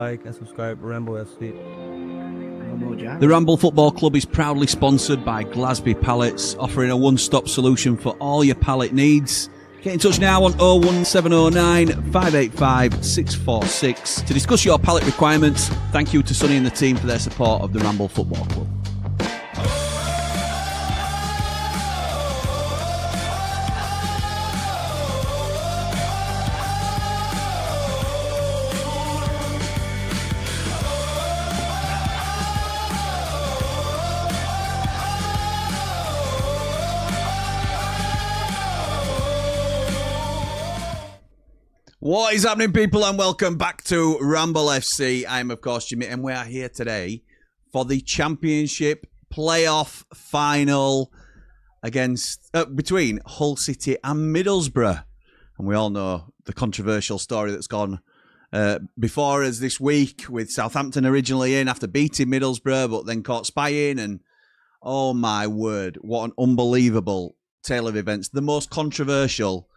Like and subscribe, Ramble FC. The Ramble Football Club is proudly sponsored by Glasby Pallets, offering a one-stop solution for all your pallet needs. Get in touch now on 01709 585 646 to discuss your pallet requirements. Thank you to Sonny and the team for their support of the Ramble Football Club. What is happening, people, and welcome back to Ramble FC. I am, of course, Jimmy, and we are here today for the Championship playoff final between Hull City and Middlesbrough. And we all know the controversial story that's gone before us this week, with Southampton originally in after beating Middlesbrough, but then caught spying. And oh my word, what an unbelievable tale of events. The most controversial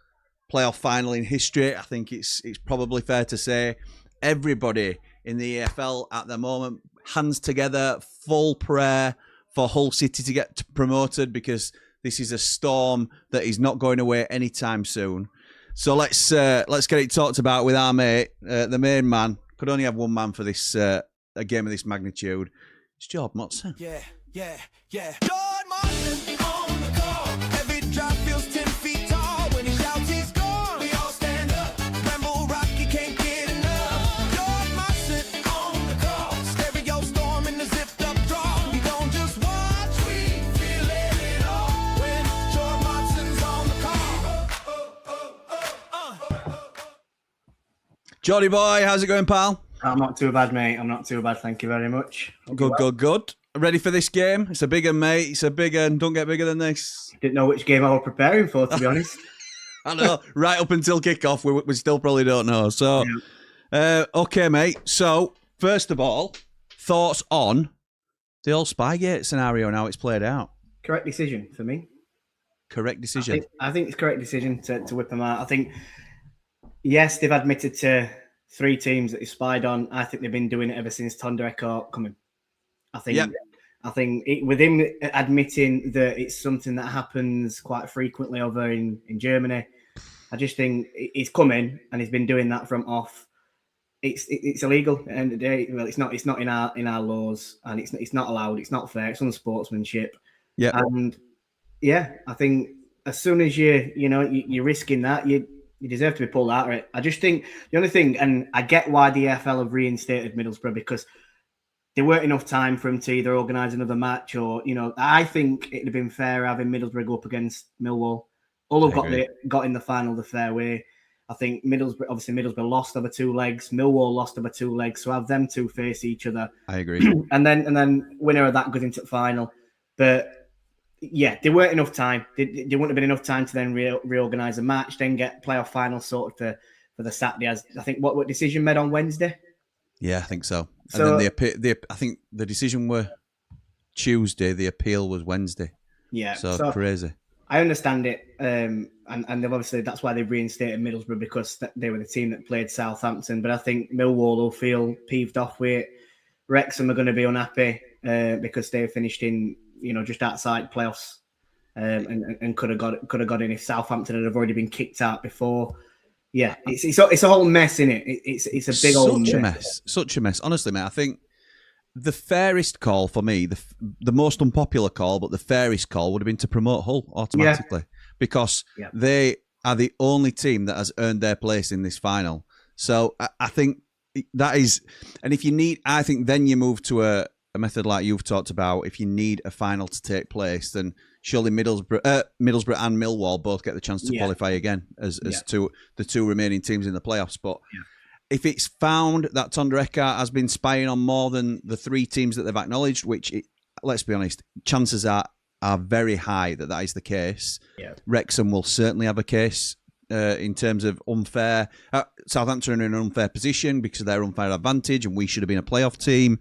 playoff final in history. I think it's probably fair to say everybody in the EFL at the moment, hands together, full prayer for Hull City to get promoted, because this is a storm that is not going away anytime soon. So let's get it talked about with our mate, the main man. Could only have one man for this a game of this magnitude. It's Jord Motson. Yeah. Jord Motson on the call. Every drop feels 10 feet tall. When he shouts, he's gone. We all stand up. Ramble rock, you can't get enough. Jord Motson on the call. Stereo storm in the zipped up draw. We don't just watch, we feel it all. When Jord Motson's on the call. Jordy boy, how's it going, pal? I'm not too bad, mate. I'm not too bad. Thank you very much. Good. Ready for this game? It's a big one, mate. It's a big one. Don't get bigger than this. Didn't know which game I was preparing for, to be honest. I know. Right up until kickoff, we still probably don't know. So, okay, mate. So, first of all, thoughts on the old Spygate scenario and how it's played out? Correct decision for me. Correct decision. I think it's a correct decision to whip them out. I think, yes, they've admitted to 3 teams that they spied on. I think they've been doing it ever since Tondereko coming. I think with him admitting that it's something that happens quite frequently over in Germany, I just think he's coming and he's been doing that from off. It's illegal at the end of the day. Well, it's not in our laws, and it's not allowed. It's not fair. It's unsportsmanship. Yeah. And I think as soon as you're risking that, you deserve to be pulled out of it. I just think the only thing, and I get why the EFL have reinstated Middlesbrough, because there weren't enough time for him to either organise another match or, I think it'd have been fair having Middlesbrough go up against Millwall. Hull have got in the final the fair way. I think Middlesbrough lost over 2 legs. Millwall lost over 2 legs. So have them two face each other. I agree. and then winner of that goes into the final. But yeah, there weren't enough time. There wouldn't have been enough time to then reorganise a match, then get playoff final sorted for the Saturday. As I think what decision made on Wednesday? Yeah, I think so. And then I think the decision were Tuesday. The appeal was Wednesday. Yeah, so crazy. I understand it, and they've obviously that's why they've reinstated Middlesbrough, because they were the team that played Southampton. But I think Millwall will feel peeved off with it. Wrexham are going to be unhappy because they finished in just outside playoffs, and could have got in if Southampton had already been kicked out before. Yeah, it's a whole mess, innit? It's a big old mess. Such a mess. Honestly, mate, I think the fairest call for me, the most unpopular call, but the fairest call would have been to promote Hull automatically, because they are the only team that has earned their place in this final. So I think that is, and if you need, I think then you move to a method like you've talked about. If you need a final to take place, then surely Middlesbrough and Millwall both get the chance to qualify again as the two remaining teams in the playoffs. But if it's found that Tondereko has been spying on more than the 3 teams that they've acknowledged, which, let's be honest, chances are very high that is the case. Yeah. Wrexham will certainly have a case in terms of unfair. Southampton are in an unfair position because of their unfair advantage, and we should have been a playoff team.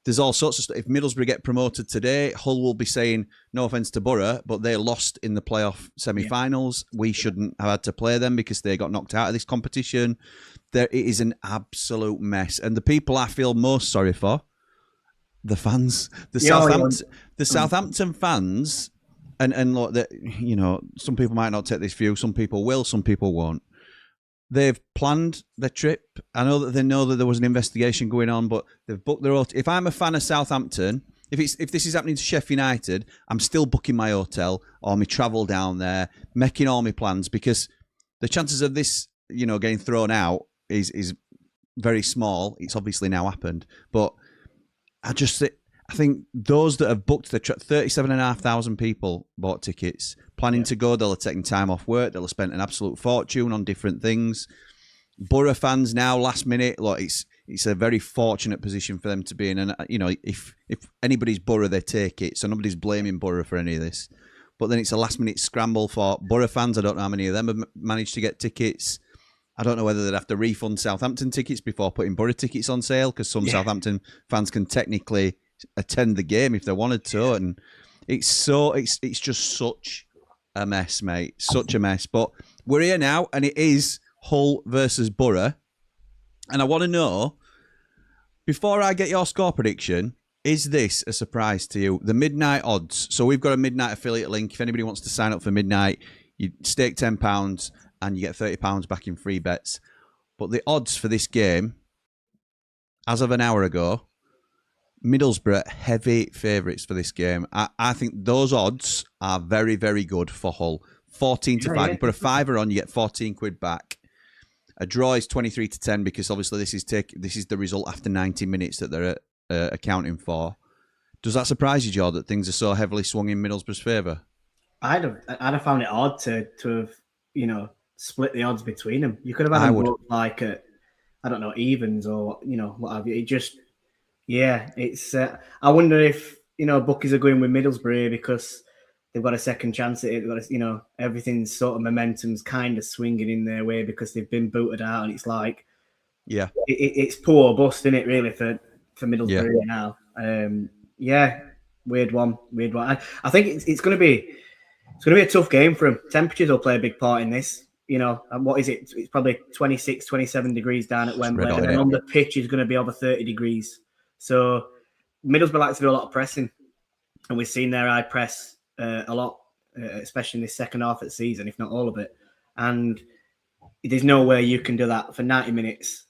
there's all sorts of stuff. If Middlesbrough get promoted today, Hull will be saying, no offence to Borough, but they lost in the playoff semi-finals. We shouldn't have had to play them because they got knocked out of this competition. It is an absolute mess. And the people I feel most sorry for, the fans, the Southampton fans, and look, you know, some people might not take this view, some people will, some people won't. They've planned their trip. I know that they know that there was an investigation going on, but they've booked their hotel. If I'm a fan of Southampton, if this is happening to Sheffield United, I'm still booking my hotel or my travel down there, making all my plans, because the chances of this, you know, getting thrown out is very small. It's obviously now happened, but I think those that have booked the trip, 37,500 people bought tickets, planning to go. They'll have taken time off work. They'll have spent an absolute fortune on different things. Borough fans now, last minute, look, it's a very fortunate position for them to be in. And, you know, if anybody's Borough, they take it. So nobody's blaming Borough for any of this. But then it's a last minute scramble for Borough fans. I don't know how many of them have managed to get tickets. I don't know whether they'd have to refund Southampton tickets before putting Borough tickets on sale, because some Southampton fans can technically attend the game if they wanted to. And it's just such a mess, mate. Such a mess. But we're here now, and it is Hull versus Borough. And I want to know, before I get your score prediction, is this a surprise to you? The midnight odds. So we've got a midnight affiliate link. If anybody wants to sign up for midnight, you stake £10 and you get £30 back in free bets. But the odds for this game, as of an hour ago, Middlesbrough heavy favourites for this game. I think those odds are very, very good for Hull. 14 to 5. You put a fiver on, you get 14 quid back. A draw is 23 to 10 because obviously this is the result after 90 minutes that they're accounting for. Does that surprise you, Jord, that things are so heavily swung in Middlesbrough's favour? I'd have found it odd to have, you know, split the odds between them. You could have had them both like at, I don't know, evens or, you know, what have you. It just, yeah, it's. I wonder if, you know, bookies are going with Middlesbrough because they've got a second chance at it. They've got, you know, everything's sort of momentum's kind of swinging in their way because they've been booted out, and it's like, yeah, it's poor or bust, isn't it? Really for Middlesbrough now. Yeah, weird one. I think it's going to be a tough game for them. Temperatures will play a big part in this. You know, and what is it? It's probably 26, 27 degrees down at Wembley, and on the pitch is going to be over 30 degrees. So Middlesbrough like to do a lot of pressing, and we've seen their high press a lot, especially in this second half of the season, if not all of it. And there's no way you can do that for 90 minutes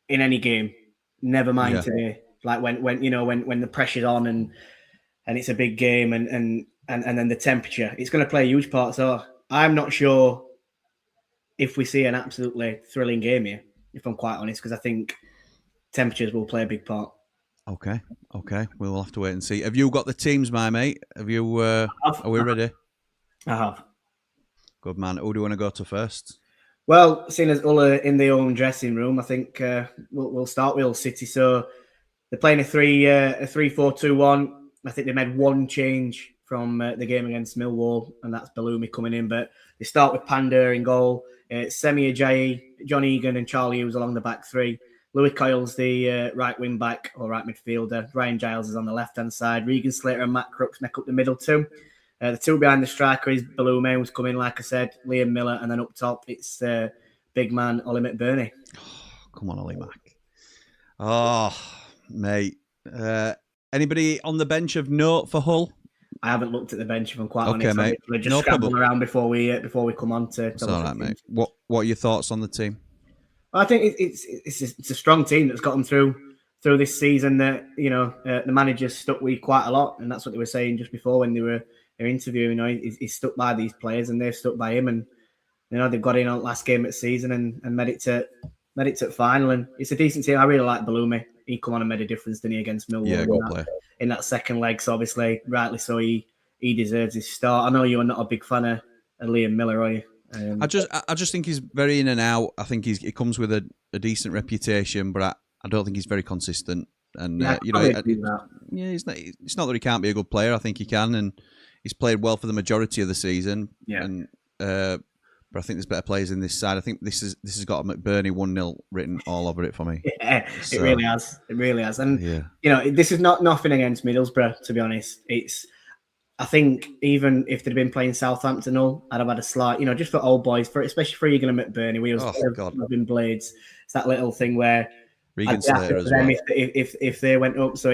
in any game. Never mind today. Like when you know when the pressure's on and it's a big game and then the temperature, it's going to play a huge part. So I'm not sure if we see an absolutely thrilling game here, if I'm quite honest, because I think temperatures will play a big part. Okay. We'll have to wait and see. Have you got the teams, my mate? Have you? Are we ready? I have. Good man. Who do you want to go to first? Well, seeing as all are in their own dressing room, I think we'll start with Hull City. So they're playing a 3-4-2-1. I think they made one change from the game against Millwall, and that's Bellumi coming in. But they start with Panda in goal, Semi Ajayi, John Egan, and Charlie Hughes along the back three. Louis Coyle's the right wing back or right midfielder. Ryan Giles is on the left-hand side. Regan Slater and Matt Crooks make up the middle two. The two behind the striker is Bellumi, who's come in, like I said, Liam Miller, and then up top it's big man Ollie McBurney. Come on, Ollie Mac. Oh, mate. Anybody on the bench of note for Hull? I haven't looked at the bench, if I'm quite honest. Mate. We're just scrambling around before we come on to. It's all right, mate. What are your thoughts on the team? I think it's a strong team that's got them through this season. That the manager's stuck with quite a lot, and that's what they were saying just before when they were interviewing. You know, he's stuck by these players, and they've stuck by him, and they've got in on last game of the season and made it to final. And it's a decent team. I really like Bellumi. He come on and made a difference, didn't he, against Millwall in that second leg. So obviously, rightly so, he deserves his start. I know you are not a big fan of Liam Miller, are you? I just think he's very in and out. I think he comes with a decent reputation, but I don't think he's very consistent. And it's not that he can't be a good player. I think he can, and he's played well for the majority of the season. Yeah. And but I think there's better players in this side. I think this has got a McBurney 1-0 written all over it for me. Yeah, So, it really has. It really has. And yeah. you know, this is not nothing against Middlesbrough, to be honest. I think even if they'd been playing Southampton, I'd have had a slight, just for old boys, especially for Egan and McBurney, we have been blades. It's that little thing where Regan Slater as well. If they went up, so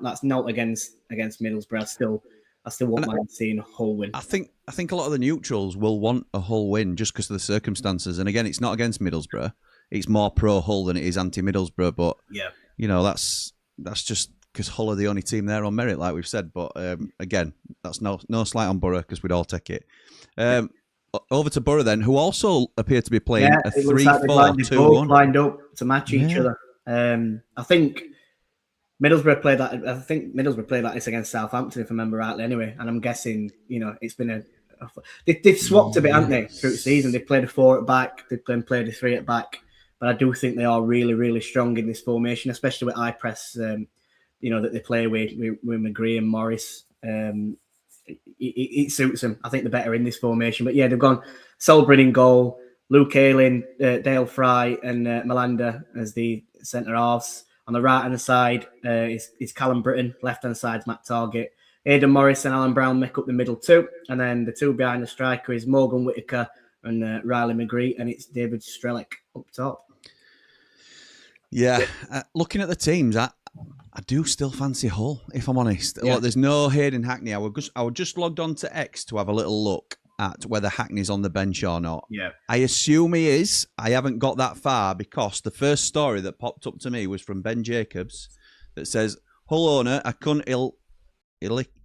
that's not against Middlesbrough. I still won't mind seeing Hull win. I think a lot of the neutrals will want a Hull win just because of the circumstances. And again, it's not against Middlesbrough. It's more pro Hull than it is anti Middlesbrough. But that's just because Hull are the only team there on merit, like we've said. But again, that's no slight on Borough because we'd all take it. Over to Borough then, who also appear to be playing a 3-4-2-1. Lined up to match each other. I think Middlesbrough played like this against Southampton, if I remember rightly. Anyway, and I'm guessing it's been they've swapped a bit, haven't they, through the season? They've played a 4 at back, they've played a 3 at back, but I do think they are really, really strong in this formation, especially with high press. That they play with McGree and Morris. It suits them. I think they're better in this formation. But yeah, they've gone Solbrin in goal, Luke Ayling, Dale Fry, and Melander as the centre halves. On the right-hand side is Callum Britton. Left-hand side is Matt Targett. Aidan Morris and Alan Brown make up the middle two. And then the two behind the striker is Morgan Whittaker and Riley McGree. And it's David Strelick up top. Yeah. Looking at the teams, I do still fancy Hull, if I'm honest. Yeah. Look, there's no Hayden Hackney. I was just logged on to X to have a little look at whether Hackney's on the bench or not. Yeah. I assume he is. I haven't got that far because the first story that popped up to me was from Ben Jacobs that says, Hull owner Akun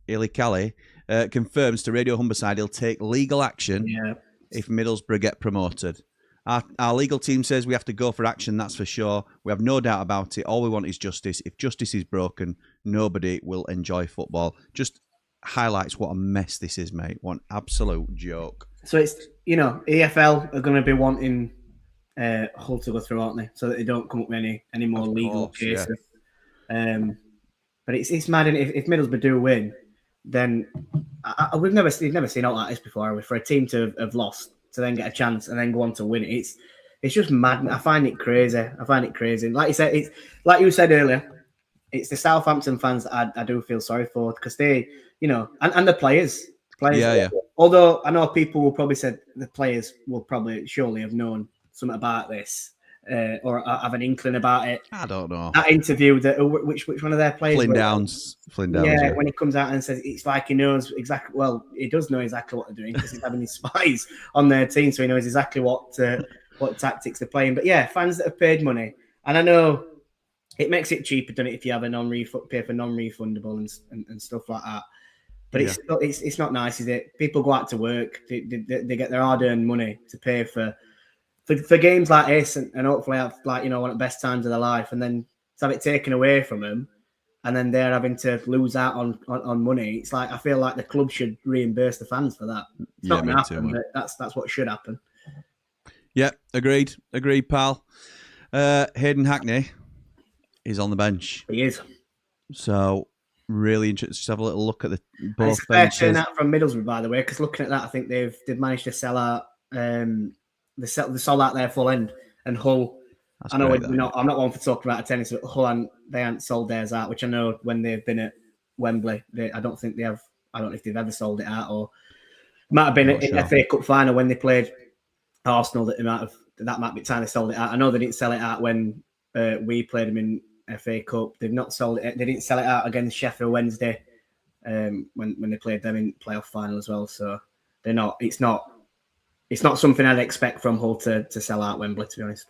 Ilikali confirms to Radio Humberside he'll take legal action if Middlesbrough get promoted. Our legal team says we have to go for action, that's for sure. We have no doubt about it. All we want is justice. If justice is broken, nobody will enjoy football. Just highlights what a mess this is, mate. What an absolute joke. So it's, EFL are going to be wanting Hull to go through, aren't they? So that they don't come up with any more legal cases. Yeah. But it's mad. If Middlesbrough do win, then we've never seen out like this before. For a team to have lost to then get a chance and then go on to win it, it's just mad. I find it crazy. Like you said, it's like you said earlier. It's the Southampton fans that I do feel sorry for because they, and the players. Yeah. Although I know people will probably say the players will probably surely have known something about this or have an inkling about it. I don't know. That interview, which one of their players? Flynn Downs. Yeah, when he comes out and says it's like he knows exactly. Well, he does know exactly what they're doing because he's having his spies on their team, so he knows exactly what tactics they're playing. But yeah, fans that have paid money, and I know it makes it cheaper, doesn't it, if you have a pay for non-refundable and stuff like that. But it's not nice, is it? People go out to work, they get their hard-earned money to pay for games like this, and hopefully have one of the best times of their life, and then to have it taken away from them, and then they're having to lose out on money. It's like I feel like the club should reimburse the fans for that. It's not going to happen, but that's what should happen. Yeah, agreed, pal. Hayden Hackney is on the bench. He is. So really interested to have a little look at both it's benches. Fair turn out from Middlesbrough, by the way, because looking at that, I think they've managed to sell out. They sold out their full end, and Hull. That's I'm not one for talking about tennis, but Hull they haven't sold theirs out, which I know when they've been at Wembley. I don't think they have. I don't know if they've ever sold it out, or it might have been in the FA Cup final when they played Arsenal. That might be the time they sold it out. I know they didn't sell it out when we played them in FA Cup. They've not sold it. They didn't sell it out against Sheffield Wednesday when they played them in playoff final as well. So they're not. It's not something I'd expect from Hull to sell out Wembley, to be honest.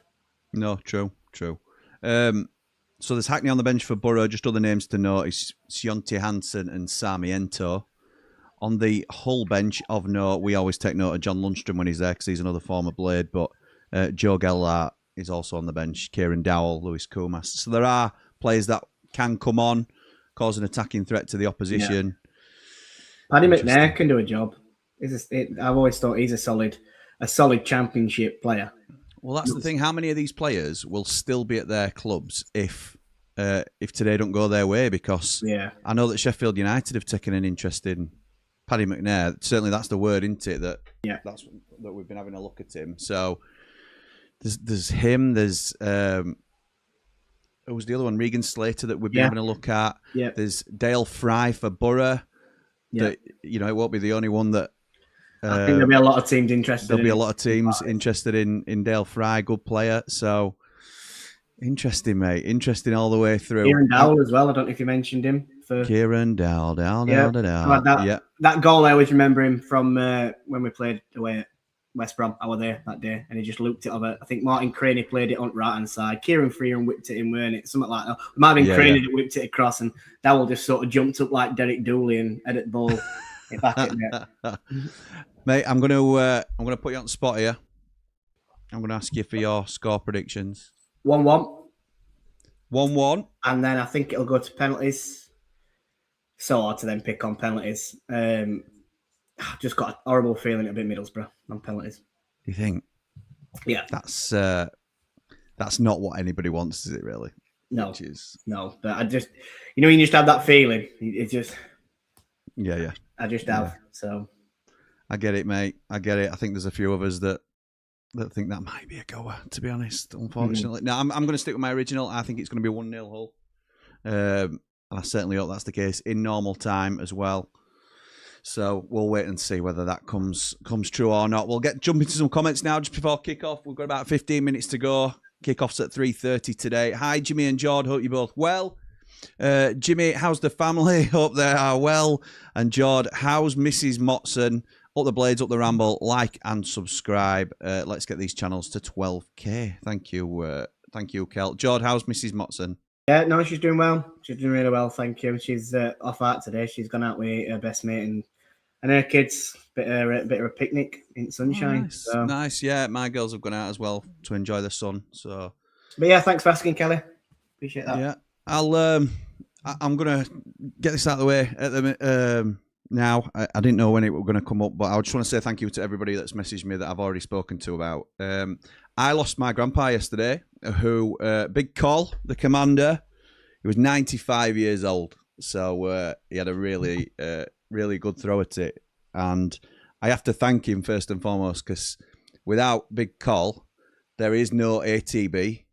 No, true. So there's Hackney on the bench for Borough. Just other names to note is Sionti Hansen and Sami Ento. On the Hull bench of note, we always take note of John Lundstrom when he's there because he's another former Blade, but Joe Gellart is also on the bench, Kieran Dowell, Lewis Kumas. So there are players that can come on, cause an attacking threat to the opposition. Yeah. Paddy McNair can do a job. I've always thought he's a solid championship player. Well, that's the thing. How many of these players will still be at their clubs if today don't go their way? Because I know that Sheffield United have taken an interest in Paddy McNair. Certainly, that's the word, isn't it? That we've been having a look at him. So there's him. There's who was the other one? Regan Slater that we've been having a look at. Yeah. There's Dale Fry for Borough. Yeah. That, it won't be the only one that. I think there'll be a lot of teams interested. There'll be a lot of teams interested in Dale Fry, good player. So interesting, mate. Interesting all the way through. Kieran Dowell as well. I don't know if you mentioned him. Kieran Dowell. That goal, I always remember him from when we played away at West Brom. I was there that day, and he just looped it over. I think Martin Craney played it on the right hand side. Kieran Freehan whipped it in, weren't it? Something like that. It might have been Craney that whipped it across, and Dowell just sort of jumped up like Derek Dooley and headed the ball back in there. Mate, I'm gonna put you on the spot here. I'm gonna ask you for your score predictions. 1-1. 1-1. And then I think it'll go to penalties. So hard to then pick on penalties. I've just got a horrible feeling it'll be Middlesbrough on penalties. Do you think? Yeah. That's not what anybody wants, is it really? No. No. But I just, you just have that feeling. It's just. Yeah. I just have. So. I get it, mate. I get it. I think there's a few of us that think that might be a goer, to be honest, unfortunately. No, I'm going to stick with my original. I think it's going to be 1-0 Hull. And I certainly hope that's the case in normal time as well. So we'll wait and see whether that comes true or not. We'll jump into some comments now just before kickoff. We've got about 15 minutes to go. Kickoff's at 3:30 today. Hi, Jimmy and Jord. Hope you're both well. Jimmy, how's the family? Hope they are well. And Jord, how's Mrs. Motson? Up the blades, up the ramble. Like and subscribe. Let's get these channels to 12k. Thank you, Kel. Jord, how's Mrs. Motson? Yeah, no, she's doing well. She's doing really well, thank you. She's off out today. She's gone out with her best mate and her kids. Bit of a picnic in sunshine. Oh, nice. So. Nice, yeah. My girls have gone out as well to enjoy the sun. So, but yeah, thanks for asking, Kelly. Appreciate that. Yeah, I'm gonna get this out of the way at the now. I didn't know when it was going to come up, but I just want to say thank you to everybody that's messaged me that I've already spoken to about. I lost my grandpa yesterday, who, big call, the commander. He was 95 years old, so he had a really, really good throw at it. And I have to thank him first and foremost, because without Big Call, there is no ATB,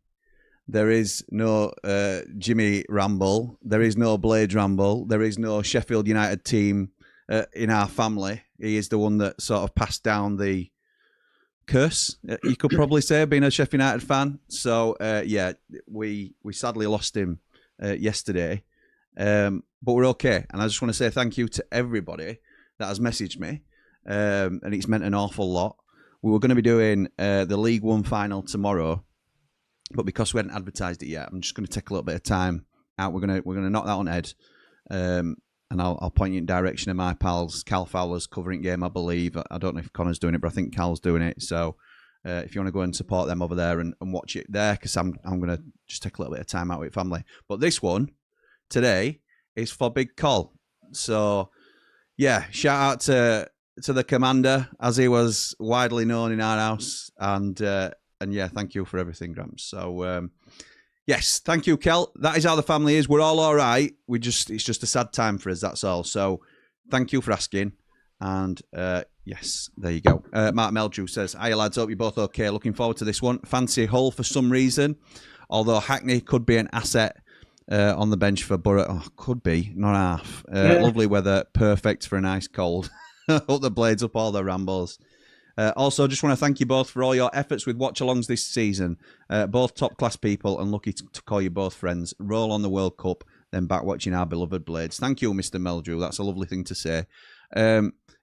there is no Jimmy Ramble, there is no Blades Ramble, there is no Sheffield United team in our family. He is the one that sort of passed down the curse, you could probably say, being a Sheffield United fan. So yeah, we sadly lost him yesterday, but we're okay. And I just want to say thank you to everybody that has messaged me, and it's meant an awful lot. We were going to be doing the League One final tomorrow, but because we hadn't advertised it yet, I'm just going to take a little bit of time out. We're going to knock that on head, and I'll point you in direction of my pals. Cal Fowler's covering game, I believe. I don't know if Connor's doing it, but I think Cal's doing it. So if you want to go and support them over there and watch it there, because I'm going to just take a little bit of time out with family. But this one today is for Big Call. So yeah, shout out to the commander, as he was widely known in our house, and yeah, thank you for everything, Gramps. So yes, thank you, Kel. That is how the family is. We're all right. It's just a sad time for us, that's all. So thank you for asking. And yes, there you go. Mark Meldrew says, "Hiya lads, hope you're both okay. Looking forward to this one. Fancy Hull for some reason, although Hackney could be an asset on the bench for Borough. Oh, could be, not half. Lovely weather, perfect for a nice cold. Up the blades, up all the rambles. Also, just want to thank you both for all your efforts with watch-alongs this season. Both top-class people, and lucky to call you both friends. Roll on the World Cup, then back watching our beloved Blades." Thank you, Mr. Meldrew. That's a lovely thing to say.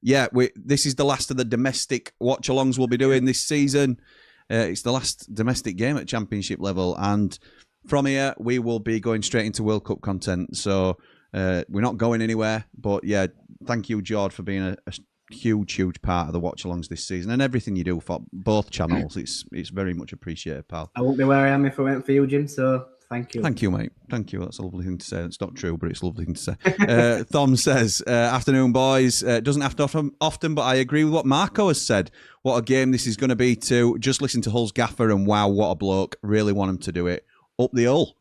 Yeah, this is the last of the domestic watch-alongs we'll be doing this season. It's the last domestic game at Championship level, and from here, we will be going straight into World Cup content. So we're not going anywhere, but yeah, thank you, Jord, for being a huge part of the watch-alongs this season, and everything you do for both channels. It's very much appreciated, pal. I wouldn't be where I am if it weren't for you, Jim, so thank you. Thank you, mate. Thank you. That's a lovely thing to say. It's not true, but it's a lovely thing to say. Thom says, "Afternoon, boys. Doesn't have to often, but I agree with what Marco has said. What a game this is going to be too. Just listen to Hull's gaffer and wow, what a bloke. Really want him to do it. Up the Hull."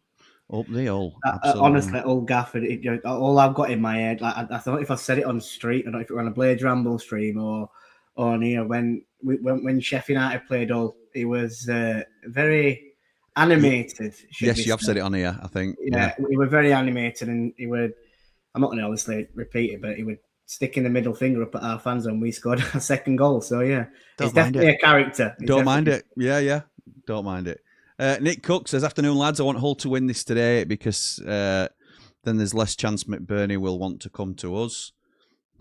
Up the Hull. Absolutely. Honestly, old Gafford. All I've got in my head, like I thought, if I said it on the street, I don't know if it were on a Blades Ramble stream or on here when Sheffield United played Hull, it was very animated. Yes, you have said it on here, I think. Yeah, he was very animated, and he would. I'm not going to obviously repeat it, but he would sticking the middle finger up at our fans when we scored a second goal. So yeah, it's definitely a character. Don't mind it. Yeah. Don't mind it. Nick Cook says, "Afternoon, lads. I want Hull to win this today because then there's less chance McBurney will want to come to us."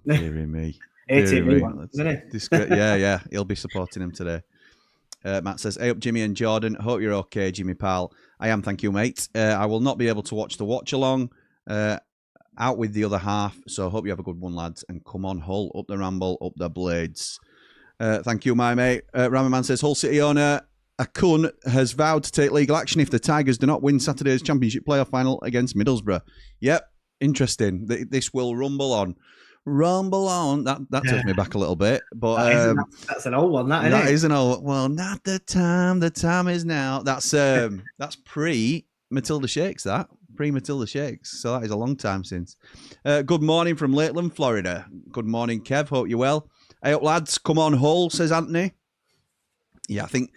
Deary me. Yeah. He'll be supporting him today. Matt says, "Hey up, Jimmy and Jordan. Hope you're okay, Jimmy pal. I am, thank you, mate. I will not be able to watch the Watchalong. Out with the other half, so I hope you have a good one, lads. And come on, Hull, up the Ramble, up the Blades." Thank you, my mate. Ramaman says, "Hull City owner Akun has vowed to take legal action if the Tigers do not win Saturday's Championship playoff final against Middlesbrough." Yep, interesting. This will rumble on. Rumble on. That took me back a little bit, but that's an old one. That is an old. Well, not the time. The time is now. That's pre Matilda Shakes. That. Pre-Matilda Shakes, so that is a long time since. Good morning from Lakeland, Florida. Good morning, Kev. Hope you're well. Hey up, lads. Come on, Hull, says Anthony. Yeah, I think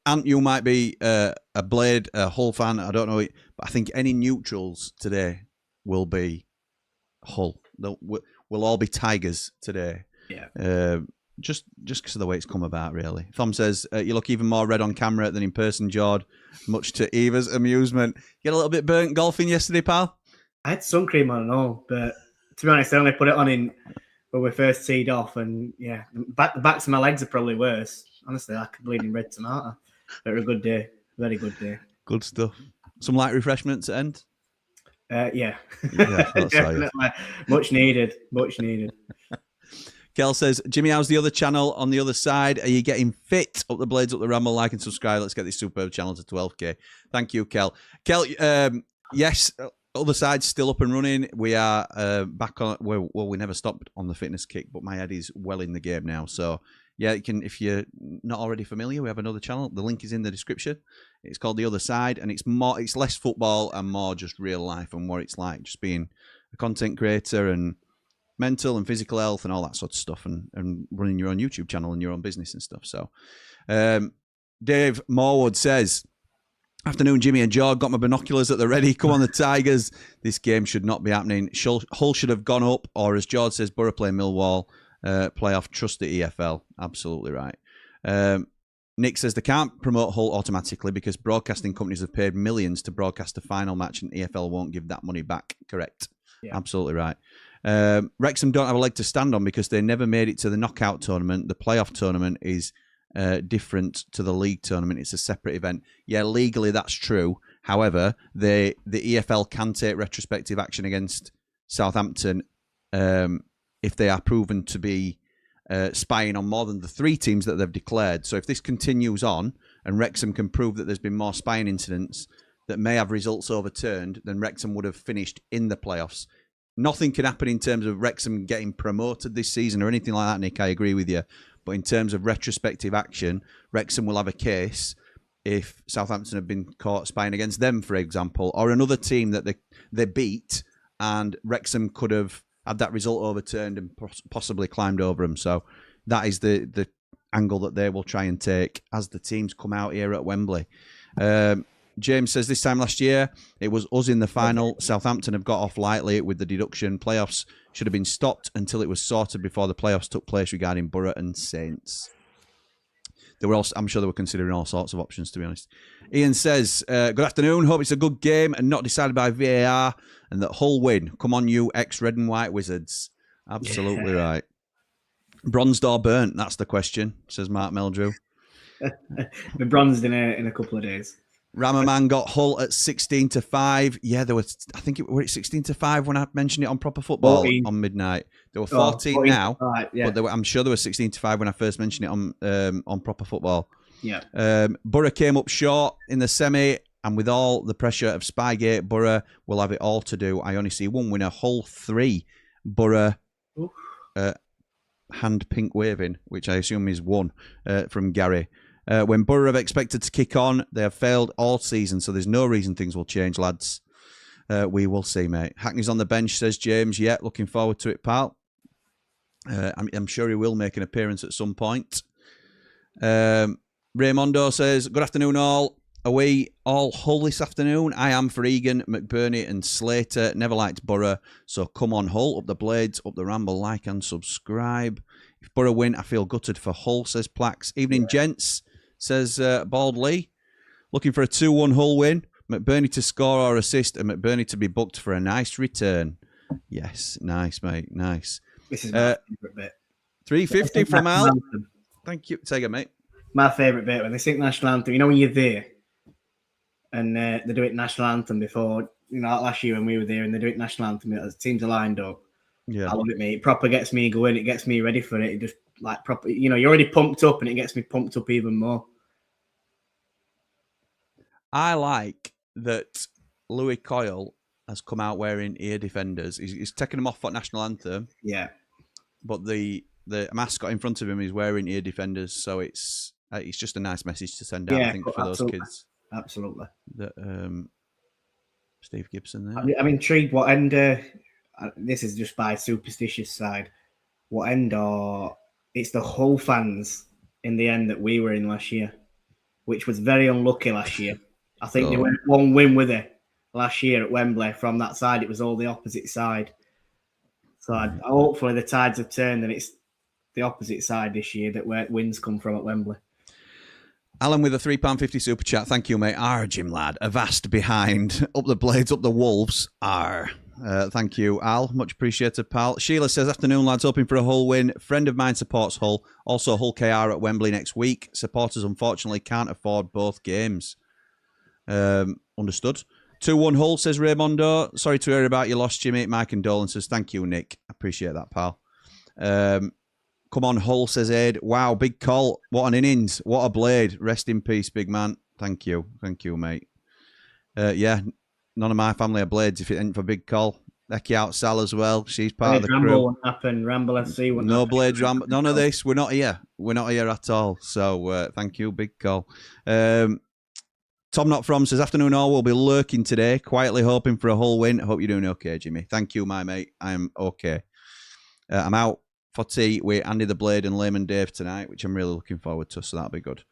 Ant, you might be a Hull fan. I don't know, but I think any neutrals today will be Hull. We'll all be Tigers today. Yeah. Just because of the way it's come about, really. Thom says, "You look even more red on camera than in person, Jord, much to Eva's amusement." You get a little bit burnt golfing yesterday, pal? I had sun cream on and all, but to be honest, I only put it on when we first teed off, and yeah, the backs of my legs are probably worse. Honestly, like a bleeding red tomato. But a good day. Very good day. Good stuff. Some light refreshments at end? Yeah. Definitely. Much needed. Kel says, "Jimmy, how's the other channel on the other side? Are you getting fit? Up the Blades, up the Ramble, like and subscribe. Let's get this superb channel to 12k. Thank you, Kel. Kel, yes, other side's still up and running. We are back on. Well, we never stopped on the fitness kick, but my head is well in the game now. So yeah, you can, if you're not already familiar, we have another channel. The link is in the description. It's called The Other Side, and it's less football and more just real life and what it's like just being a content creator and mental and physical health and all that sort of stuff, and running your own YouTube channel and your own business and stuff. So Dave Morwood says, "Afternoon, Jimmy and Jord. Got my binoculars at the ready. Come on, the Tigers. This game should not be happening. Hull should have gone up, or as Jord says, Borough play Millwall. Playoff, trust the EFL." Absolutely right. Nick says, "They can't promote Hull automatically because broadcasting companies have paid millions to broadcast a final match and EFL won't give that money back." Correct. Yeah. Absolutely right. Wrexham don't have a leg to stand on because they never made it to the knockout tournament. The playoff tournament is different to the league tournament. It's a separate event. Yeah, legally that's true. However, the EFL can take retrospective action against Southampton if they are proven to be spying on more than the 3 teams that they've declared. So if this continues on and Wrexham can prove that there's been more spying incidents that may have results overturned, then Wrexham would have finished in the playoffs. Nothing can happen in terms of Wrexham getting promoted this season or anything like that, Nick. I agree with you. But in terms of retrospective action, Wrexham will have a case if Southampton have been caught spying against them, for example, or another team that they beat, and Wrexham could have had that result overturned and possibly climbed over them. So that is the angle that they will try and take as the teams come out here at Wembley. James says, "This time last year, it was us in the final. Southampton have got off lightly with the deduction. Playoffs should have been stopped until it was sorted before the playoffs took place regarding Borough and Saints." I'm sure they were considering all sorts of options, to be honest. Ian says, "Good afternoon. Hope it's a good game and not decided by VAR and that Hull win. Come on, you ex-red and white wizards." Absolutely right. Bronzed or burnt? That's the question, says Mark Meldrew. Been bronzed in a couple of days. Ramaman got Hull at 16-5. Yeah, there was. I think it were 16-5 when I mentioned it on Proper Football 14. On midnight. There were 14 now, yeah. But I'm sure there were 16-5 when I first mentioned it on Proper Football. Yeah. Borough came up short in the semi, and with all the pressure of Spygate, Borough will have it all to do. I only see one winner. Hull 3, Borough. Hand pink waving, which I assume is 1 from Gary. When Borough have expected to kick on, they have failed all season, so there's no reason things will change, lads. We will see, mate. Hackney's on the bench, says James. Yeah, looking forward to it, pal. I'm sure he will make an appearance at some point. Raymondo says, good afternoon, all. Are we all Hull this afternoon? I am for Egan, McBurney and Slater. Never liked Borough, so come on, Hull. Up the Blades, up the Ramble, like and subscribe. If Borough win, I feel gutted for Hull, says Plax. Evening, gents, says Bald Lee. Looking for a 2-1 Hull win. McBurney to score or assist, and McBurney to be booked for a nice return. Yes, nice, mate, nice. This is my favourite bit. 350 from Al. Thank you. Take it, mate. My favourite bit, when they sing national anthem, you know when you're there and they do it national anthem before, you know, last year when we were there and they do it national anthem, the teams are lined up. Yeah. I love it, mate. It proper gets me going. It gets me ready for it. It just like proper, you know, you're already pumped up and it gets me pumped up even more. I like that Louis Coyle has come out wearing ear defenders. He's taken them off for national anthem. Yeah. But the mascot in front of him is wearing ear defenders, so it's just a nice message to send out, I think, for those kids. Absolutely. That Steve Gibson there. I'm intrigued what end, this is just by superstitious side, what end are, it's the Hull fans in the end that we were in last year, which was very unlucky last year. I think they went one win with it last year at Wembley. From that side, it was all the opposite side. So hopefully the tides have turned and it's the opposite side this year that where wins come from at Wembley. Alan with a £3.50 super chat. Thank you, mate. Jim lad. Avast behind. Up the Blades, up the Wolves. Thank you, Al. Much appreciated, pal. Sheila says, afternoon, lads. Hoping for a Hull win. Friend of mine supports Hull. Also, Hull KR at Wembley next week. Supporters, unfortunately, can't afford both games. Understood. 2-1 Hull, says Raymondo. Sorry to hear about your loss, Jimmy. My condolences. Thank you, Nick. Appreciate that, pal. Come on, Hull, says Aid. Wow, big call. What an innings. What a blade. Rest in peace, big man. Thank you. Thank you, mate. Yeah, none of my family are blades if it ain't for big call. Ecky out Sal as well. She's part of the Ramble crew. won't happen. Ramble FC won't No happen. blades ramble. None of this. We're not here. We're not here at all. So thank you, big call. Tom Not From says, afternoon all, we'll be lurking today, quietly hoping for a Hull win. Hope you're doing okay, Jimmy. Thank you, my mate. I'm okay. I'm out for tea with Andy the Blade and Layman Dave tonight, which I'm really looking forward to, so that'll be good.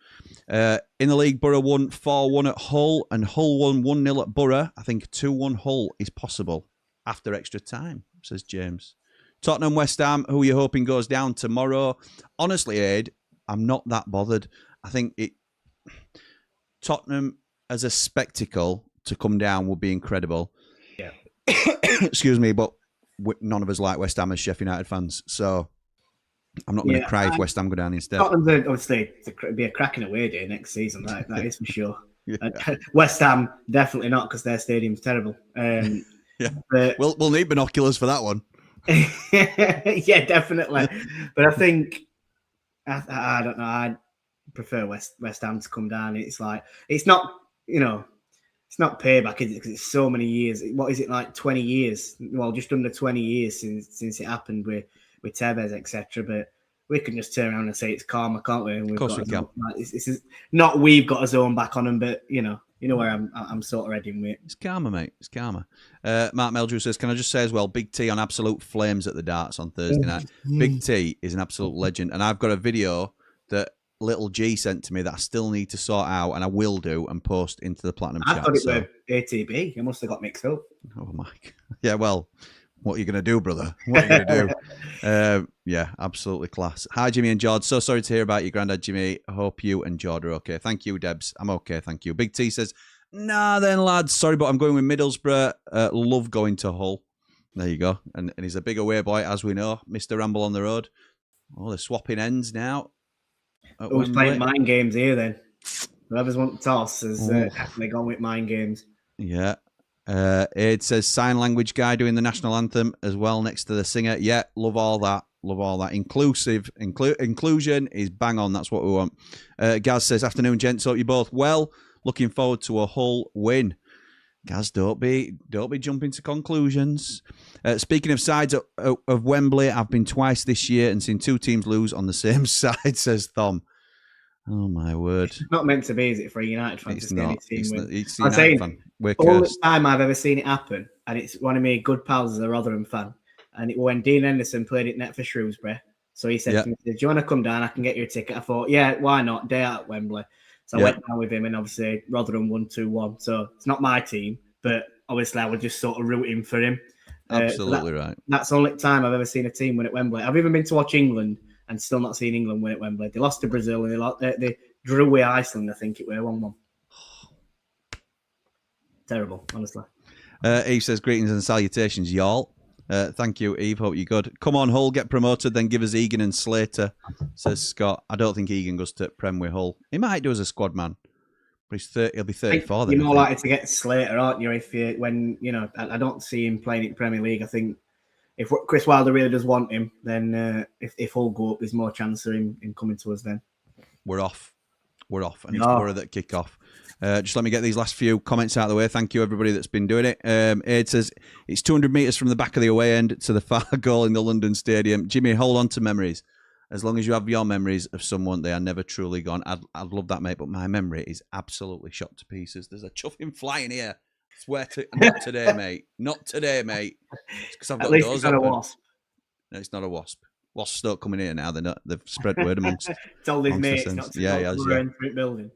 In the league, Borough won 4-1 at Hull, and Hull won 1-0 at Borough. I think 2-1 Hull is possible after extra time, says James. Tottenham West Ham, who are you hoping goes down tomorrow? Honestly, Aid, I'm not that bothered. I think Tottenham as a spectacle to come down would be incredible. Yeah. Excuse me, but none of us like West Ham as Sheffield United fans, so I'm not going to cry if West Ham go down instead. Tottenham's obviously it'd be a cracking away day next season. That is for sure. Yeah. West Ham definitely not because their stadium's terrible. Yeah, but we'll need binoculars for that one. yeah, definitely. But I think I don't know. I prefer West Ham to come down. It's like it's not, you know, it's not payback, is it? Because it's so many years. What is it, like 20 years? Well, just under 20 years since it happened with Tevez, etc. But we can just turn around and say it's karma, can't we? And Of course we can. It's not we've got a zone back on them, but you know where I'm sort of heading with. It's karma, mate. It's karma. Mark Meldrew says, can I just say as well, Big T on absolute flames at the darts on Thursday night. Big T is an absolute legend, and I've got a video that Little G sent to me that I still need to sort out, and I will do and post into the Platinum I chat. thought it was ATB. It must have got mixed up. Oh my! Yeah, well, what are you going to do, brother? What are you going to do? Yeah, absolutely class. Hi, Jimmy and Jord. So sorry to hear about your granddad, Jimmy. I hope you and Jord are okay. Thank you, Debs. I'm okay, thank you. Big T says, nah, then, lads. Sorry, but I'm going with Middlesbrough. Love going to Hull. There you go. And he's a big away boy, as we know. Mr. Ramble on the road. Oh, they're swapping ends now. Who's playing mind games here then? Whoever's want to toss has definitely gone with mind games. Yeah. It says sign language guy doing the national anthem as well next to the singer. Yeah, love all that. Love all that. Inclusion is bang on. That's what we want. Gaz says, afternoon, gents. Hope you both well. Looking forward to a Hull win. Gaz, don't be jumping to conclusions. Speaking of sides of Wembley, I've been twice this year and seen two teams lose on the same side, says Thom. Oh my word! It's not meant to be, is it, for a United fan? It's not. It's win? It's I'm United saying, fan. We're all the cursed. time I've ever seen it happen, and it's one of my good pals is a Rotherham fan, and it when Dean Henderson played it net for Shrewsbury. So he said to me, "Do you want to come down? I can get you a ticket." I thought, "Yeah, why not? Day out at Wembley." So I went down with him, and obviously Rotherham won 2-1. So it's not my team, but obviously I was just sort of rooting for him. Absolutely right. That's the only time I've ever seen a team win at Wembley. I've even been to watch England and still not seen England win at Wembley. They lost to Brazil and they drew with Iceland. I think it were 1-1. Terrible, honestly. Eve says, greetings and salutations, y'all. Thank you, Eve. Hope you're good. Come on, Hull, get promoted, then give us Egan and Slater, says Scott. I don't think Egan goes to Prem with Hull. He might do as a squad man, but he'll be 34 then. You're more likely to get Slater, aren't you? I don't see him playing in Premier League. I think if Chris Wilder really does want him, then if Hull go up, there's more chance of him coming to us then. We're off. And it's Borough that kick off. Just let me get these last few comments out of the way. Thank you, everybody that's been doing it. Aid says, it's 200 metres from the back of the away end to the far goal in the London Stadium. Jimmy, hold on to memories. As long as you have your memories of someone, they are never truly gone. I'd love that, mate, but my memory is absolutely shot to pieces. There's a chuffing flying here. I swear to... Not today, mate. Not today, mate. It's because I've got those it's not a wasp. No, it's not a wasp. Wasps don't come in here now. They've spread word amongst... Told his mates not to go building.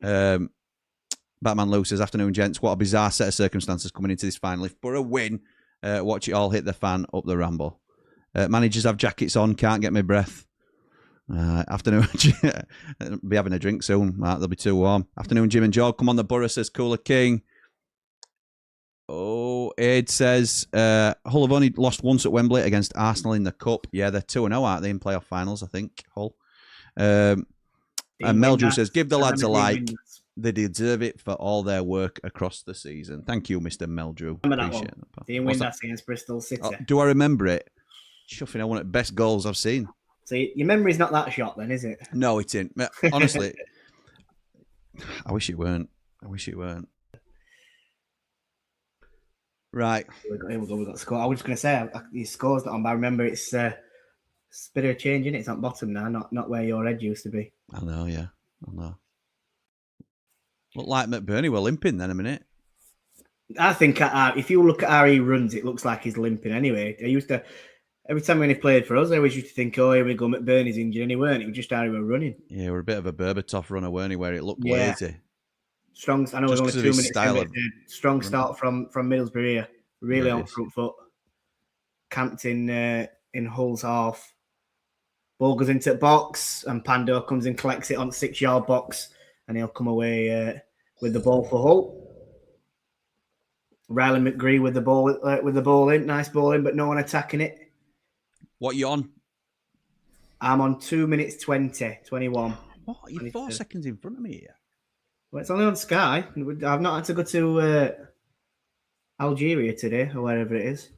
Batman Lou says, afternoon, gents. What a bizarre set of circumstances coming into this final. If Borough win, watch it all hit the fan up the ramble. Managers have jackets on, can't get my breath. Afternoon, be having a drink soon. They'll be too warm. Afternoon, Jim and Jord. Come on, the Borough, says Cooler King. Oh, Aid says, Hull have only lost once at Wembley against Arsenal in the Cup. Yeah, they're 2-0, aren't they, in playoff finals, I think, Hull. And Meldrew says, give the lads a like. They deserve it for all their work across the season. Thank you, Mr. Meldrew. Remember that one? They win that against Bristol City. Oh, do I remember it? Chuffing, one of the best goals I've seen. So your memory's not that shot then, is it? No, it ain't. Honestly, I wish it weren't. Right. Here we go. We've got score. I was just going to say, your score's not on, but I remember it's a bit of a change in it. It's on bottom now, not where your head used to be. I know, yeah. I know. Look like McBurney were limping then a minute. I think if you look at how he runs, it looks like he's limping anyway. Every time when he played for us, I always used to think, oh, here we go, McBurney's injured, and he weren't. It was just how he were running. Yeah, we're a bit of a Berbatov runner, weren't he, where it looked lazy. Strong. I know it was only 2 minutes. Strong start from Middlesbrough here. Really on front foot. Camped in Hull's half. Ball goes into the box, and Pando comes and collects it on 6-yard box, and he'll come away with the ball for Hull. Riley McGree with the ball in. Nice ball in, but no one attacking it. What are you on? I'm on 2 minutes 21. What? You're 4 seconds in front of me here. Well, it's only on Sky. I've not had to go to Algeria today, or wherever it is.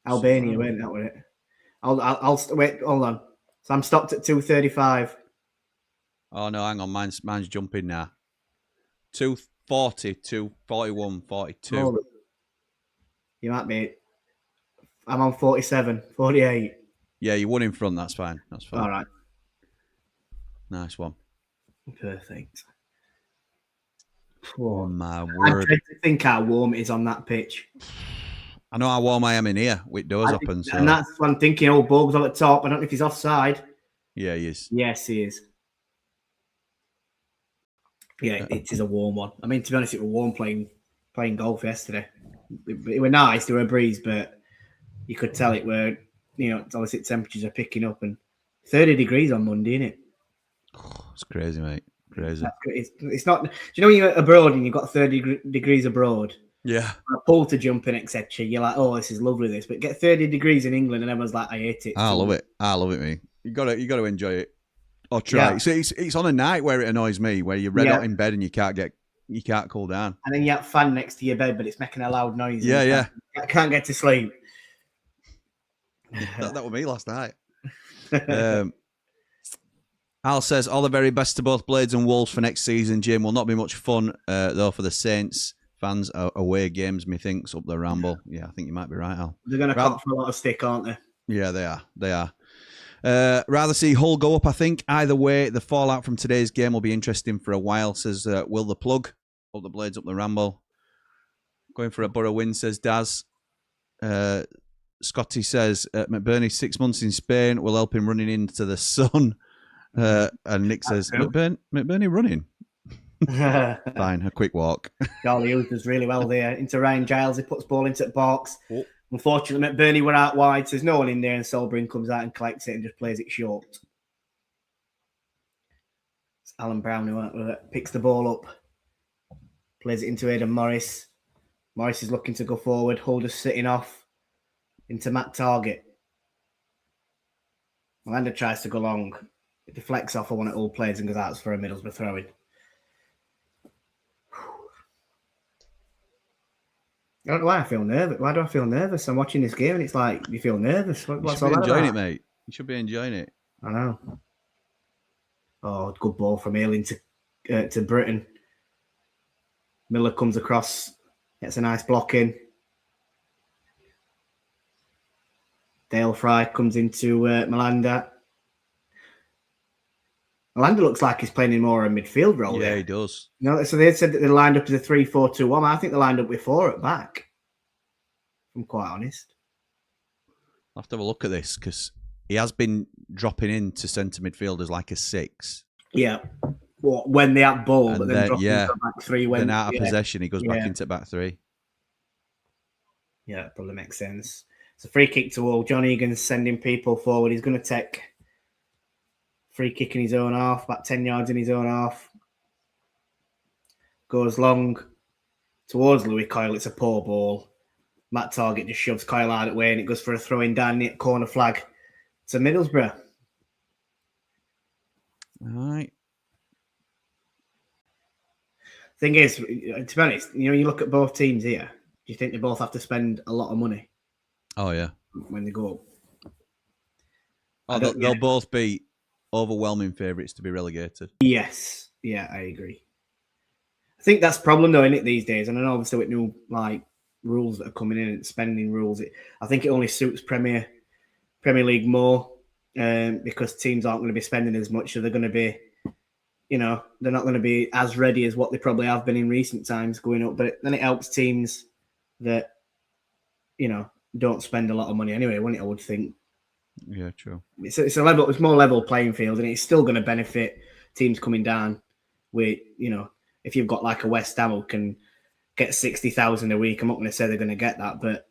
Albania, went that with it. I'll wait. Hold on. So I'm stopped at 2:35. Oh no, hang on. Mine's jumping now. 2:40, 2:41, 42. Oh, you might be. I'm on 47, 48. Yeah, you won in front. That's fine. All right. Nice one. Perfect. Oh my word! I'm trying to think how warm it is on that pitch. I know how warm I am in here with doors open. So. And that's what I'm thinking. Oh, Borg's on the top. I don't know if he's offside. Yeah, he is. Yes, he is. Yeah, it is a warm one. I mean, to be honest, it was warm playing golf yesterday. It was nice. There were a breeze, but you could tell it were, obviously temperatures are picking up, and 30 degrees on Monday, isn't it? Oh, it's crazy, mate. Crazy. It's not. Do you know when you're abroad and you've got 30 degrees abroad? Yeah. A pool to jump in, etc. You're like, oh, this is lovely. This, but get 30 degrees in England, and everyone's like, I hate it. I love it, mate. You got to enjoy it. Or try. Yeah. It's on a night where it annoys me, where you're red hot in bed and you can't cool down. And then you have a fan next to your bed, but it's making a loud noise. Yeah. I can't get to sleep. that was me last night. Al says, all the very best to both Blades and Wolves for next season, Jim. Will not be much fun, though, for the Saints fans. Away games, methinks, up the ramble. Yeah, I think you might be right, Al. They're going to cop for a lot of stick, aren't they? Yeah, they are. Rather see Hull go up, I think. Either way, the fallout from today's game will be interesting for a while, says Will the Plug. Up the Blades, up the Ramble. Going for a Borough win, says Daz. Scotty says McBurney 6 months in Spain will help him running into the sun. And Nick says McBurney running. Fine, a quick walk. Charlie Hughes does really well there. Into Ryan Giles, he puts ball into the box. Oh. Unfortunately, McBurney were out wide, so there's no one in there, and Solbring comes out and collects it and just plays it short. It's Alan Brown who picks the ball up, plays it into Aidan Morris. Morris is looking to go forward. Holder's sitting off into Matt Target. Miranda tries to go long. It deflects off of one of all players and goes out for a Middlesbrough throw-in. I don't know why I feel nervous. Why do I feel nervous? I'm watching this game and it's like, you feel nervous. What's all that about? You should be enjoying it, mate. You should be enjoying it. I know. Oh, good ball from Ayling to Britton. Miller comes across, gets a nice block in. Dale Fry comes into Malanda. Malanda looks like he's playing in more a midfield role. Yeah, there. He does. You know, so they said that they lined up as a 3-4-2-1. I think they lined up with 4 at back. I'm quite honest. I'll have to have a look at this because he has been dropping into centre midfield as like a 6. Yeah. Well, when they have ball, And but then then, dropping to back 3 when then out of possession, he goes back into back 3. Yeah, that probably makes sense. It's a free kick to Hull. John Egan's sending people forward. He's going to take free kick in his own half, about 10 yards in his own half. Goes long towards Louis Coyle. It's a poor ball. Matt Target just shoves Coyle out of the way and it goes for a throw in down the corner flag to Middlesbrough. All right. Thing is, to be honest, you know, you look at both teams here. Do you think they both have to spend a lot of money? Oh, yeah. When they go up? Oh, they'll both be overwhelming favourites to be relegated. Yes. Yeah, I agree. I think that's the problem, though, isn't it, these days? And I know, obviously, with new rules that are coming in and spending rules, I think it only suits Premier League more because teams aren't going to be spending as much, so they're going to be, you know, they're not going to be as ready as what they probably have been in recent times going up. But then it helps teams that, you know, don't spend a lot of money anyway, wouldn't it? I would think. Yeah, true. It's a more level playing field, and it's still going to benefit teams coming down with, you know, if you've got like a West Ham who can get 60,000 a week. I'm not going to say they're going to get that, but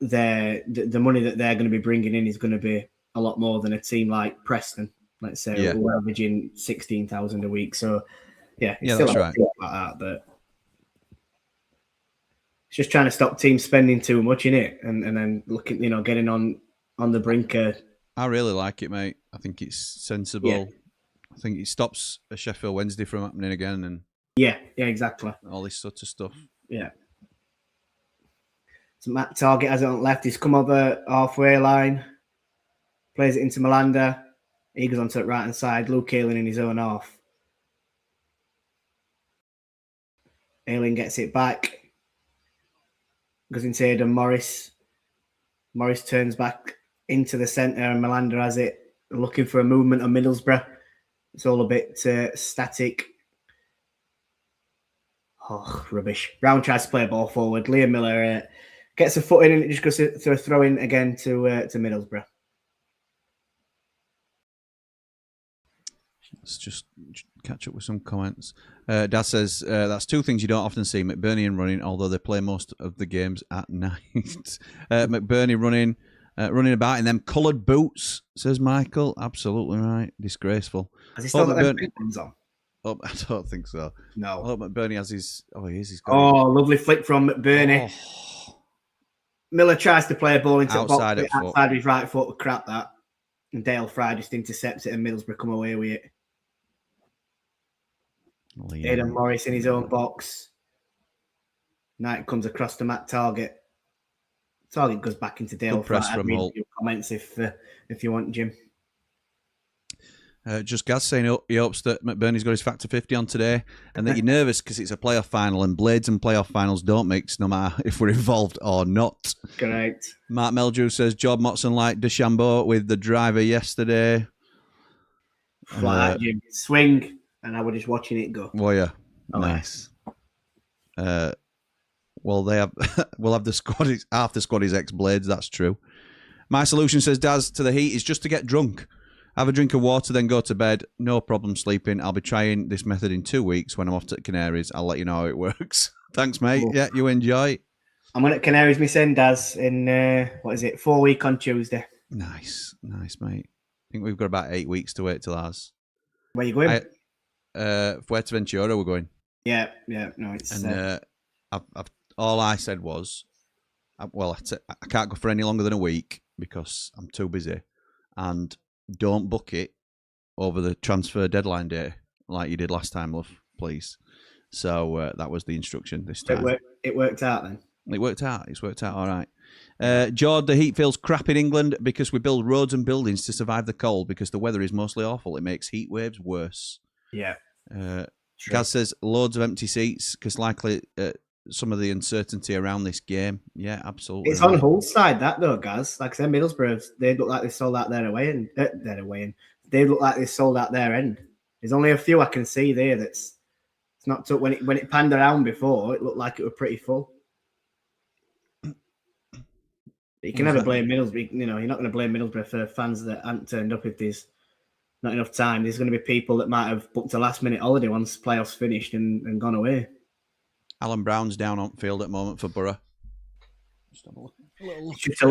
the money that they're going to be bringing in is going to be a lot more than a team like Preston, let's say, who are averaging 16,000 a week. So, it's still that's right. Like that, but it's just trying to stop teams spending too much in it, and then looking, you know, getting on the brink. I really like it, mate. I think it's sensible. Yeah. I think it stops a Sheffield Wednesday from happening again, and yeah, exactly. All this sort of stuff. Yeah. So Matt Target hasn't left. He's come over halfway line, plays it into Malanda. He goes onto the right hand side. Luke Ayling in his own half. Ayling gets it back. Goes into Aidan Morris. Morris turns back into the centre, and Malanda has it, looking for a movement on Middlesbrough. It's all a bit static. Oh, rubbish. Brown tries to play a ball forward. Liam Miller gets a foot in, and it just goes to a throw in again to Middlesbrough. Let's just catch up with some comments. Dad says, that's 2 things you don't often see, McBurney and running, although they play most of the games at night. McBurney running about in them coloured boots, says Michael. Absolutely right. Disgraceful. Has he still got them big ones on? Oh, I don't think so. No. Oh, McBurney has his... Oh, he is. He's got lovely flick from McBurney. Oh. Miller tries to play a ball into outside the box. Outside his right foot. Crap that. And Dale Fry just intercepts it and Middlesbrough come away with it. Aidan Morris in his own box. Knight comes across to Matt Target. Target goes back into Dale Fry. Press from Hull. Comments if you want, Jim. Just Gaz saying he hopes that McBurney's got his factor 50 on today and that you're nervous because it's a playoff final and Blades and playoff finals don't mix no matter if we're involved or not. Correct. Mark Meldrew says Jord Motson like DeChambeau with the driver yesterday. Flat out, Jim. Swing, and I was just watching it go. Well, yeah. Oh, nice. Well, we'll have the squad. Half the squad is ex-Blades, that's true. My solution, says Daz, to the heat is just to get drunk. Have a drink of water, then go to bed. No problem sleeping. I'll be trying this method in 2 weeks when I'm off to the Canaries. I'll let you know how it works. Thanks, mate. Cool. Yeah, you enjoy. I'm on at Canaries, my son, Daz, in, 4 week on Tuesday. Nice, mate. I think we've got about 8 weeks to wait till ours. Where you going? Fuerteventura we're going. Yeah. No, it's... And all I said was, I can't go for any longer than a week because I'm too busy. And don't book it over the transfer deadline day like you did last time, love, please. So that was the instruction this time. It worked out then? It worked out. It's worked out all right. Jord, the heat feels crap in England because we build roads and buildings to survive the cold because the weather is mostly awful. It makes heat waves worse. Yeah. Gaz says loads of empty seats because likely some of the uncertainty around this game. Yeah, absolutely. It's on Hull's side, that though, Gaz. Like I said, Middlesbrough, they look like they sold out their away end. They look like they sold out their end. There's only a few I can see there that's it's not took when it panned around before. It looked like it was pretty full. You can never blame Middlesbrough. You know, you're not going to blame Middlesbrough for fans that haven't turned up if there's not enough time. There's going to be people that might have booked a last-minute holiday once playoffs finished and gone away. Alan Brown's down on field at the moment for Borough. It's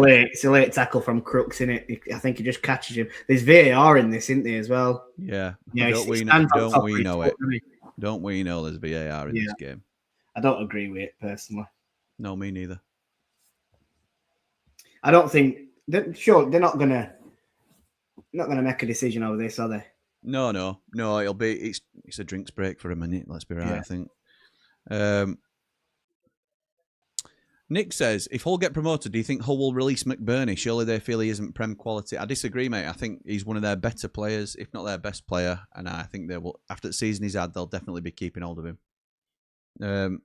a late tackle from Crooks, isn't it? I think he just catches him. There's VAR in this, isn't there, as well? Yeah. Don't we know it? Don't we know there's VAR in this game? I don't agree with it personally. No, me neither. I don't think they're not gonna make a decision over this, are they? No. It'll be it's a drinks break for a minute. Let's be right. I think. Nick says, if Hull get promoted, do you think Hull will release McBurney? Surely they feel he isn't Prem quality. I disagree, mate. I think he's one of their better players, if not their best player. And I think they will, after the season he's had, they'll definitely be keeping hold of him.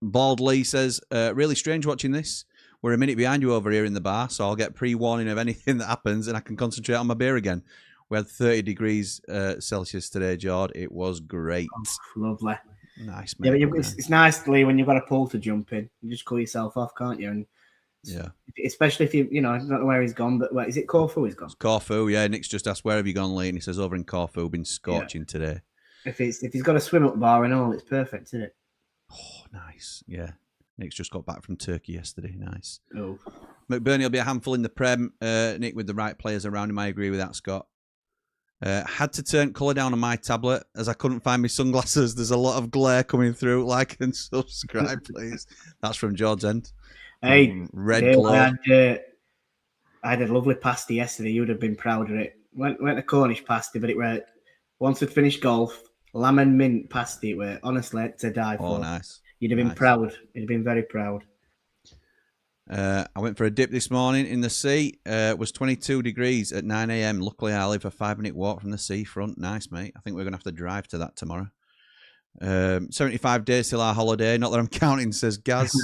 Bald Lee says, really strange watching this. We're a minute behind you over here in the bar, so I'll get pre-warning of anything that happens and I can concentrate on my beer again. We had 30 degrees Celsius today, Jord. It was great. Oh, lovely. Nice, mate. Yeah, but it's nice, Lee, when you've got a pool to jump in. You just cool yourself off, can't you? And yeah. Especially if I don't know where he's gone, but is it Corfu he's gone? It's Corfu, yeah. Nick's just asked, where have you gone, Lee? And he says, over in Corfu, been scorching today. If he's got a swim-up bar and all, it's perfect, isn't it? Oh, nice. Yeah. Nick's just got back from Turkey yesterday. Nice. Oh. McBurney will be a handful in the Prem. Nick, with the right players around him, I agree with that, Scott. Had to turn colour down on my tablet as I couldn't find my sunglasses. There's a lot of glare coming through. Like and subscribe, please. That's from George's End. Hey, red glow. I had a lovely pasty yesterday. You would have been proud of it. Went a Cornish pasty, but it were once we'd finished golf, lamb and mint pasty. It were honestly to die for. Oh, nice. You'd have been proud. You'd have been very proud. I went for a dip this morning in the sea. It was 22 degrees at 9 a.m. Luckily, I live a 5-minute walk from the seafront. Nice, mate. I think we're going to have to drive to that tomorrow. 75 days till our holiday. Not that I'm counting, says Gaz.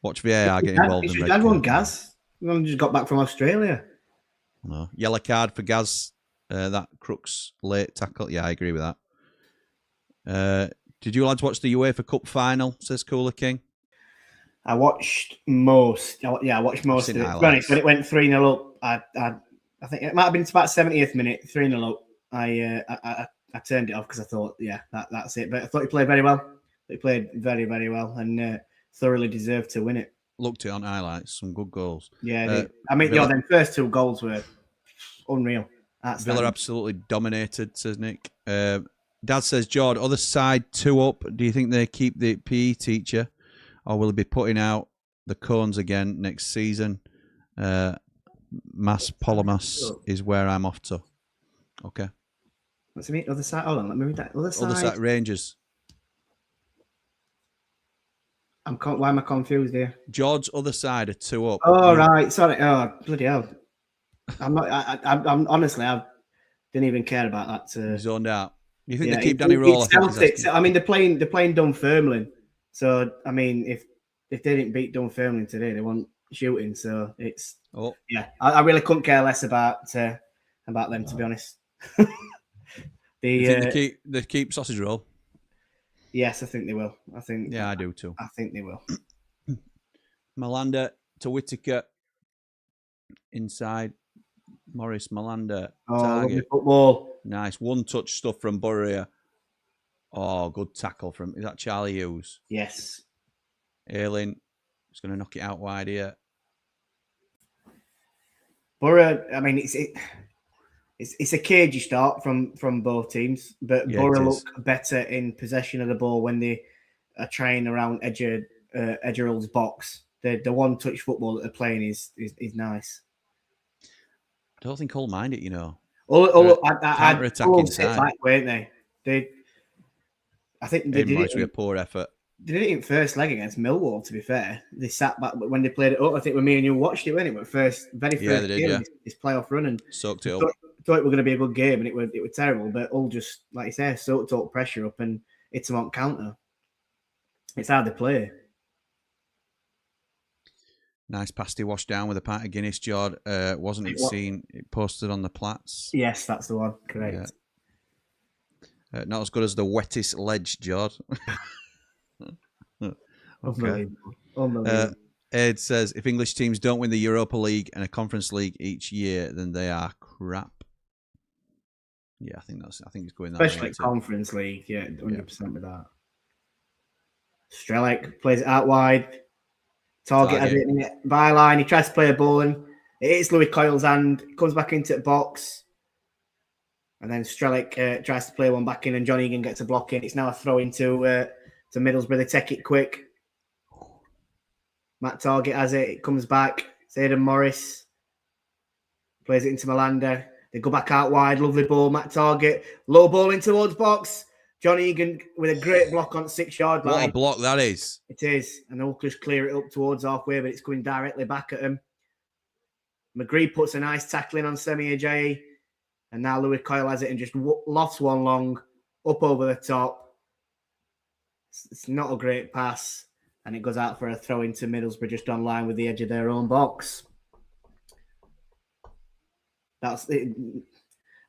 Watch VAR get involved. You should have one, Gaz. You just got back from Australia. No. Yellow card for Gaz. That Crooks late tackle. Yeah, I agree with that. Did you lads watch the UEFA Cup final, says Cooler King? I watched most. I watched most of it. To be honest, when it went 3-0 up, I think it might have been about 70th minute, 3-0 up. I turned it off because I thought, that's it. But I thought he played very well. He played very, very well and thoroughly deserved to win it. Looked it on highlights, some good goals. Yeah, I mean, them first two goals were unreal. Villa absolutely dominated, says Nick. Dad says, Jord, other side 2 up. Do you think they keep the PE teacher? Or will he be putting out the cones again next season? Mass Polymas is where I'm off to. Okay. What's it mean? Other side? Hold on, let me read that. Other side Rangers. Why am I confused here? George's other side are 2 up. Oh, right. Sorry. Oh, bloody hell. I'm not. I'm honestly. Didn't even care about that. Zoned out. You think Yeah, they keep Danny Roll? it's Celtics. I mean, they're playing Dunfermline. So I mean, if they didn't beat Dunfermline today, they weren't shooting. So it's I really couldn't care less about them, to be honest. You think they keep Sausage Roll? Yes, I think they will. I do too. I think they will. Malander to Whittaker. Inside. Morris, Malander. Target. Football. Nice. One-touch stuff from Burrier. Oh, good tackle from... Is that Charlie Hughes? Yes. Ayling is going to knock it out wide here. Borough, I mean, it's a cagey start from both teams, but Borough look better in possession of the ball when they are trying around Edgerall's box. The one-touch football that they're playing is nice. I don't think Hull mind it, you know. Counter-attacking side, back, weren't they? I think they did it with a poor effort. They did it in first leg against Millwall. To be fair, they sat back when they played it up. I think when me and you watched it, wasn't it? But very first game, his playoff run, and soaked it up. Thought it was going to be a good game, and it was terrible. But Hull just, like you say, soaked up pressure up, and it's them on counter. It's how they play. Nice pasty washed down with a pint of Guinness, Jord. Wasn't it seen? It posted on the Plats. Yes, that's the one. Correct. Yeah. Not as good as the wettest ledge, Jord. Okay. Unbelievable. Ed says, if English teams don't win the Europa League and a Conference League each year, then they are crap. Yeah, I think it's going that way. Especially Conference League, 100% with that. Strelec plays it out wide. Target has it in the byline. He tries to play a ball and it hits Louis Coyle's hand. Comes back into the box. And then Strelec tries to play one back in and John Egan gets a block in. It's now a throw into Middlesbrough. They take it quick. Matt Target has it. It comes back. It's Aidan Morris. Plays it into Malander. They go back out wide. Lovely ball. Matt Target. Low ball in towards box. John Egan with a great block on 6-yard line. What a block that is. It is. And they'll just clear it up towards halfway, but it's going directly back at him. McGree puts a nice tackle in on Semi Ajayi. And now Louis Coyle has it and just lofts one long up over the top. It's not a great pass. And it goes out for a throw into Middlesbrough just on line with the edge of their own box. That's it.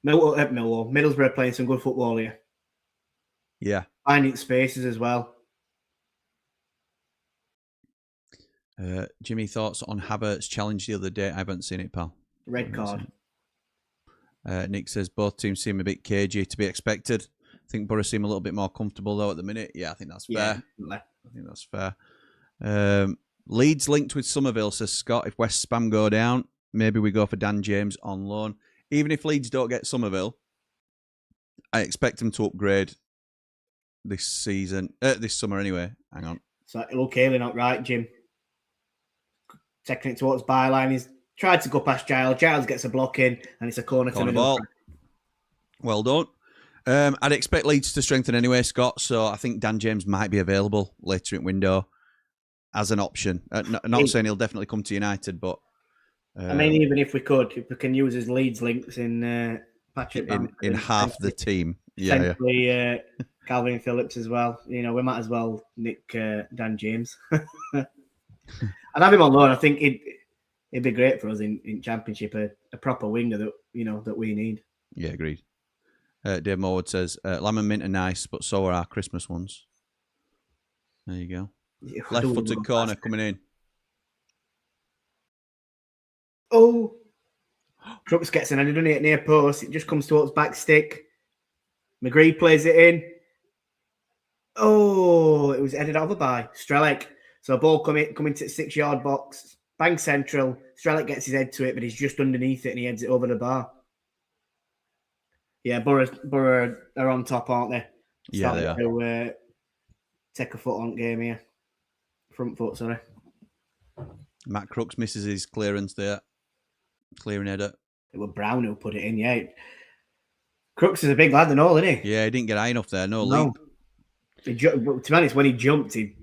Middlesbrough playing some good football here. Yeah. Finding spaces as well. Jimmy, thoughts on Havertz's challenge the other day? I haven't seen it, pal. Red card. Nick says both teams seem a bit cagey, to be expected. I think Borough seem a little bit more comfortable though at the minute. Yeah, I think that's fair. Yeah. I think that's fair. Leeds linked with Somerville, says Scott. If West Spam go down, maybe we go for Dan James on loan. Even if Leeds don't get Somerville, I expect them to upgrade this season, this summer anyway. Hang on. So look, Haley not right, Jim. Taking it towards byline. He's tried to go past Giles. Giles gets a block in, and it's a corner to the ball. Well done. I'd expect Leeds to strengthen anyway, Scott. So I think Dan James might be available later in window as an option. Not saying he'll definitely come to United, but I mean, even if we can use his Leeds links in Patrick in half the team, essentially Calvin Phillips as well. You know, we might as well nick Dan James. I'd have him on loan. I think it'd be great for us in Championship, a proper winger that we need. Yeah, agreed. Dave Morwood says, lamb and mint are nice, but so are our Christmas ones. There you go. Yeah, left-footed corner coming in. Oh! Crooks gets an end, doesn't it, near post. It just comes towards back stick. McGree plays it in. Oh, it was headed over by Strelec. So ball coming to the 6-yard box. Bang central. Strelec gets his head to it, but he's just underneath it and he heads it over the bar. Yeah, Borough are on top, aren't they? Yeah, they are. To take a foot on game here. Front foot, sorry. Matt Crooks misses his clearance there. Clearing header. It was Brown who put it in, yeah. Crooks is a big lad and all, isn't he? Yeah, he didn't get high enough there. No leap. To be honest, when he jumped, it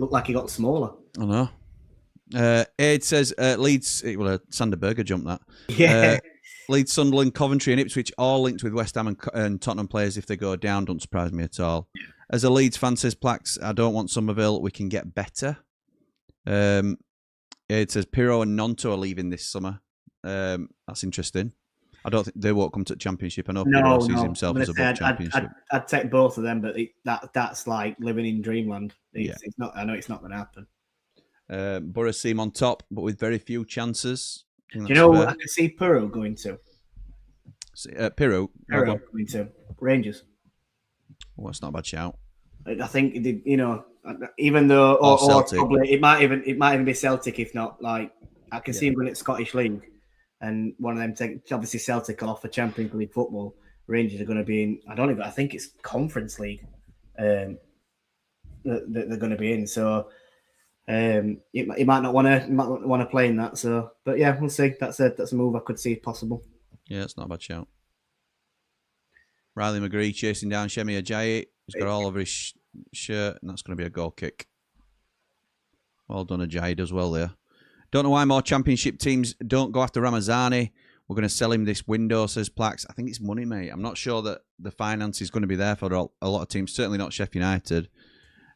looked like he got smaller. I know. Ed says Leeds, well, Sander Berger jumped that. Yeah. Leeds, Sunderland, Coventry and Ipswich all linked with West Ham and Tottenham players if they go down. Don't surprise me at all. As a Leeds fan, says Plax, I don't want Somerville. We can get better. It says Pirro and Nonto are leaving this summer. That's interesting. I don't think they won't come to the Championship. I know Pirro sees himself as above Championship. I'd take both of them, but that's like living in dreamland. It's not. I know it's not going to happen. Borough seem on top, but with very few chances. Do you know what I can see Pirro going to? Pirro going to Rangers. Well, that's not a bad shout. I think even though or probably it might even be Celtic if not. Like I can see him going to Scottish League, and one of them obviously Celtic off for Champions League football. Rangers are going to be in. I think it's Conference League. That they're going to be in. So he might not want to play in that. So, but yeah, we'll see. That's a move I could see possible. Yeah, it's not a bad shout. Riley McGree chasing down Shemi Ajayi. He's got all over his shirt, and that's going to be a goal kick. Well done, Ajayi does well there. Don't know why more Championship teams don't go after Ramazani. We're going to sell him this window, says Plax. I think it's money, mate. I'm not sure that the finance is going to be there for a lot of teams. Certainly not Sheffield United.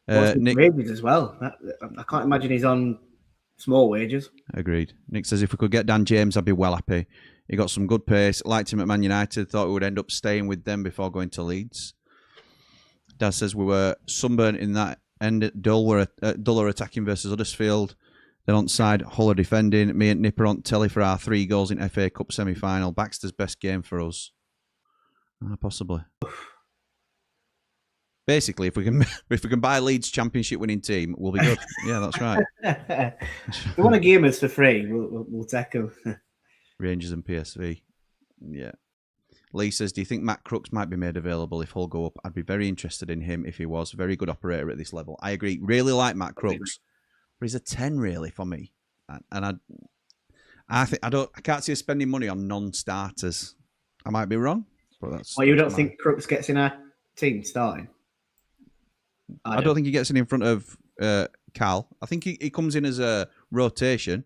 Nick, wages as well. I can't imagine he's on small wages. Agreed. Nick says if we could get Dan James, I'd be well happy. He got some good pace. Liked him at Man United. Thought we would end up staying with them before going to Leeds. Dad says we were sunburnt in that end. Duller attacking versus Huddersfield. Then on side, Hull are defending. Me and Nipper on telly for our 3 goals in FA Cup semi-final. Baxter's best game for us. Possibly. Basically, if we can buy Leeds Championship winning team, we'll be good. Yeah, that's right. They want to game us for free. We'll take them. Rangers and PSV. Yeah. Lee says, do you think Matt Crooks might be made available if Hull go up? I'd be very interested in him if he was. Very good operator at this level. I agree. Really like Matt Crooks. But he's a 10 really for me. And I can't see us spending money on non-starters. I might be wrong. But that's you don't think Crooks gets in our team starting? I don't think he gets in front of Cal. I think he comes in as a rotation.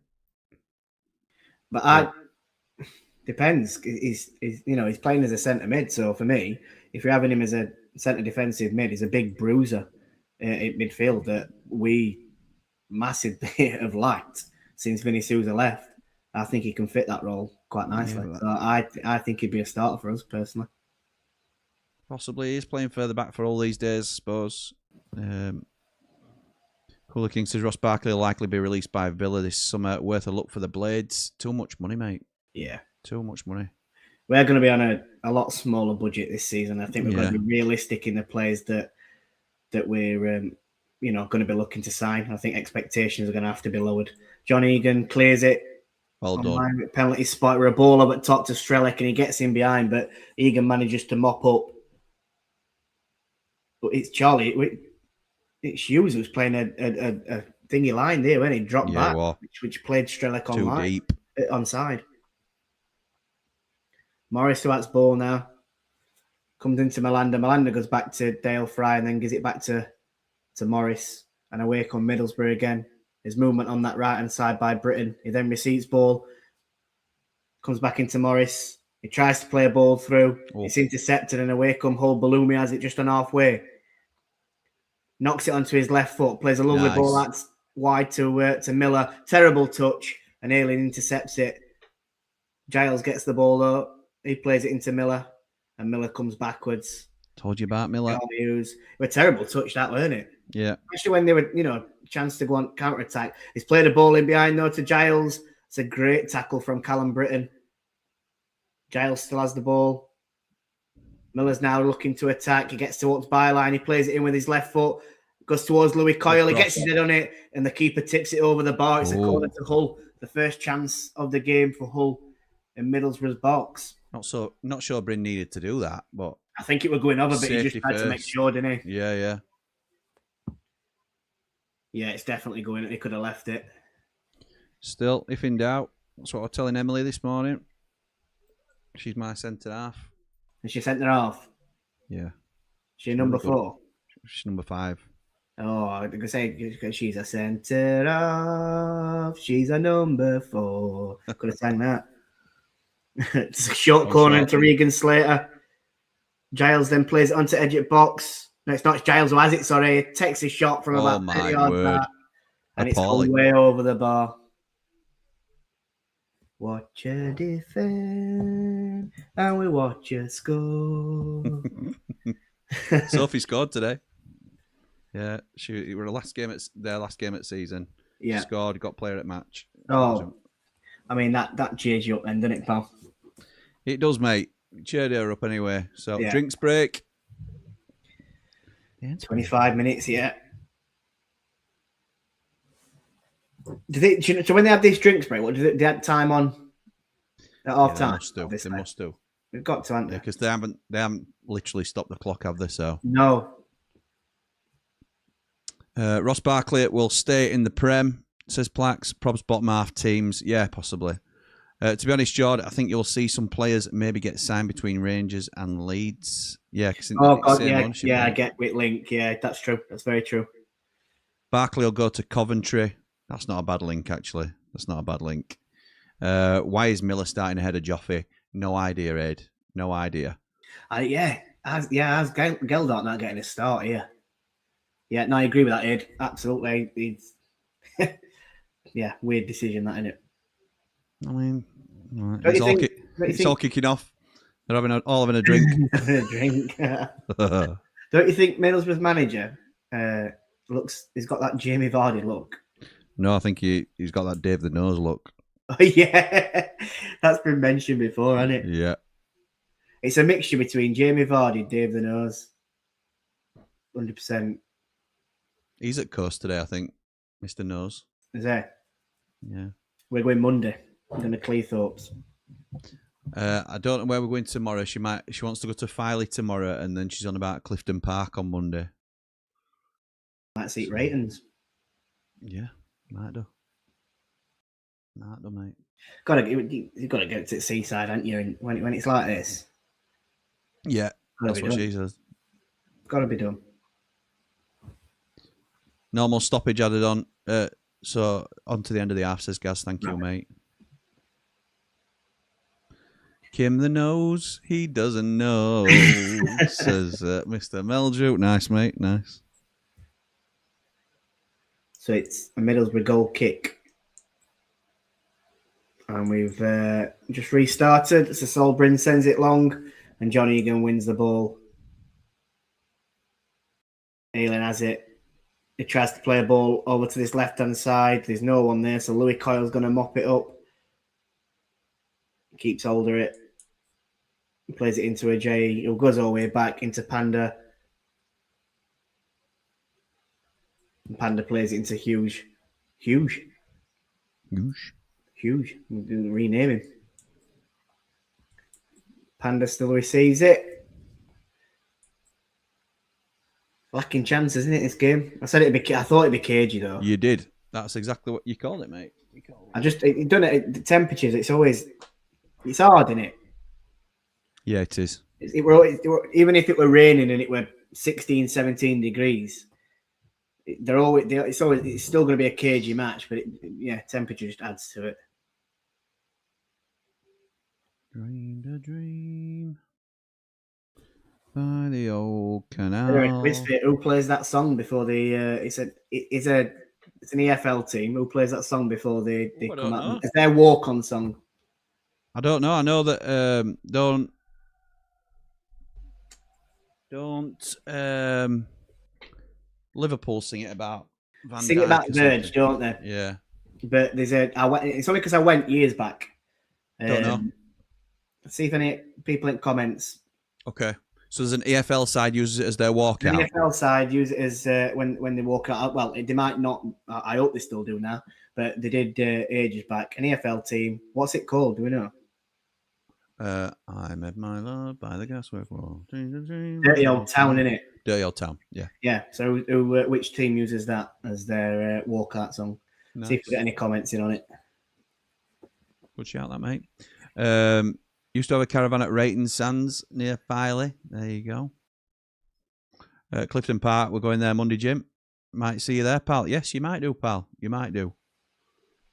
But depends. He's playing as a centre mid. So for me, if you're having him as a centre defensive mid, he's a big bruiser in midfield that we massively have lacked since Vinny Souza left. I think he can fit that role quite nicely. Yeah, so I think he'd be a starter for us personally. Possibly. He's playing further back for all these days, I suppose. Cooler King says Ross Barkley will likely be released by Villa this summer. Worth a look for the Blades. Too much money, mate. Yeah. Too much money. We're going to be on a lot smaller budget this season. I think we're going to be realistic in the players that we're going to be looking to sign. I think expectations are going to have to be lowered. John Egan clears it. Well done. Penalty spot with a ball up at top to Strelec and he gets in behind, but Egan manages to mop up. But it's Charlie. It's Hughes who's playing a thingy line there when he dropped back, which played Strelec on line. Deep. Onside. Morris who has ball now. Comes into Melanda. Melanda goes back to Dale Fry and then gives it back to Morris. And away come Middlesbrough again. His movement on that right-hand side by Britton. He then receives ball. Comes back into Morris. He tries to play a ball through. Oh. It's intercepted and away come Hull. Balumi has it just on halfway. Knocks it onto his left foot. Plays a lovely ball out wide to Miller. Terrible touch. And Alien intercepts it. Giles gets the ball up. He plays it into Miller. And Miller comes backwards. Told you about Miller. A terrible touch that, weren't it? Yeah. Especially when they were, chance to go on counter-attack. He's played a ball in behind, though, to Giles. It's a great tackle from Callum Britton. Giles still has the ball. Miller's now looking to attack. He gets towards byline. He plays it in with his left foot. Goes towards Louis Coyle. He gets his head on it. And the keeper tips it over the bar. It's a corner to Hull. The first chance of the game for Hull in Middlesbrough's box. Not sure Bryn needed to do that, but I think it was going over, but he just had to make sure, didn't he? Yeah. Yeah, it's definitely going. He could have left it. Still, if in doubt, that's what I was telling Emily this morning. She's my centre half. Is she centre half? Yeah. She's number 4? She's number 5. Oh, I was going to say, she's a centre half. She's a number 4. Could have sang that. It's a short corner into Regan Slater. Giles then plays it onto edge of box. No, it's not Giles who has it, sorry. It takes a shot from about 30 yards back. And it's gone way over the bar. Watch her defend, and we watch her score. Sophie scored today. Yeah, it was their last game at season. Yeah, she scored, got player at match. Oh, I mean that cheers you up then, doesn't it, pal? It does, mate. Cheered her up anyway. So drinks break. Yeah, 25 minutes. Yeah. So when they have this drinks break, what do they have time on at half time? They must do. They've got to, haven't they? Because they haven't literally stopped the clock, have they? So no. Ross Barkley will stay in the Prem, says Plax. Probs bottom half teams. Yeah, possibly. To be honest, Jord, I think you'll see some players maybe get signed between Rangers and Leeds. Yeah. I get with Link. Yeah, that's true. That's very true. Barkley will go to Coventry. That's not a bad link, actually. That's not a bad link. Why is Miller starting ahead of Joffrey? No idea, Ed. No idea. How's Geldart not getting a start here? Yeah, no, I agree with that, Ed. Absolutely. It's weird decision, that, isn't it? I mean, it's all kicking off. They're all having a drink. Don't you think Middlesbrough's manager he's got that Jamie Vardy look? No, I think he's got that Dave the Nose look. Oh, yeah. That's been mentioned before, hasn't it? Yeah. It's a mixture between Jamie Vardy, Dave the Nose. 100%. He's at Coast today, I think. Mr. Nose. Is he? Yeah. We're going Monday. We're going to Cleethorpes. I don't know where we're going tomorrow. She wants to go to Filey tomorrow, and then she's on about Clifton Park on Monday. Might see ratings. Yeah, might do. Might do, mate. You've got to go to the seaside, haven't you? And when it's like this. Yeah, that's what she says. Got to be done. Normal stoppage added on. So on to the end of the half, says Gaz. Thank you, mate. Kim the Nose, he doesn't know, says Mr. Meldrew. Nice, mate. Nice. So it's a Middlesbrough goal kick. And we've just restarted. So Solbrin sends it long, and John Egan wins the ball. Aylin has it. He tries to play a ball over to this left-hand side. There's no one there, so Louis Coyle's going to mop it up. Keeps hold of it. He plays it into a J. Who goes all the way back into Panda. And Panda plays it into Huge. Huge. We'll rename him. Panda still receives it. Lacking chances, isn't it, this game? I thought it'd be cagey, though. You did. That's exactly what you called it, mate. The temperatures, it's hard, isn't it? Yeah, it is. Even if it were raining and it were 16, 17 degrees, it's still going to be a cagey match, but temperature just adds to it. Dreamed a dream by the old canal. Who plays that song before it's an EFL team. Who plays that song before they come out? It's their walk-on song. I don't know. I know that don't Liverpool sing it about Van Sing Dijk it about Verge, don't they? Yeah. But it's only because I went years back. Don't know. See if any people in comments. Okay. So there's an EFL side uses it as their walkout. The EFL side use it as when they walk out. Well, they might not. I hope they still do now. But they did ages back. An EFL team. What's it called? Do we know? I met my love by the gaswork wall. Dirty Old Town, innit? Dirty Old Town, yeah. Yeah. So which team uses that as their walkout song? Nice. See if we get any comments in on it. Good shout, that mate. Used to have a caravan at Rayton Sands near Filey. There you go. Clifton Park, we're going there Monday, Jim. Might see you there, pal. Yes, you might do, pal. You might do.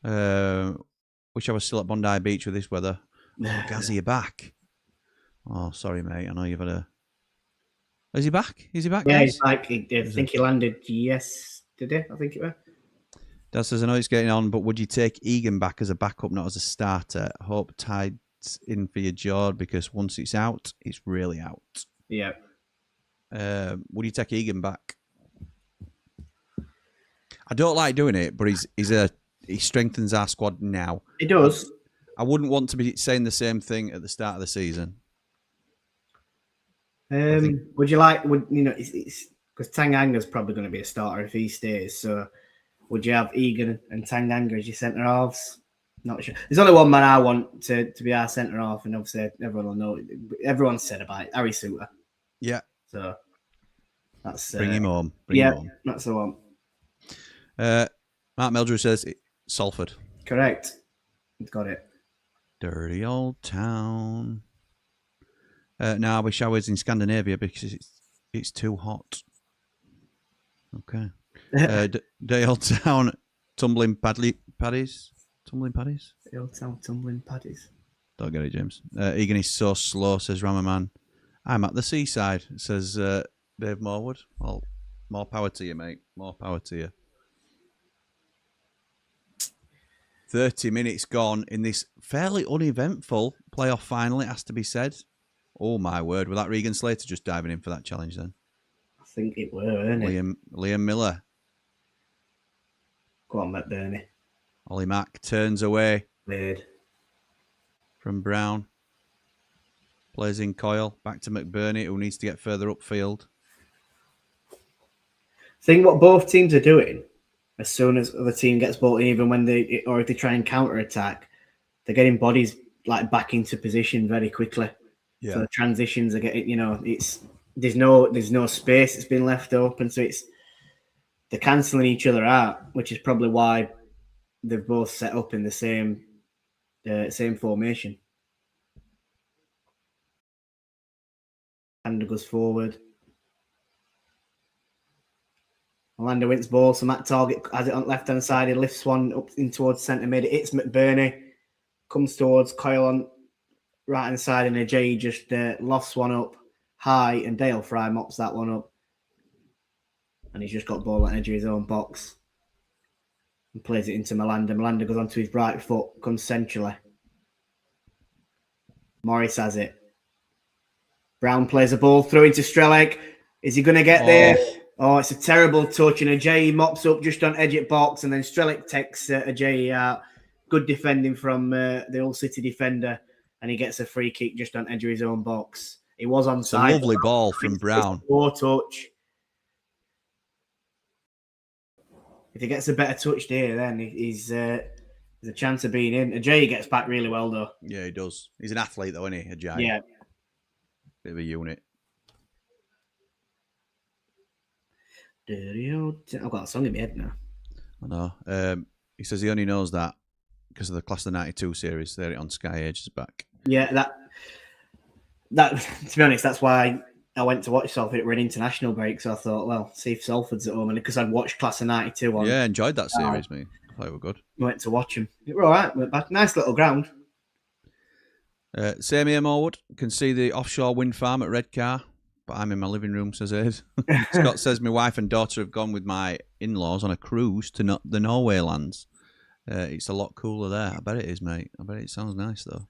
Wish I was still at Bondi Beach with this weather. Oh, Gazzy, you back? Oh, sorry, mate. I know you've had a... Is he back? Is he back, Yeah, guys? he's like, I think he landed yesterday, I think it was. Dad says, I know it's getting on, but would you take Egan back as a backup, not as a starter? Hope tied in for your Jord, because once it's out, it's really out. Yeah. Would you take Egan back? I don't like doing it, but he strengthens our squad now. He does. I wouldn't want to be saying the same thing at the start of the season. Would you like? It's because Tanganga's probably going to be a starter if he stays. So, would you have Egan and Tanganga as your centre halves? Not sure. There's only one man I want to be our centre half, and obviously everyone will know. Everyone's said about it. Harry Suter. Yeah. So that's bring him home. Bring him home. That's the one. Mark Meldrew says Salford. Correct. Got it. Dirty old town. Now I wish I was in Scandinavia because it's too hot. Okay. Dirty old town, tumbling paddies. Tumbling paddies? Dirty old town, tumbling paddies. Don't get it, James. Egan is so slow, says Ramaman. I'm at the seaside, says Dave Morwood. Well, more power to you, mate. More power to you. 30 minutes gone in this fairly uneventful playoff final, it has to be said. Oh, my word. Was that Regan Slater just diving in for that challenge then? I think it were, weren't it? Liam Miller. Go on, McBurney. Ollie Mack turns away Weird. from Brown. Plays in Coyle. Back to McBurney, who needs to get further upfield. Think what both teams are doing. As soon as the team gets ball in, even when if they try and counter attack, they're getting bodies like back into position very quickly. Yeah. So the transitions are getting, there's no space that's been left open, so they're cancelling each other out, which is probably why they've both set up in the same formation. And goes forward. Orlando wins ball, so Matt Target has it on left hand side. He lifts one up in towards centre mid. It's McBurney, comes towards Coyle on right hand side, and Ajay just lofts one up high, and Dale Fry mops that one up, and he's just got ball at the edge of his own box and plays it into Melanda. Melanda goes onto his right foot, comes centrally. Morris has it. Brown plays the ball through into Strelec. Is he going to get there? Oh, it's a terrible touch, and Ajay mops up just on edge at box, and then Strelec takes Ajay out. Good defending from the Hull City defender, and he gets a free kick just on edge of his own box. He was onside. It's a lovely ball from Brown. Poor touch. If he gets a better touch there, then there's a chance of being in. Ajay gets back really well, though. Yeah, he does. He's an athlete, though, isn't he, Ajay? Yeah. Bit of a unit. I've got a song in my head now. I know. He says he only knows that because of the Class of the 92 series. They're on Sky Ages back. Yeah, that to be honest, that's why I went to watch Salford. It were an international break, so I thought, well, see if Salford's at home. And because I'd watched Class of 92 on. Yeah, enjoyed that series, mate. I thought it were good. Went to watch them. It were all right. Went back. Nice little ground. Same here, Morwood. Can see the offshore wind farm at Redcar, but I'm in my living room, says Aid. Scott says my wife and daughter have gone with my in-laws on a cruise to the Norway lands. It's a lot cooler there. I bet it is, mate. I bet it sounds nice, though.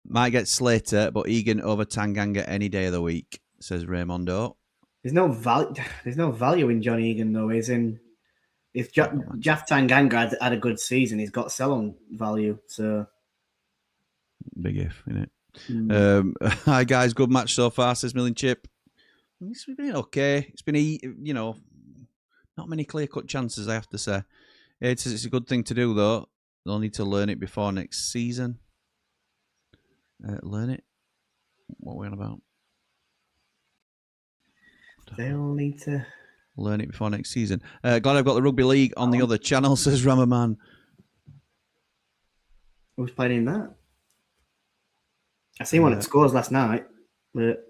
Might get Slater, but Egan over Tanganga any day of the week, says Raymondo. There's no value in John Egan, though. If Jaff Tanganga had a good season, he's got sell-on value. So big if, innit? Hi guys, good match so far, says Milling Chip. It's been okay. It's been, not many clear-cut chances, I have to say. It's a good thing to do, though. They'll need to learn it before next season. Learn it? What are we on about? They'll need to learn it before next season. Glad I've got the rugby league on the other channel, says Ramaman. Who's playing in that? I seen one at scores last night, but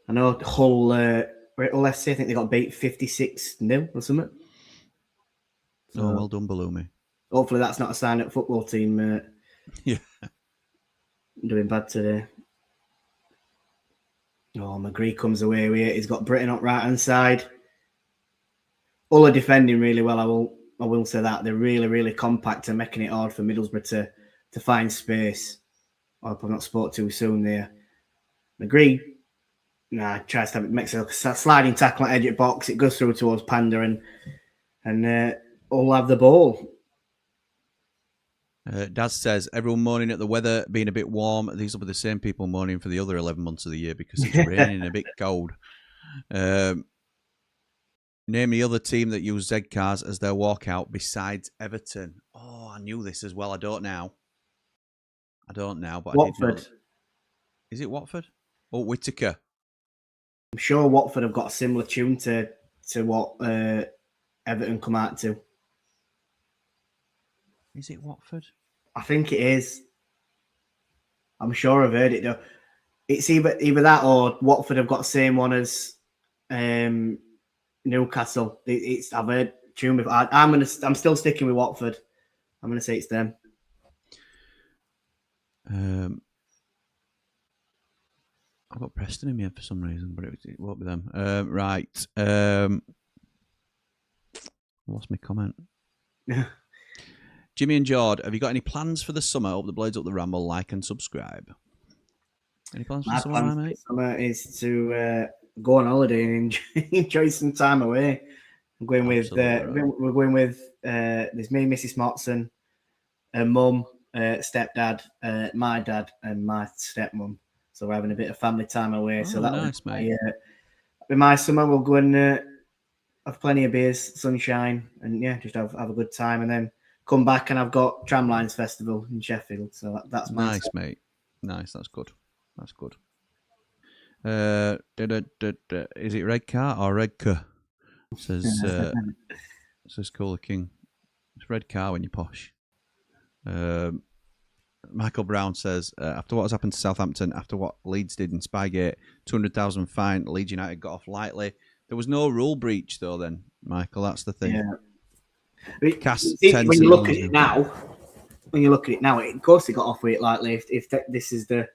I know Hull FC, I think they got beat 56-0 or something. So, well done, Baloomy. Hopefully that's not a sign-up football team Yeah. Doing bad today. Oh, McGree comes away with it. He's got Britton up right hand side. All are defending really well. I will say that they're really, really compact and making it hard for Middlesbrough to find space. I hope I've not spoke too soon there. McGree, tries to makes a sliding tackle at edge of box. It goes through towards Panda and all have the ball. Daz says, everyone moaning at the weather being a bit warm. These will be the same people moaning for the other 11 months of the year because it's raining and a bit cold. Name the other team that use Z cars as their walkout besides Everton. Oh, I knew this as well. I don't now, but Watford. I did know. Is it Watford? Oh, Whittaker. I'm sure Watford have got a similar tune to what Everton come out to. Is it Watford? I think it is. I'm sure I've heard it though. It's either that or Watford have got the same one as Newcastle. I've heard tune before. I'm still sticking with Watford. I'm gonna say it's them. I've got Preston in here for some reason, but it won't be them. Right. Lost my comment. Jimmy and Jord, have you got any plans for the summer? Hope the Blades up the Ramble, like and subscribe. Any plans for the summer, mate? Summer is to go on holiday and enjoy some time away. I'm going with we're going with there's me, Mrs. Motson, mum, stepdad, my dad, and my stepmum. So we're having a bit of family time away. So that's nice, mate. With my summer, we'll go and have plenty of beers, sunshine, and just have a good time, and then come back and I've got Tramlines Festival in Sheffield. So that's nice, mate. Nice, that's good. That's good. Is it Red Car or Red Car? Says Cooler King. It's Red Car when you're posh. Michael Brown says, after what has happened to Southampton, after what Leeds did in Spygate, 200,000 fine, Leeds United got off lightly. There was no rule breach, though, then, Michael. That's the thing. Yeah. When you look at it now, of course they got off with it lightly if this is the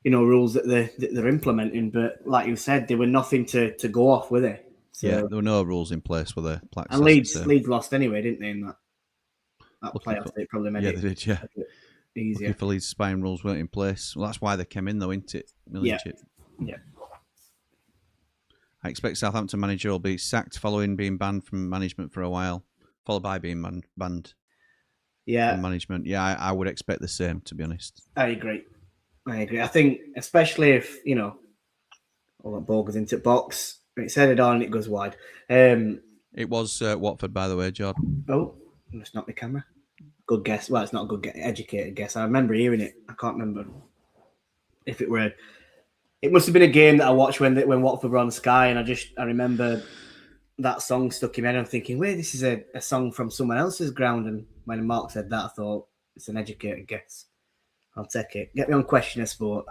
rules that they're implementing. But like you said, there were nothing to go off, were there? So, yeah, there were no rules in place, were there? And Leeds lost anyway, didn't they? In that playoff, they probably made it. Yeah, they did. Yeah, easier. Looking for Leeds, spying rules weren't in place. Well, that's why they came in, though, isn't it? Yeah. I expect Southampton manager will be sacked following being banned from management for a while, followed by being banned from management. Yeah, I would expect the same, to be honest. I agree. I think, especially if, all that ball goes into box, it's headed on and it goes wide. It was Watford, by the way, Jordan. Oh, it's not the camera. Good guess. Well, it's not a good educated guess. I remember hearing it. I can't remember if it were... It must have been a game that I watched when Watford were on Sky, and I remember that song stuck in my head. I'm thinking, wait, this is a song from someone else's ground. And when Mark said that, I thought it's an educated guess. I'll take it. Get me on Question of Sport.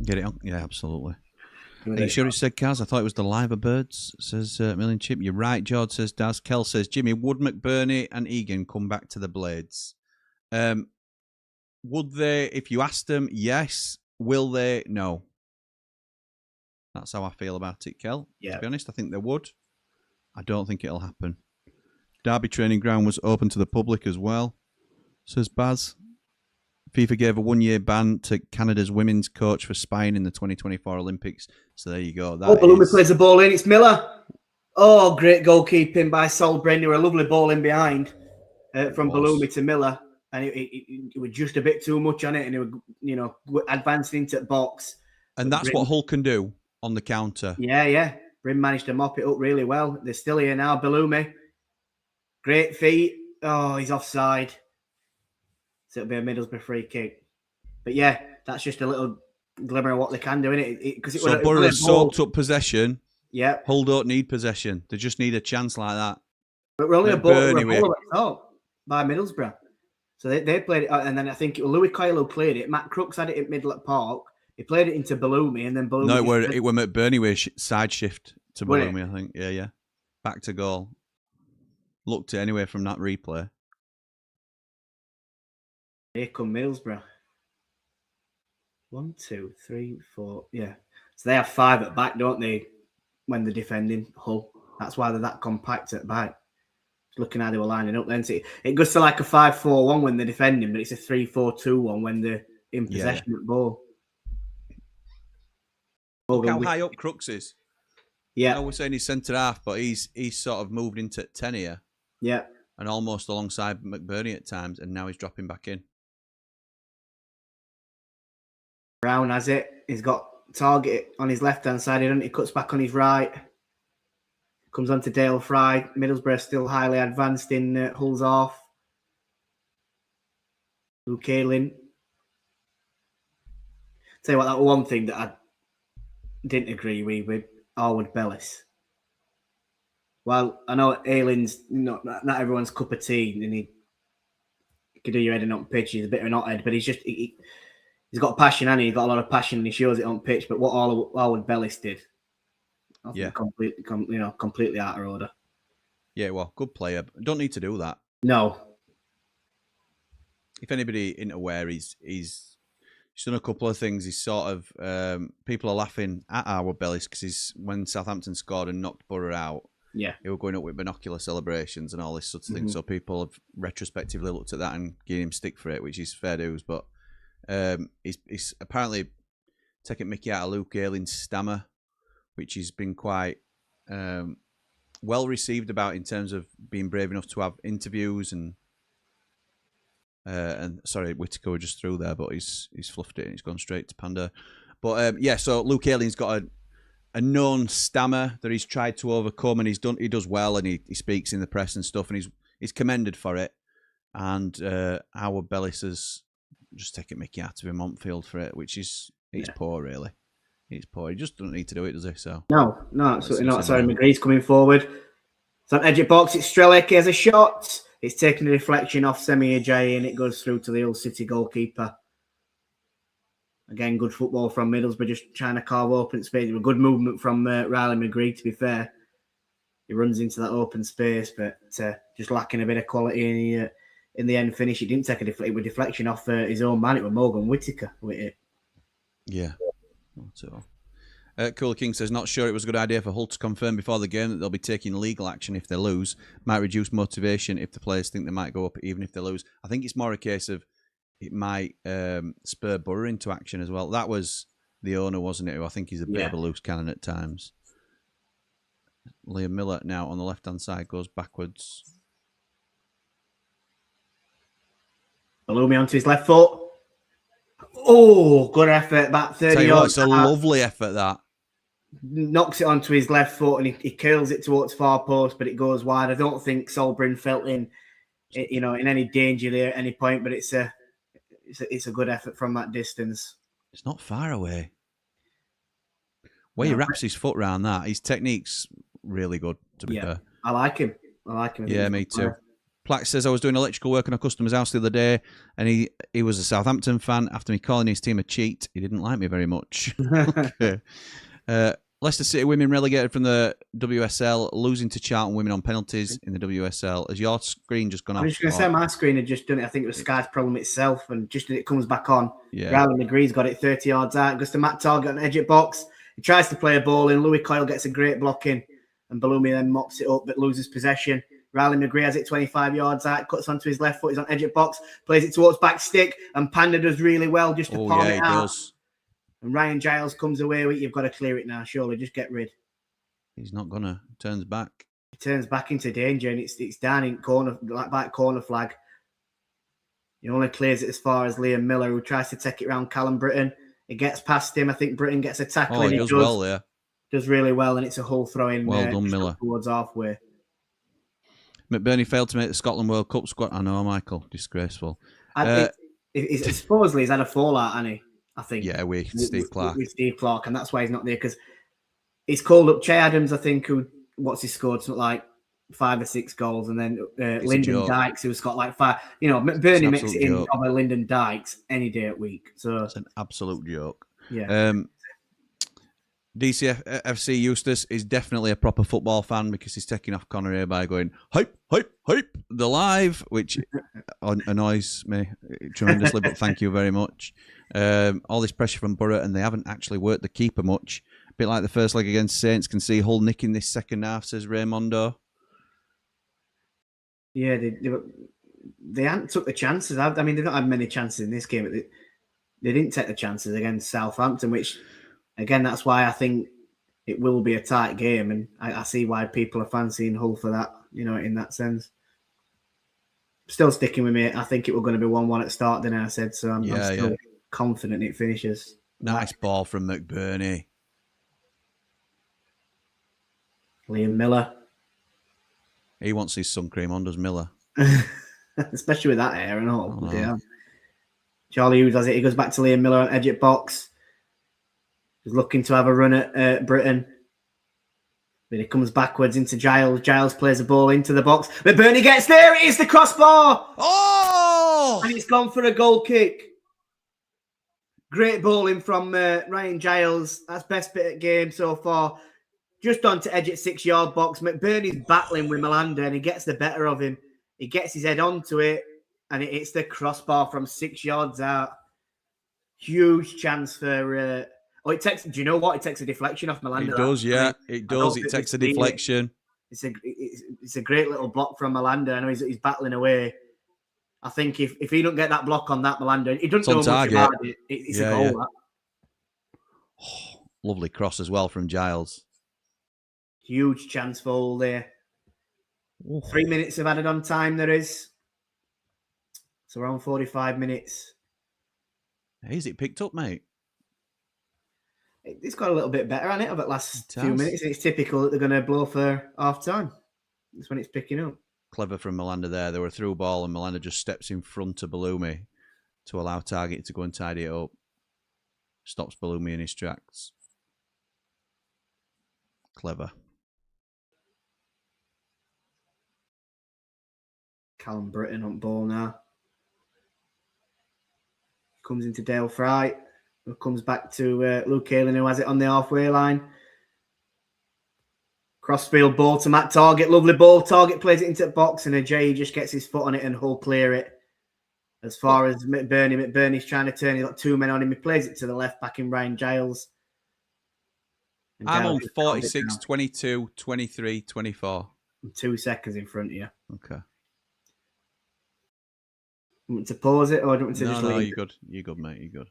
Get it on? Yeah, absolutely. Are you sure it said Kaz? I thought it was the Liver Birds, says Million Chip. You're right, George, says Daz. Kel says, Jimmy, would McBurney and Egan come back to the Blades? Would they, if you asked them, yes. Will they? No. That's how I feel about it, Kel. Yeah. To be honest, I think they would. I don't think it'll happen. Derby training ground was open to the public as well, says Baz. FIFA gave a 1-year ban to Canada's women's coach for spying in the 2024 Olympics. So there you go. Balumi plays the ball in. It's Miller. Oh, great goalkeeping by Sol Brindley. A lovely ball in behind from Balumi to Miller. And it was just a bit too much on it. And it was, advancing into the box. And that's what Hull can do on the counter. Yeah. Brim managed to mop it up really well. They're still here now. Balumi. Great feet. Oh, he's offside. So it'll be a Middlesbrough free kick. But yeah, that's just a little glimmer of what they can do, isn't it? So Borough soaked up possession. Yeah. Hull don't need possession. They just need a chance like that. But we're only a ball by Middlesbrough. So they played it, and then I think it was Louis Coyle who played it. Matt Crooks had it at Middle Park. He played it into Balumi, and then Balumi... No, it were McBurney with side shift to Balumi, I think. Yeah. Back to goal. Looked it anyway from that replay. Here come Middlesbrough. 1, 2, 3, 4. Yeah. So they have 5 at back, don't they? When they're defending Hull. That's why they're that compact at back. Looking how they were lining up then. So it goes to like a 5-4-1 when they're defending, but it's a 3-4-2-1 when they're in possession of the ball. Look how high up Crooks is. Yeah. I know we're saying he's centre half, but he's sort of moved into 10 here. Yeah. And almost alongside McBurney at times, and now he's dropping back in. Brown has it. He's got target on his left-hand side. He cuts back on his right. Comes on to Dale Fry. Middlesbrough still highly advanced in Hull's off. Luke Ayling. Tell you what, that one thing that I didn't agree with Arwood Bellis. Well, I know Ayling's not everyone's cup of tea, and he could do your head in on pitch. He's a bit of an hothead, but he's got passion, and he's got a lot of passion, and he shows it on pitch. But what Arwood Bellis did, I think completely out of order. Yeah, well, good player. Don't need to do that. No. If anybody isn't aware, he's done a couple of things. He's sort of people are laughing at Arwood Bellis because when Southampton scored and knocked Borough out. Yeah, he was going up with binocular celebrations and all this sort of thing. So people have retrospectively looked at that and given him stick for it, which is fair dues. But he's apparently taking mickey out of Luke Ayling's stammer, which has been quite well received about in terms of being brave enough to have interviews and sorry, Whittaker just through there, but he's fluffed it and he's gone straight to Panda. But yeah, so Luke Ayling's got a known stammer that he's tried to overcome, and he does well, and he speaks in the press and stuff, and he's commended for it. And Arwood Bellis has just taken mickey out of him on field for it, which is poor, really. He's poor. He just doesn't need to do it, does he? So no, absolutely not. Sorry, McGree's coming forward. So on edge of box, it's Strelick. He has a shot. It's taking a deflection off Semi Ajayi, and it goes through to the Hull City goalkeeper. Again, good football from Middlesbrough, just trying to carve open space. A good movement from Riley McGree, to be fair. He runs into that open space, but just lacking a bit of quality in the end finish. He didn't take a deflection off his own man. It was Morgan Whittaker with it. Yeah. Not at all. Cooler King says, not sure it was a good idea for Hull to confirm before the game that they'll be taking legal action if they lose. Might reduce motivation if the players think they might go up even if they lose. I think it's more a case of it might spur Borough into action as well. That was the owner, wasn't it? Who I think he's a bit of a loose cannon at times. Liam Miller now on the left-hand side goes backwards. Balumi onto his left foot. Oh, good effort. About 30 yards. It's a lovely effort, that. Knocks it onto his left foot and he curls it towards far post, but it goes wide. I don't think Solbrin felt in any danger there at any point, but it's a good effort from that distance. It's not far away. He wraps his foot around that. His technique's really good, to be fair. I like him. Yeah, me too. Platt says, I was doing electrical work on a customer's house the other day, and he was a Southampton fan. After me calling his team a cheat, he didn't like me very much. Leicester City women relegated from the WSL, losing to Charlton women on penalties in the WSL. Has your screen just gone off? I'm just going to say my screen had just done it. I think it was Sky's problem itself, and just as it comes back on, yeah. Riley McGree's got it 30 yards out. Goes to Matt Target on the edge of box. He tries to play a ball in. Louis Coyle gets a great block in, and Balumi then mops it up but loses possession. Riley McGree has it 25 yards out, cuts onto his left foot. He's on edge of box, plays it towards back stick, and Panda does really well just to palm it out. Does. And Ryan Giles comes away with it. You've got to clear it now, surely. Just get rid. He's not gonna. Turns back. He turns back into danger, and it's down in corner, like back corner flag. He only clears it as far as Liam Miller, who tries to take it around Callum Britton. It gets past him. I think Britton gets a tackle. He does well there. Does really well, and it's a Hull throw-in. Well done, Miller. Towards halfway. McBurney failed to make the Scotland World Cup squad. I know, Michael. Disgraceful. Supposedly he's had a fallout, hasn't he? I think. Yeah, with Steve Clarke. With Steve Clarke, and that's why he's not there, because he's called up Che Adams, I think, he scored something like 5 or 6 goals, and then Lyndon Dykes, who's got like 5. McBurney makes it in over Lyndon Dykes any day of the week. So it's an absolute joke. Yeah. DCFC Eustace is definitely a proper football fan because he's taking off Connor here by going, hype, hype, hype, the live, which annoys me tremendously, but thank you very much. All this pressure from Borough, and they haven't actually worked the keeper much. A bit like the first leg against Saints. Can see Hull nicking this second half, says Raymondo. Yeah, they hadn't took the chances. I mean, they've not had many chances in this game, but they didn't take the chances against Southampton, which, again, that's why I think it will be a tight game, and I see why people are fancying Hull for that, in that sense. Still sticking with me. I think it was going to be 1-1 at the start, then I said, so I'm still confident it finishes. Nice ball from McBurney. Liam Miller. He wants his sun cream on, does Miller? Especially with that hair and all. Yeah. Charlie Hughes has it. He goes back to Liam Miller on edge at box. He's looking to have a run at Britton. But he comes backwards into Giles. Giles plays the ball into the box. McBurney gets there. It is the crossbar. Oh! And it's gone for a goal kick. Great bowling from Ryan Giles. That's best bit of game so far. Just on to edge at 6-yard box. McBurney's battling with Melander and he gets the better of him. He gets his head onto it and it hits the crossbar from 6 yards out. Huge chance for... do you know what? It takes a deflection off Melander. It does, yeah. It does. It takes a deflection. It's a great little block from Melander. I know he's battling away. I think if he don't get that block on that Melander, he doesn't know much about it. It's a goal. That. Oh, lovely cross as well from Giles. Huge chance for all there. 3 minutes of added on time there is. It's around 45 minutes. Hey, is it picked up, mate? It's got a little bit better on it over the last few minutes. It's typical that they're going to blow for half time. That's when it's picking up. Clever from Melander there. They were through ball and Melander just steps in front of Bellumi to allow Target to go and tidy it up. Stops Bellumi in his tracks. Clever. Callum Britton on ball now. Comes into Dale Fry. Comes back to Luke Ayling, who has it on the halfway line. Crossfield ball to Matt Target. Lovely ball. Target plays it into the box and Ajay just gets his foot on it and Hull clear it. As far as McBurney's trying to turn. He's got 2 men on him. He plays it to the left back in Ryan Giles. And I'm Giles on 46, 22, 23, 24. 2 seconds in front of you. Okay. Want to pause it or do you want to just leave? No, you're good. You're good, mate. You're good.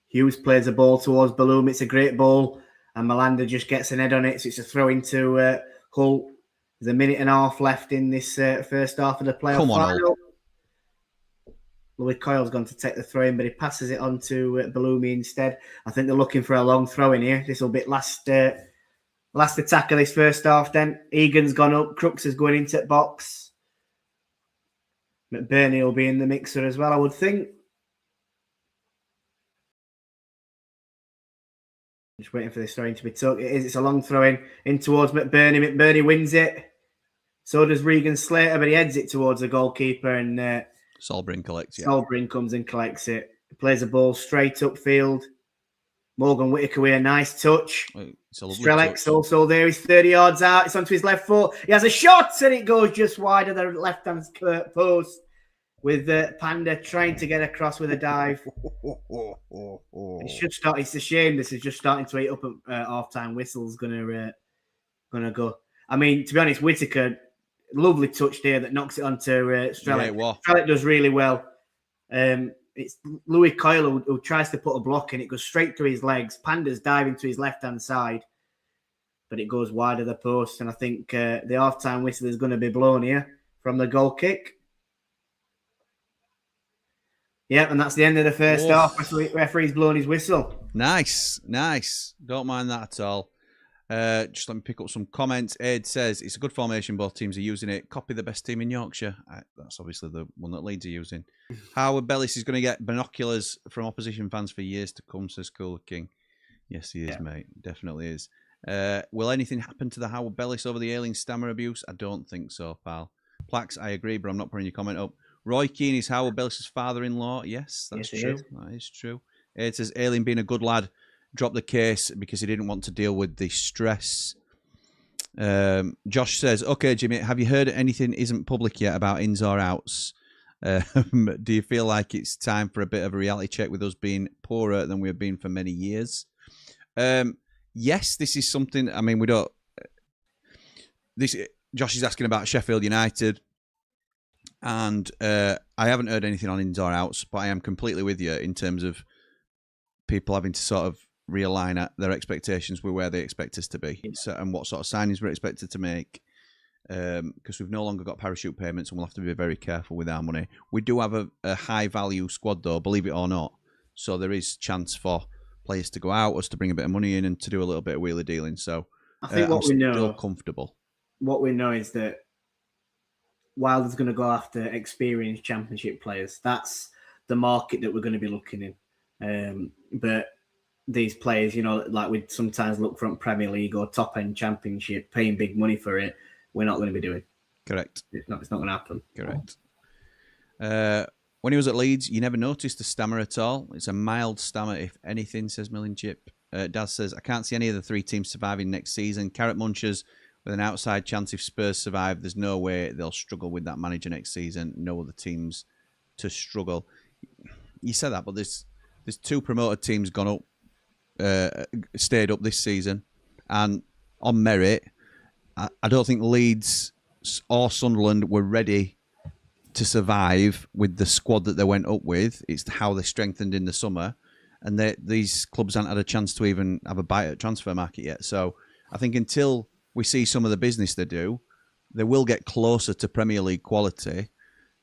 Hughes plays the ball towards Balloon. It's a great ball. And Melander just gets an head on it. So it's a throw into Hull. There's a minute and a half left in this first half of the playoff final. Louis Coyle's gone to take the throw in, but he passes it on to Bellumi instead. I think they're looking for a long throw in here. This will be last attack of this first half then. Egan's gone up. Crooks is going into the box. McBurney will be in the mixer as well, I would think. Just waiting for this throw in to be took. It is. It's a long throw in towards McBurney. McBurney wins it. So does Regan Slater, but he heads it towards the goalkeeper and Solbring collects it. Solbring comes and collects it. He plays the ball straight upfield. Morgan Whitaker with a nice touch. Strelek's also there. He's 30 yards out. It's onto his left foot. He has a shot and it goes just wide of the left-hand post with Panda trying to get across with a dive. It should start. It's a shame this is just starting to eat up at half-time. Whistle's gonna go. I mean, to be honest, Whitaker, lovely touch there that knocks it onto Strelek. Yeah, Strelek does really well. It's Louis Coyle who tries to put a block in. It goes straight through his legs. Panda's diving to his left-hand side, but it goes wide of the post. And I think the half-time whistle is going to be blown here from the goal kick. Yeah, and that's the end of the first half. Referee's blown his whistle. Nice. Don't mind that at all. Just let me pick up some comments. Ed says, it's a good formation. Both teams are using it. Copy the best team in Yorkshire. That's obviously the one that Leeds are using. Howard Bellis is going to get binoculars from opposition fans for years to come, says Cooler King. Yes, he is, mate. Definitely is. Will anything happen to the Howard Bellis over the Ailing Stammer abuse? I don't think so, pal. Plax, I agree, but I'm not putting your comment up. Roy Keane is Howard Bellis' father-in-law. Yes, that's true. That is true. It says Ailing being a good lad dropped the case because he didn't want to deal with the stress. Josh says, okay, Jimmy, have you heard anything isn't public yet about ins or outs? Do you feel like it's time for a bit of a reality check with us being poorer than we have been for many years? Yes, this is something, I mean, we don't... Josh is asking about Sheffield United, and I haven't heard anything on ins or outs, but I am completely with you in terms of people having to sort of realign their expectations with where they expect us to be, so, and what sort of signings we're expected to make, because we've no longer got parachute payments, and we'll have to be very careful with our money. We do have a high-value squad, though, believe it or not, so there is chance for players to go out, us to bring a bit of money in, and to do a little bit of wheelie dealing. So I think I'm still comfortable. What we know is that Wilder's going to go after experienced Championship players. That's the market that we're going to be looking in. But these players, like we sometimes look from Premier League or top-end Championship, paying big money for it, we're not going to be doing. Correct. It's not going to happen. Correct. When he was at Leeds, you never noticed the stammer at all. It's a mild stammer, if anything, says Milling Chip. Daz says, I can't see any of the three teams surviving next season. Carrot Munchers with an outside chance if Spurs survive. There's no way they'll struggle with that manager next season. No other teams to struggle. You said that, but there's two promoted teams gone up, stayed up this season, and on merit. I don't think Leeds or Sunderland were ready to survive with the squad that they went up with. It's how they strengthened in the summer, and these clubs haven't had a chance to even have a bite at transfer market yet. So I think until we see some of the business they do, they will get closer to Premier League quality.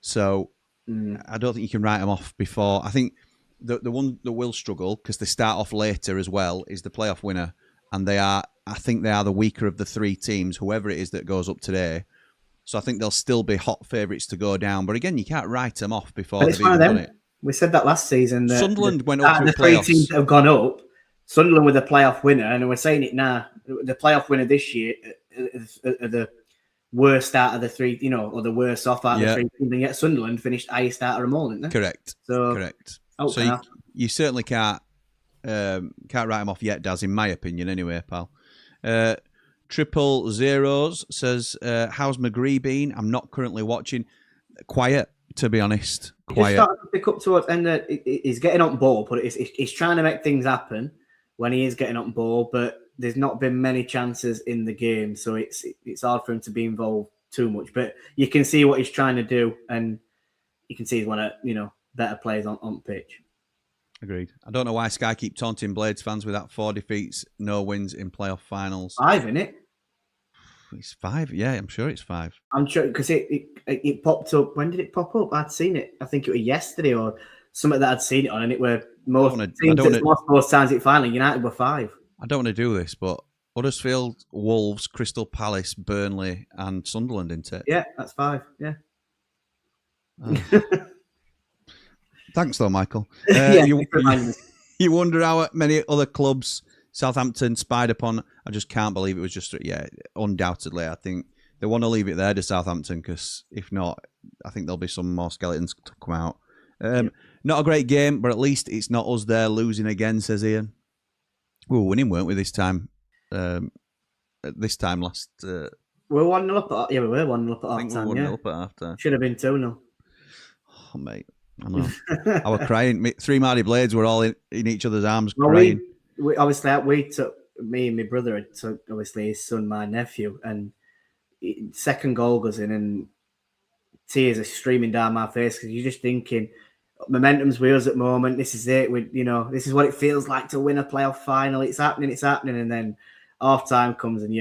So I don't think you can write them off before. I think the one that will struggle, because they start off later as well, is the playoff winner. And I think they are the weaker of the three teams, whoever it is that goes up today. So I think they'll still be hot favourites to go down. But again, you can't write them off before they've even done it. We said that last season. That Sunderland went up through the playoffs. three teams that have gone up, Sunderland with the playoff winner, and we're saying it now, the playoff winner this year are the worst out of the three, or the worst off out of the three teams, and yet Sunderland finished highest out of them all, didn't they? Correct. So, correct. So you certainly can't write them off yet, Daz, in my opinion, anyway, pal. 000 says, how's McGree been? I'm not currently watching. Quiet, to be honest. Quiet. He's starting to pick up towards, and he's getting on ball, but he's trying to make things happen when he is getting on ball, but there's not been many chances in the game, so it's hard for him to be involved too much. But you can see what he's trying to do, and you can see he's one of better players on pitch. Agreed. I don't know why Sky keep taunting Blades fans with that 4 defeats, no wins in playoff finals. 5, isn't it? It's 5. Yeah, I'm sure it's 5. I'm sure, because it popped up. When did it pop up? I'd seen it. I think it was yesterday or something that I'd seen it on, and it were most teams that lost most times it finally. United were 5. I don't want to do this, but Huddersfield, Wolves, Crystal Palace, Burnley, and Sunderland in it. Yeah, that's 5. Yeah. Thanks, though, Michael. Yeah, you wonder how many other clubs Southampton spied upon. I just can't believe it was just, undoubtedly. I think they want to leave it there to Southampton, because if not, I think there'll be some more skeletons to come out. Not a great game, but at least it's not us there losing again, says Ian. We were winning, weren't we, this time? This time last... we were 1-0 up. We were 1-0 up at half time. We were 1-0 up at half time. Should have been 2-0. Oh, mate. I know. I was crying. 3 Mardy Blades were all in each other's arms crying. We obviously, took, me and my brother took, obviously, his son, my nephew, and second goal goes in and tears are streaming down my face, because you're just thinking, momentum's with us at the moment. This is it. This is what it feels like to win a playoff final. It's happening. And then half time comes, and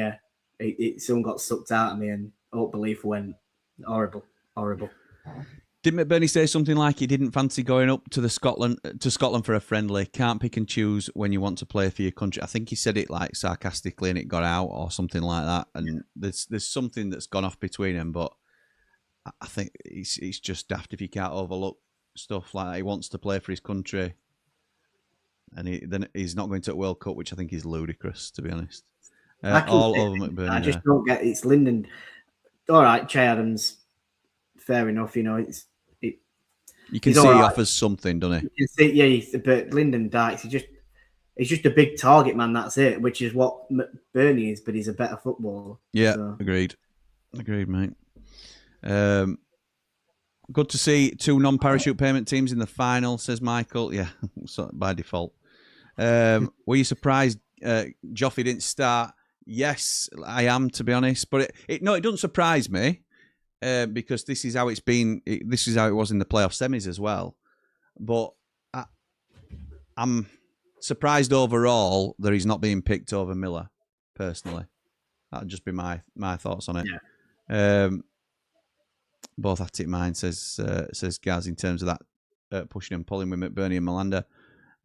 it soon got sucked out of me, and all belief went. Horrible. Didn't McBurney say something like he didn't fancy going up to Scotland for a friendly? Can't pick and choose when you want to play for your country. I think he said it like sarcastically, and it got out or something like that. And there's something that's gone off between them, but I think it's just daft if you can't overlook stuff like that. He wants to play for his country, and then he's not going to a World Cup, which I think is ludicrous, to be honest. All over McBurney. I just don't get it's Lyndon. All right, Che Adams, fair enough. You can see he offers something, doesn't he? You can see, but Lyndon Dykes, He's just a big target man. That's it. Which is what Bernie is, but he's a better footballer. Yeah, so. Agreed, mate. Good to see 2 non-parachute payment teams in the final, says Michael. Yeah, so by default. Were you surprised Joffrey didn't start? Yes, I am, to be honest. But it doesn't surprise me because this is how it's been. This is how it was in the playoff semis as well. But I'm surprised overall that he's not being picked over Miller, personally. That would just be my thoughts on it. Yeah. Both at it mine, says Gaz, in terms of that pushing and pulling with McBurney and Melander.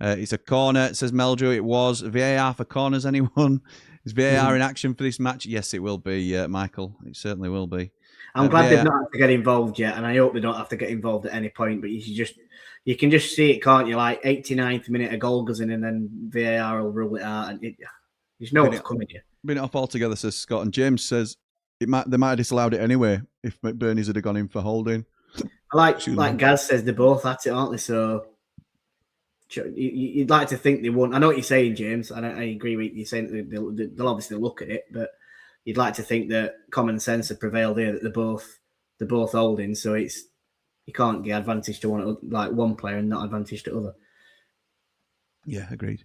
It's a corner, says Meldrew. It was VAR for corners, anyone? Is VAR in action for this match? Yes, it will be, Michael. It certainly will be. I'm glad they've not had to get involved yet, and I hope they don't have to get involved at any point. But you can just see it, can't you? Like 89th minute, a goal goes in, and then VAR will rule it out, and you just know what's coming here. Bring it off altogether, says Scott, and James says they might have disallowed it anyway if McBurney's had gone in for holding. Like Gaz says, they're both at it, aren't they? So you'd like to think they won't. I know what you're saying, James. I agree with you saying that they'll obviously look at it, but you'd like to think that common sense had prevailed here, that they're both holding. So you can't give advantage to one player and not advantage to other. Yeah, agreed.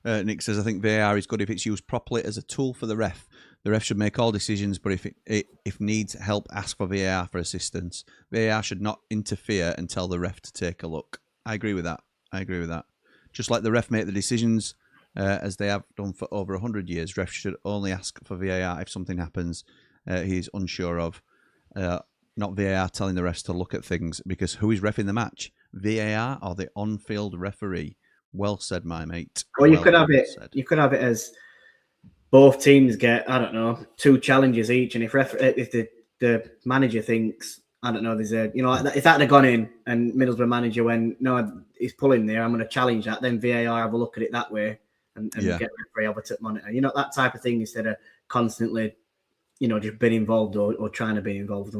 Nick says, I think VAR is good if it's used properly as a tool for the ref. The ref should make all decisions, but if needs help, ask for VAR for assistance. VAR should not interfere and tell the ref to take a look. I agree with that. Just like the ref make the decisions, as they have done for over 100 years, refs should only ask for VAR if something happens he's unsure of. Not VAR telling the refs to look at things, because who is reffing the match? VAR or the on-field referee? Well said, my mate. Well, you could have it as both teams get, I don't know, 2 challenges each, and if the manager thinks, I don't know, there's if that had gone in and Middlesbrough manager went, no, he's pulling there, I'm going to challenge that, then VAR have a look at it that way and get referee over to monitor. That type of thing, instead of constantly, just being involved or trying to be involved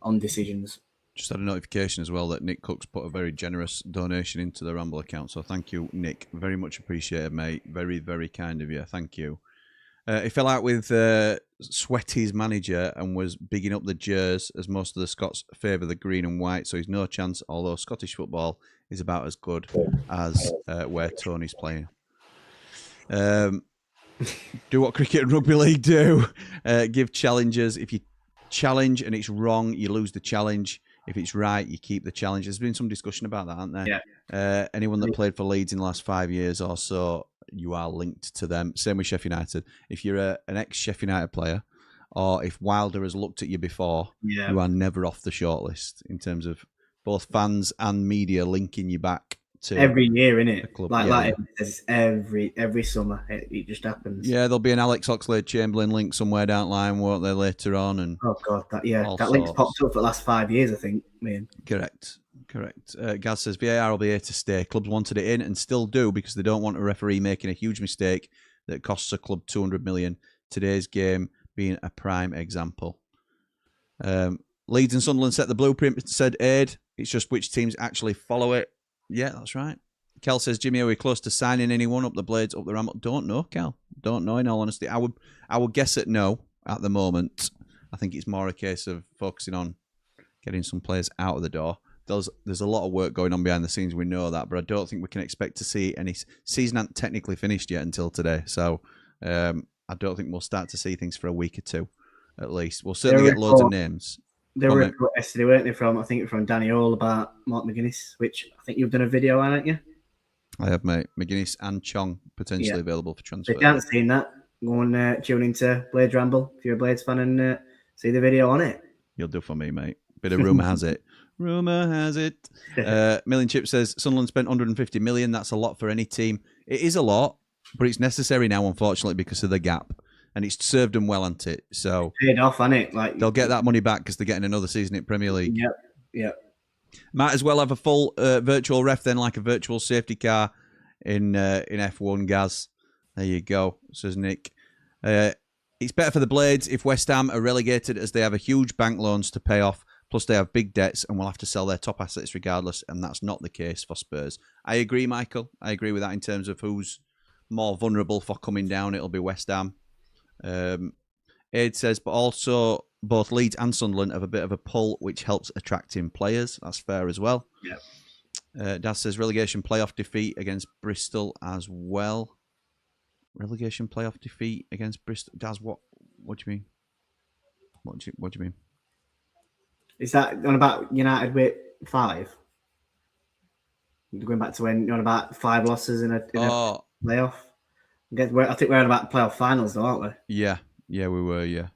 on decisions. Just had a notification as well that Nick Cook's put a very generous donation into the Ramble account. So thank you, Nick. Very much appreciated, mate. Very, very kind of you. Thank you. He fell out with Sweaty's manager and was bigging up the Jers, as most of the Scots favour the green and white. So he's no chance, although Scottish football is about as good as where Tony's playing. Do what cricket and rugby league do. Give challenges. If you challenge and it's wrong, you lose the challenge. If it's right, you keep the challenge. There's been some discussion about that, hasn't there? Yeah. Anyone that played for Leeds in the last 5 years or so, you are linked to them. Same with Sheffield United. If you're an ex-Sheffield United player, or if Wilder has looked at you before, you are never off the shortlist, in terms of both fans and media linking you back to every year, innit? Club. Like every summer, it just happens. Yeah, there'll be an Alex Oxlade-Chamberlain link somewhere down the line, won't there, later on? And oh god, that link's popped up for the last 5 years, I think. Man, correct. Gaz says VAR will be here to stay. Clubs wanted it in and still do, because they don't want a referee making a huge mistake that costs a club 200 million. Today's game being a prime example. Leeds and Sunderland set the blueprint, said Aid. It's just which teams actually follow it. Yeah, that's right. Kel says, Jimmy, are we close to signing anyone up the Blades, up the Ramble? Don't know, Kel. Don't know, in all honesty. I would guess at no at the moment. I think it's more a case of focusing on getting some players out of the door. There's a lot of work going on behind the scenes, we know that, but I don't think we can expect to see any. Season hasn't technically finished yet until today, so I don't think we'll start to see things for a week or two, at least. We'll certainly get loads of names. There were yesterday, weren't they, from Danny Hall about Mark McGuinness, which I think you've done a video on, haven't you? I have, mate. McGuinness and Chong potentially available for transfer. If you haven't seen that, go and tune into Blades Ramble if you're a Blades fan and see the video on it. You'll do for me, mate. Bit of rumour has it. Rumour has it. Million Chip says, Sunderland spent 150 million. That's a lot for any team. It is a lot, but it's necessary now, unfortunately, because of the gap. And it's served them well, hasn't it? So it's paid off, hasn't it? Like, they'll get that money back because they're getting another season in Premier League. Yep. Might as well have a full virtual ref then, like a virtual safety car in F1, Gaz. There you go, says Nick. It's better for the Blades if West Ham are relegated, as they have a huge bank loans to pay off, plus they have big debts and will have to sell their top assets regardless, and that's not the case for Spurs. I agree, Michael. I agree with that in terms of who's more vulnerable for coming down, it'll be West Ham. Aid says, but also both Leeds and Sunderland have a bit of a pull, which helps attracting players. That's fair as well. Yeah. Daz says relegation playoff defeat against Bristol as well. Relegation playoff defeat against Bristol. Daz, what do you mean? What do you mean? Is that on about United with 5? Going back to when you're on about 5 losses in a playoff. I think we're on about playoff finals, though, aren't we? Yeah, we were. Yeah.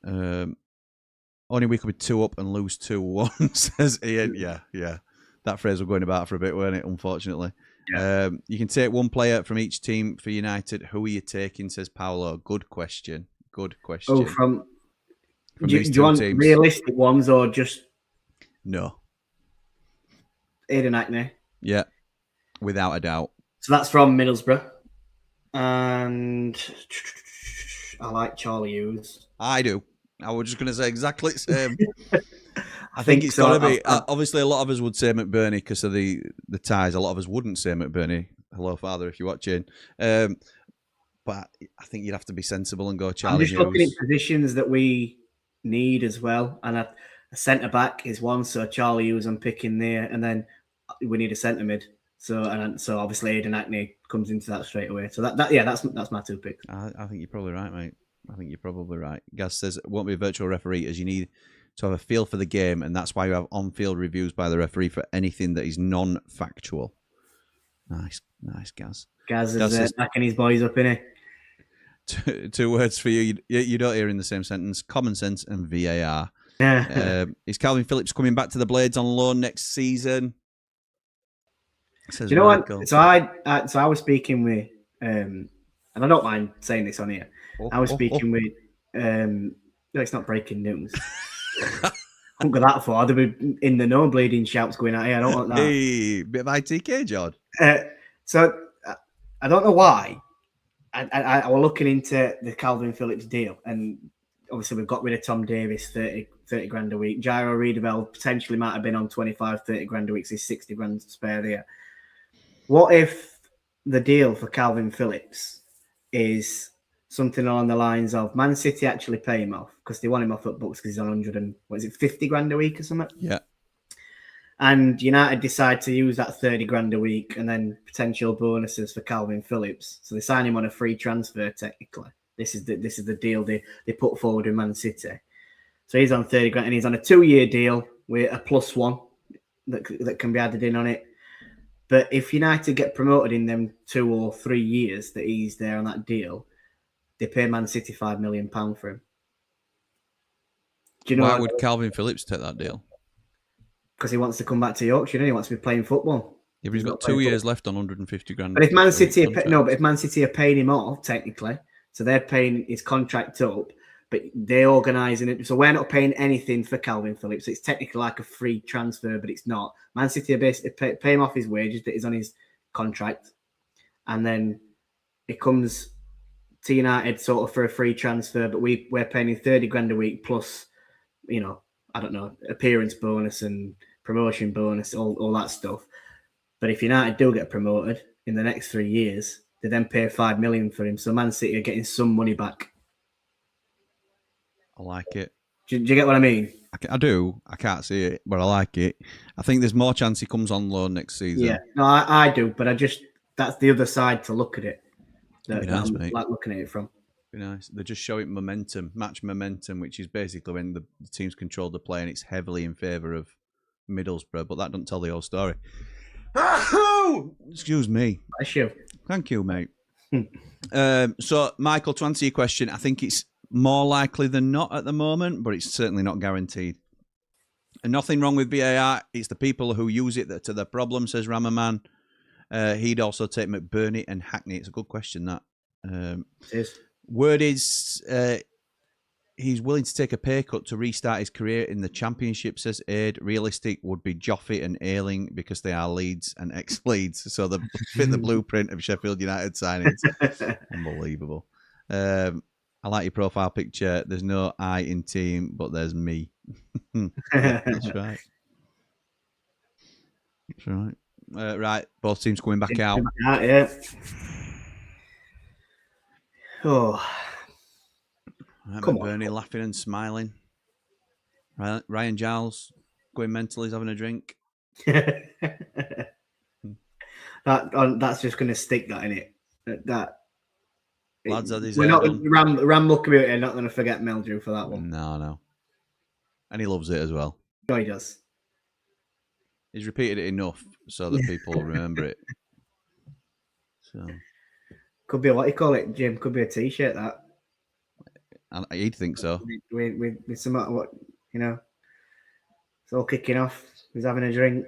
Only we could be 2 up and lose 2-1. Says Ian. Yeah. That phrase was going about for a bit, weren't it? Unfortunately. Yeah. You can take one player from each team for United. Who are you taking? Says Paolo. Good question. Oh, from do these you two want teams. realistic ones or just No. Aidan Hackney? Yeah, without a doubt. So that's from Middlesbrough, and I like Charlie Hughes. I do. I was just going to say exactly the same. I think it's got to be. Obviously, a lot of us would say McBurney because of the ties. A lot of us wouldn't say McBurney. Hello, Father, if you're watching. But I think you'd have to be sensible and go Charlie Hughes. I'm just looking at positions that we need as well. And a centre-back is one, so Charlie Hughes I'm picking there. And then we need a centre-mid. So obviously Aidan Hackney comes into that straight away. So that's my 2 picks. I think you're probably right, mate. I think you're probably right. Gaz says it won't be a virtual referee as you need to have a feel for the game, and that's why you have on-field reviews by the referee for anything that is non-factual. Nice, Gaz. Gaz is backing his boys up, innit? 2 words for you. You don't hear in the same sentence: common sense and VAR. Is Calvin Phillips coming back to the Blades on loan next season? Do you know what? So I was speaking with, and I don't mind saying this on here. I was speaking with. No, it's not breaking news. Couldn't go that far. They'd be in the no bleeding shouts going out here. I don't want that. Hey, bit of ITK, Jord. So I don't know why. I was looking into the Calvin Phillips deal, and obviously we've got rid of Tom Davis, 30 grand a week. Jairo Riedewald potentially might have been on 25, 30 grand a week, so he's 60 grand to spare there. What if the deal for Calvin Phillips is something along the lines of Man City actually pay him off because they want him off at books because he's on 50 grand a week or something? Yeah. And United decide to use that 30 grand a week and then potential bonuses for Calvin Phillips. So they sign him on a free transfer, technically. This is the deal they put forward with Man City. So he's on 30 grand and he's on a 2-year deal with a +1 that can be added in on it. But if United get promoted in them 2 or 3 years that he's there on that deal, they pay Man City £5 million for him. Do you know why would Calvin Phillips take that deal? Because he wants to come back to Yorkshire and he wants to be playing football. Yeah, but he's got 2 years left on 150 grand. But if Man City are paying him off, technically, so they're paying his contract up, but they're organising it. So we're not paying anything for Calvin Phillips. It's technically like a free transfer, but it's not. Man City are basically pay him off his wages that is on his contract. And then it comes to United sort of for a free transfer, but we're paying him 30 grand a week plus, I don't know, appearance bonus and promotion bonus, all that stuff. But if United do get promoted in the next 3 years, they then pay $5 million for him. So Man City are getting some money back. I like it. Do you get what I mean? I do. I can't see it, but I like it. I think there's more chance he comes on loan next season. Yeah, no, I do. But that's the other side to look at it. That'd be nice, mate. Like looking at it from. Be nice. They're just showing match momentum, which is basically when the teams control the play and it's heavily in favour of Middlesbrough, but that doesn't tell the whole story. Excuse me. Bless you. Thank you, mate. So, Michael, to answer your question, I think it's more likely than not at the moment, but it's certainly not guaranteed. And nothing wrong with VAR. It's the people who use it that to the problem, says Ramaman. He'd also take McBurney and Hackney. It's a good question, that. It is. Word is he's willing to take a pay cut to restart his career in the Championship, says Aid. Realistic would be Joffy and Ayling because they are Leeds and ex-Leeds. So they fit the blueprint of Sheffield United signings. Unbelievable. I like your profile picture. There's no I in team, but there's me. That's right. That's right. Right, both teams coming back out. Yeah. Oh, Come on. Bernie laughing and smiling. Ryan Giles going mental. He's having a drink. that's just going to stick that in it. Lads had his we're hair not done. the Ramble community are not going to forget Meldrew for that one. No. And he loves it as well. No, he does. He's repeated it enough so that people will remember it. So Could be what you call it, Jim. Could be a T-shirt. That he'd think so. with some what it's all kicking off. He's having a drink.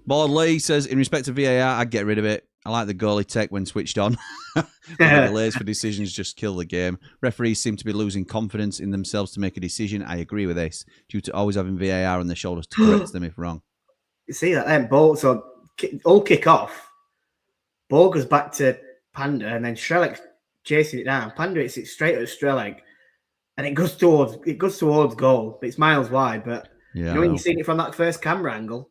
Board Lee says, in respect to VAR, I'd get rid of it. I like the goalie tech when switched on. The delays for decisions just kill the game. Referees seem to be losing confidence in themselves to make a decision. I agree with this, due to always having VAR on their shoulders to correct them if wrong. You see that then? Ball, so all kick off. Ball goes back to Panda, and then Strelek chasing it down. Panda hits it straight at Strelek, and it goes towards goal. It's miles wide, but when you're seeing it from that first camera angle,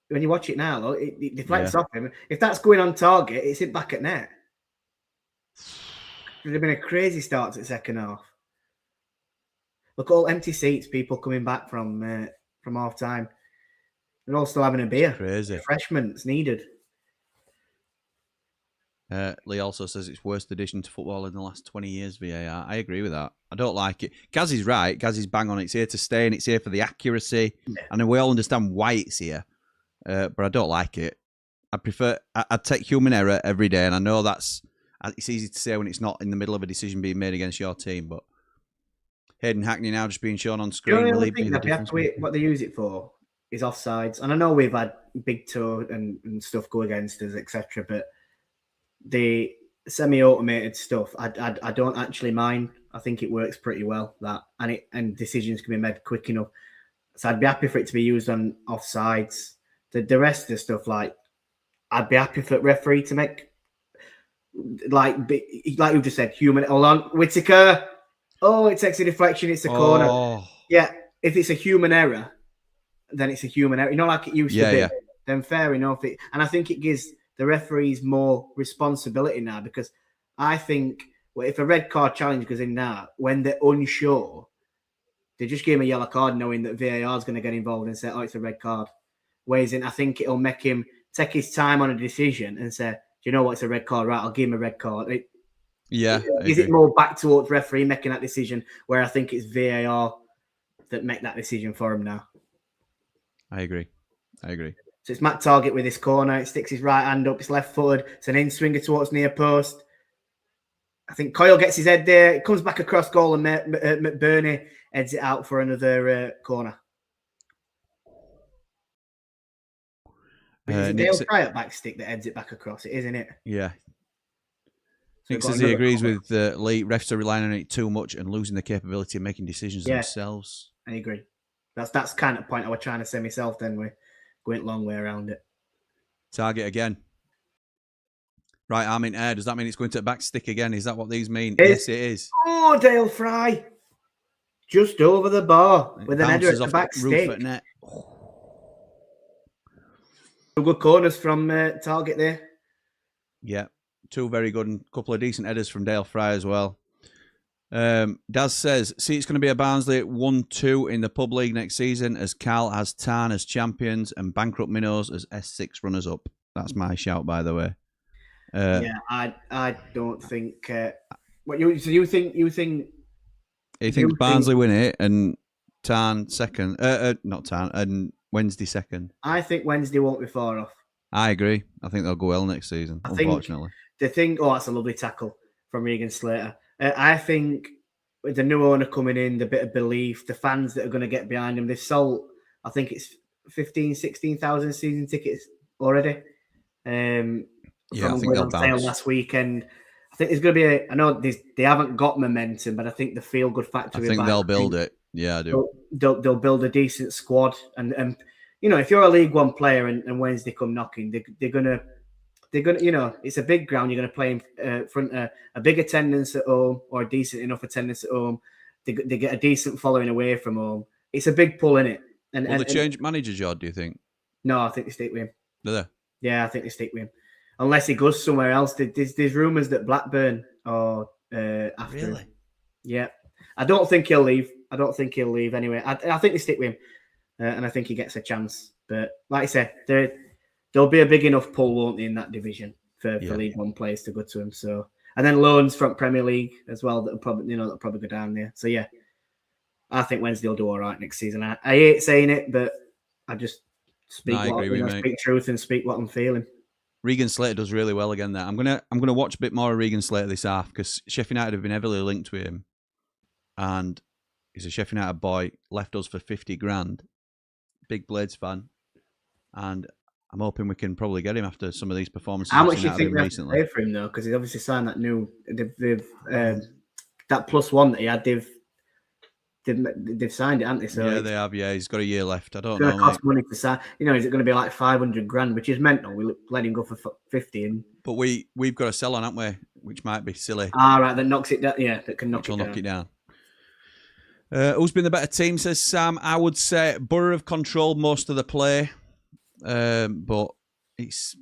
when you watch it now, though, it deflects off him. If that's going on target, it's hit back at net. It would have been a crazy start to the second half. Look, all empty seats, people coming back from half time. They're all still having a beer. It's crazy. Refreshments needed. Lee also says it's worst addition to football in the last 20 years, VAR. I agree with that. I don't like it. Gazzy's right. Gazzy's bang on. It's here to stay, and it's here for the accuracy. Yeah. And we all understand why it's here. But I don't like it. I'd take human error every day, and I know it's easy to say when it's not in the middle of a decision being made against your team, but Hayden Hackney now just being shown on screen. Will he be the difference? What they use it for is offsides. And I know we've had big toe and stuff go against us, etc., but the semi-automated stuff, I don't actually mind. I think it works pretty well, that, and decisions can be made quick enough. So I'd be happy for it to be used on offsides. The rest of the stuff, like, I'd be happy for the referee to make, like you just said, human. Hold on, Whittaker. Oh, it takes a deflection. It's a corner. Yeah, if it's a human error, then it's a human error. Like it used to be. Yeah. Then fair enough. And I think it gives the referees more responsibility now, because I think if a red card challenge goes in now, when they're unsure, they just give him a yellow card knowing that VAR is going to get involved and say, oh, it's a red card. Whereas I think it'll make him take his time on a decision and say, do you know what, it's a red card, right? I'll give him a red card. Is it more back towards referee making that decision, where I think it's VAR that make that decision for him now? I agree. So it's Matt Target with his corner. It sticks his right hand up. It's left-footed. It's an in-swinger towards near post. I think Coyle gets his head there. It comes back across goal, and McBurney heads it out for another corner. Is it Dale Fry at back stick that heads it back across? It is, isn't it? Yeah. Nick says he agrees with Lee. Refs are relying on it too much and losing the capability of making decisions themselves. I agree. That's kind of the point I was trying to say myself. Then we're going a long way around it. Target again. Right arm in air. Does that mean it's going to back stick again? Is that what these mean? Yes, it is. Oh, Dale Fry. Just over the bar with an header at the back stick. At net. Two good corners from Target there. Yeah, two very good and a couple of decent headers from Dale Fry as well. Daz says, see, it's going to be a Barnsley 1-2 in the pub league next season, as Cal has Tarn as champions and bankrupt Minnows as S6 runners-up. That's my shout, by the way. I don't think. What you think? He thinks Barnsley win it and Tarn second. Not Tarn, and Wednesday second. I think Wednesday won't be far off. I agree. I think they'll go well next season, unfortunately. That's a lovely tackle from Regan Slater. I think with the new owner coming in, the bit of belief, the fans that are going to get behind him, they've sold, I think it's 16,000 season tickets already. I think they'll on sale last weekend. I think there's going to be I know they haven't got momentum, but I think the feel-good factor. I think they'll build it. Yeah, I do. They'll build a decent squad, and if you're a League One player and Wednesday come knocking, they're gonna it's a big ground. You're gonna play in front of a big attendance at home, or a decent enough attendance at home. They get a decent following away from home. It's a big pull, in it. Will they change manager, Jord, do you think? No, I think they stick with him. Do they? Yeah, I think they stick with him. unless he goes somewhere else. There's rumours that Blackburn or after. Really? Him. Yeah, I don't think he'll leave. I don't think he'll leave anyway. I think they stick with him, and I think he gets a chance. But like I said, there'll be a big enough pull, won't they, in that division for League One players to go to him. So, and then loans from Premier League as well that'll probably go down there. So yeah, I think Wednesday will do all right next season. I hate saying it, but I just speak speak truth and speak what I'm feeling. Regan Slater does really well again there. I'm gonna watch a bit more of Regan Slater this half because Sheffield United have been heavily linked with him, and he's a Sheffield United boy. Left us for 50 grand. Big Blades fan, and I'm hoping we can probably get him after some of these performances. How much do you think we have to pay for him though? Because he's obviously signed that new that +1 that he had. They've signed it, haven't they? So yeah, they have. Yeah, he's got a year left. I don't know. It's going to cost money to sign. Is it going to be like 500 grand, which is mental? We let him go for 50. But we've got a sell on, haven't we? Which might be silly. Right, that knocks it down. Yeah, that can knock it down. Who's been the better team? Says Sam. I would say Borough have controlled most of the play, but it's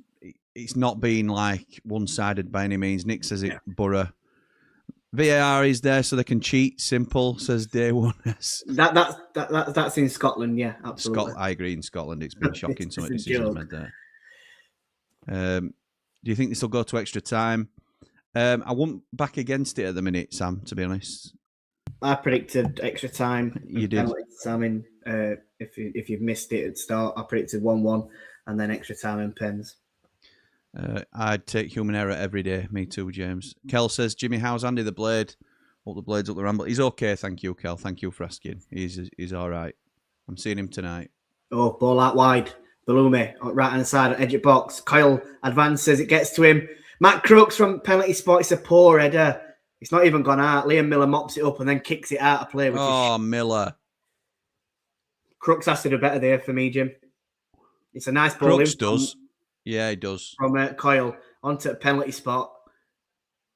not been like one-sided by any means. Nick says it. Borough. VAR is there so they can cheat. Simple, says Day One. That's in Scotland, yeah, absolutely. I agree. In Scotland, it's been shocking. Some of the decisions made there. Do you think this will go to extra time? I won't back against it at the minute, Sam. To be honest, I predicted extra time. You did, Sam. If you've missed it at the start, I predicted 1-1 and then extra time and pens. I'd take human error every day. Me too, James. Kel says, Jimmy, how's Andy the Blade? Hope the Blade's up the ramble. He's okay, thank you, Kel. Thank you for asking. He's all right. I'm seeing him tonight. Oh, ball out wide. Balumi, right hand side, edge of box. Kyle advances, it gets to him. Matt Crooks from penalty spot. It's a poor header. It's not even gone out. Liam Miller mops it up and then kicks it out of play. Miller. Crooks has to do better there for me, Jim. It's a nice ball. Crooks does. Yeah, he does. From Coyle onto a penalty spot.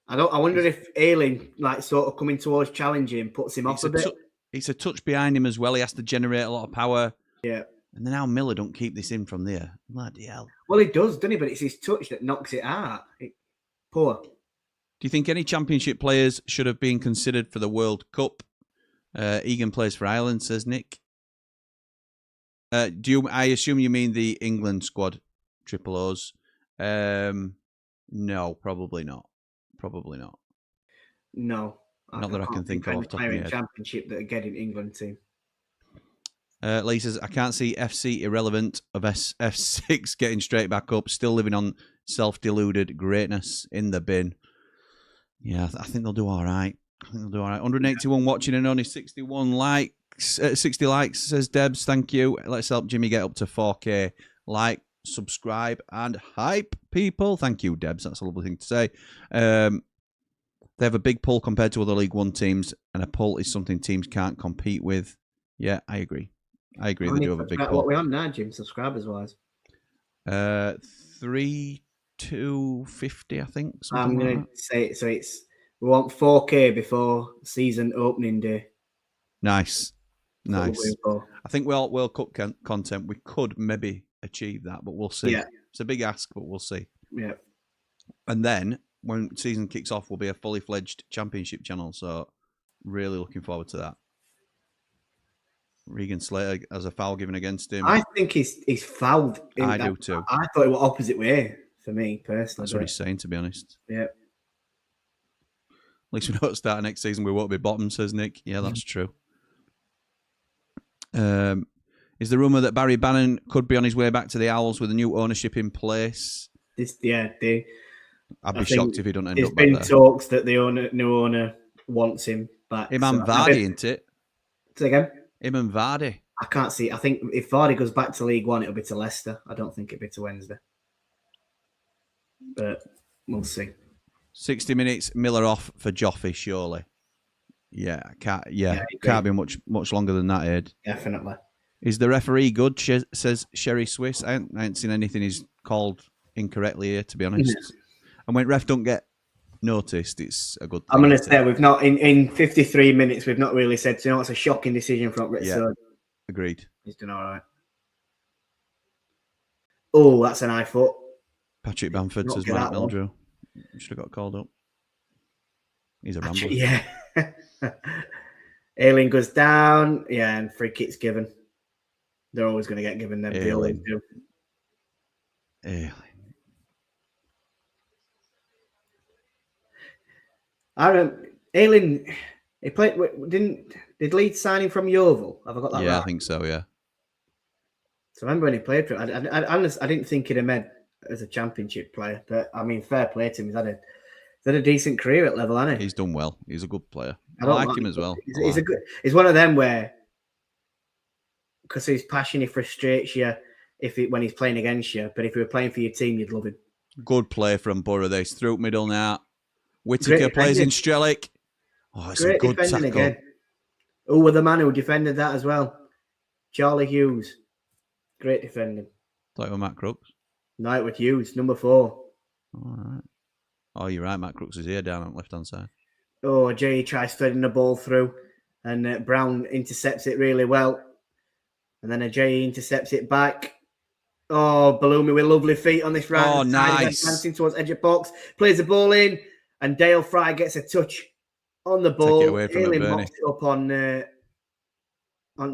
I wonder if Ayling, sort of coming towards challenging, puts him off a bit. It's a touch behind him as well. He has to generate a lot of power. Yeah. And then how Miller don't keep this in from there. Bloody hell. Well, he does, doesn't he? But it's his touch that knocks it out. Poor. Do you think any Championship players should have been considered for the World Cup? Egan plays for Ireland, says Nick. I assume you mean the England squad? Triple O's. No, probably not. Probably not. No. Not that I can think of off the top of my head. Championship that are getting England team. Lee says, I can't see FC irrelevant of F6 getting straight back up, still living on self-deluded greatness in the bin. Yeah, I think they'll do all right. 181 watching and only 60 likes, says Debs. Thank you. Let's help Jimmy get up to 4K. Like, subscribe, and hype, people. Thank you, Debs. That's a lovely thing to say. They have a big pull compared to other League One teams, and a pull is something teams can't compete with. Yeah, I agree. They do have a big pull. What are we on now, Jim, subscribers-wise? 3,250, I think. I'm going to say it. So we want 4K before season opening day. Nice. I think World Cup content, we could maybe achieve that, but we'll see. Yeah. It's a big ask, but we'll see. Yeah. And then when season kicks off, we'll be a fully fledged Championship channel. So really looking forward to that. Regan Slater has a foul given against him. I think he's fouled. I do too. I thought it was opposite way for me personally. That's what he's saying, to be honest. Yeah. At least we don't start next season. We won't be bottom, says Nick. Yeah, that's true. Is the rumour that Barry Bannon could be on his way back to the Owls with a new ownership in place? I'd be shocked if he don't end up back there. There's been talks that the new owner wants him back. Him and Vardy, isn't it? Say again? Him and Vardy. I can't see. I think if Vardy goes back to League One, it'll be to Leicester. I don't think it'll be to Wednesday. But we'll see. 60 minutes, Miller off for Joffy, surely. Yeah, can't be much longer than that, Ed. Definitely. Is the referee good? Says Sherry Swiss. I ain't seen anything he's called incorrectly here, to be honest. And when ref don't get noticed, it's a good thing. I'm going to say we've not in 53 minutes. We've not really said. So, it's a shocking decision from Ritz. Yeah, agreed. He's done all right. Oh, that's an high foot. Patrick Bamford Not says get Mark that one. Meldrew. Should have got called up. He's a rambler. Yeah. Ayling goes down. Yeah, and free kick's given. They're always going to get given them. They always do. I remember Ayling. He played. Did Leeds sign him from Yeovil? Have I got that right? Yeah, I think so. Yeah. So I remember when he played for it. I didn't think he'd have made as a championship player, but I mean, fair play to him. He's had a decent career at level, hasn't he? He's done well. He's a good player. I don't like him as well. He's one of them where, because his passion, he frustrates you when he's playing against you. But if he were playing for your team, you'd love him. Good play from Borough. This through middle now. Whittaker plays in Strelic. Oh, it's a good tackle. Again. Oh, with the man who defended that as well, Charlie Hughes. Great defending. Thought it was Matt Crooks. No, it was Hughes, number 4. All right. Oh, you're right. Matt Crooks is here down on the left-hand side. Oh, Jay tries threading the ball through, and Brown intercepts it really well. And then Jay intercepts it back. Oh, Balumi with lovely feet on this right. Oh, nice. Dancing towards edge of box. Plays the ball in, and Dale Fry gets a touch on the ball. Take it away from it, Bernie. Mops it up on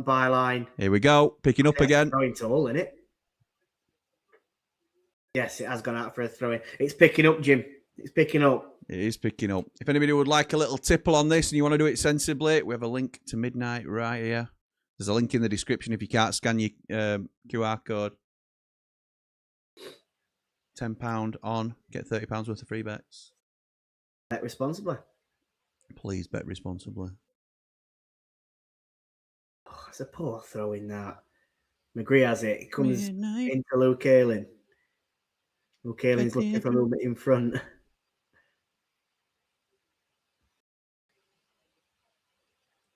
byline. Here we go. Picking up again. Throwing tall, isn't it? Yes, it has gone out for a throw-in. It's picking up, Jim. It's picking up. It is picking up. If anybody would like a little tipple on this and you want to do it sensibly, we have a link to Midnight right here. There's a link in the description if you can't scan your QR code. £10 on. Get £30 worth of free bets. Bet responsibly. Please bet responsibly. Oh, it's a poor throw in that. McGree has it. It comes into Luke Ayling. Luke Ayling's looking for a little bit in front.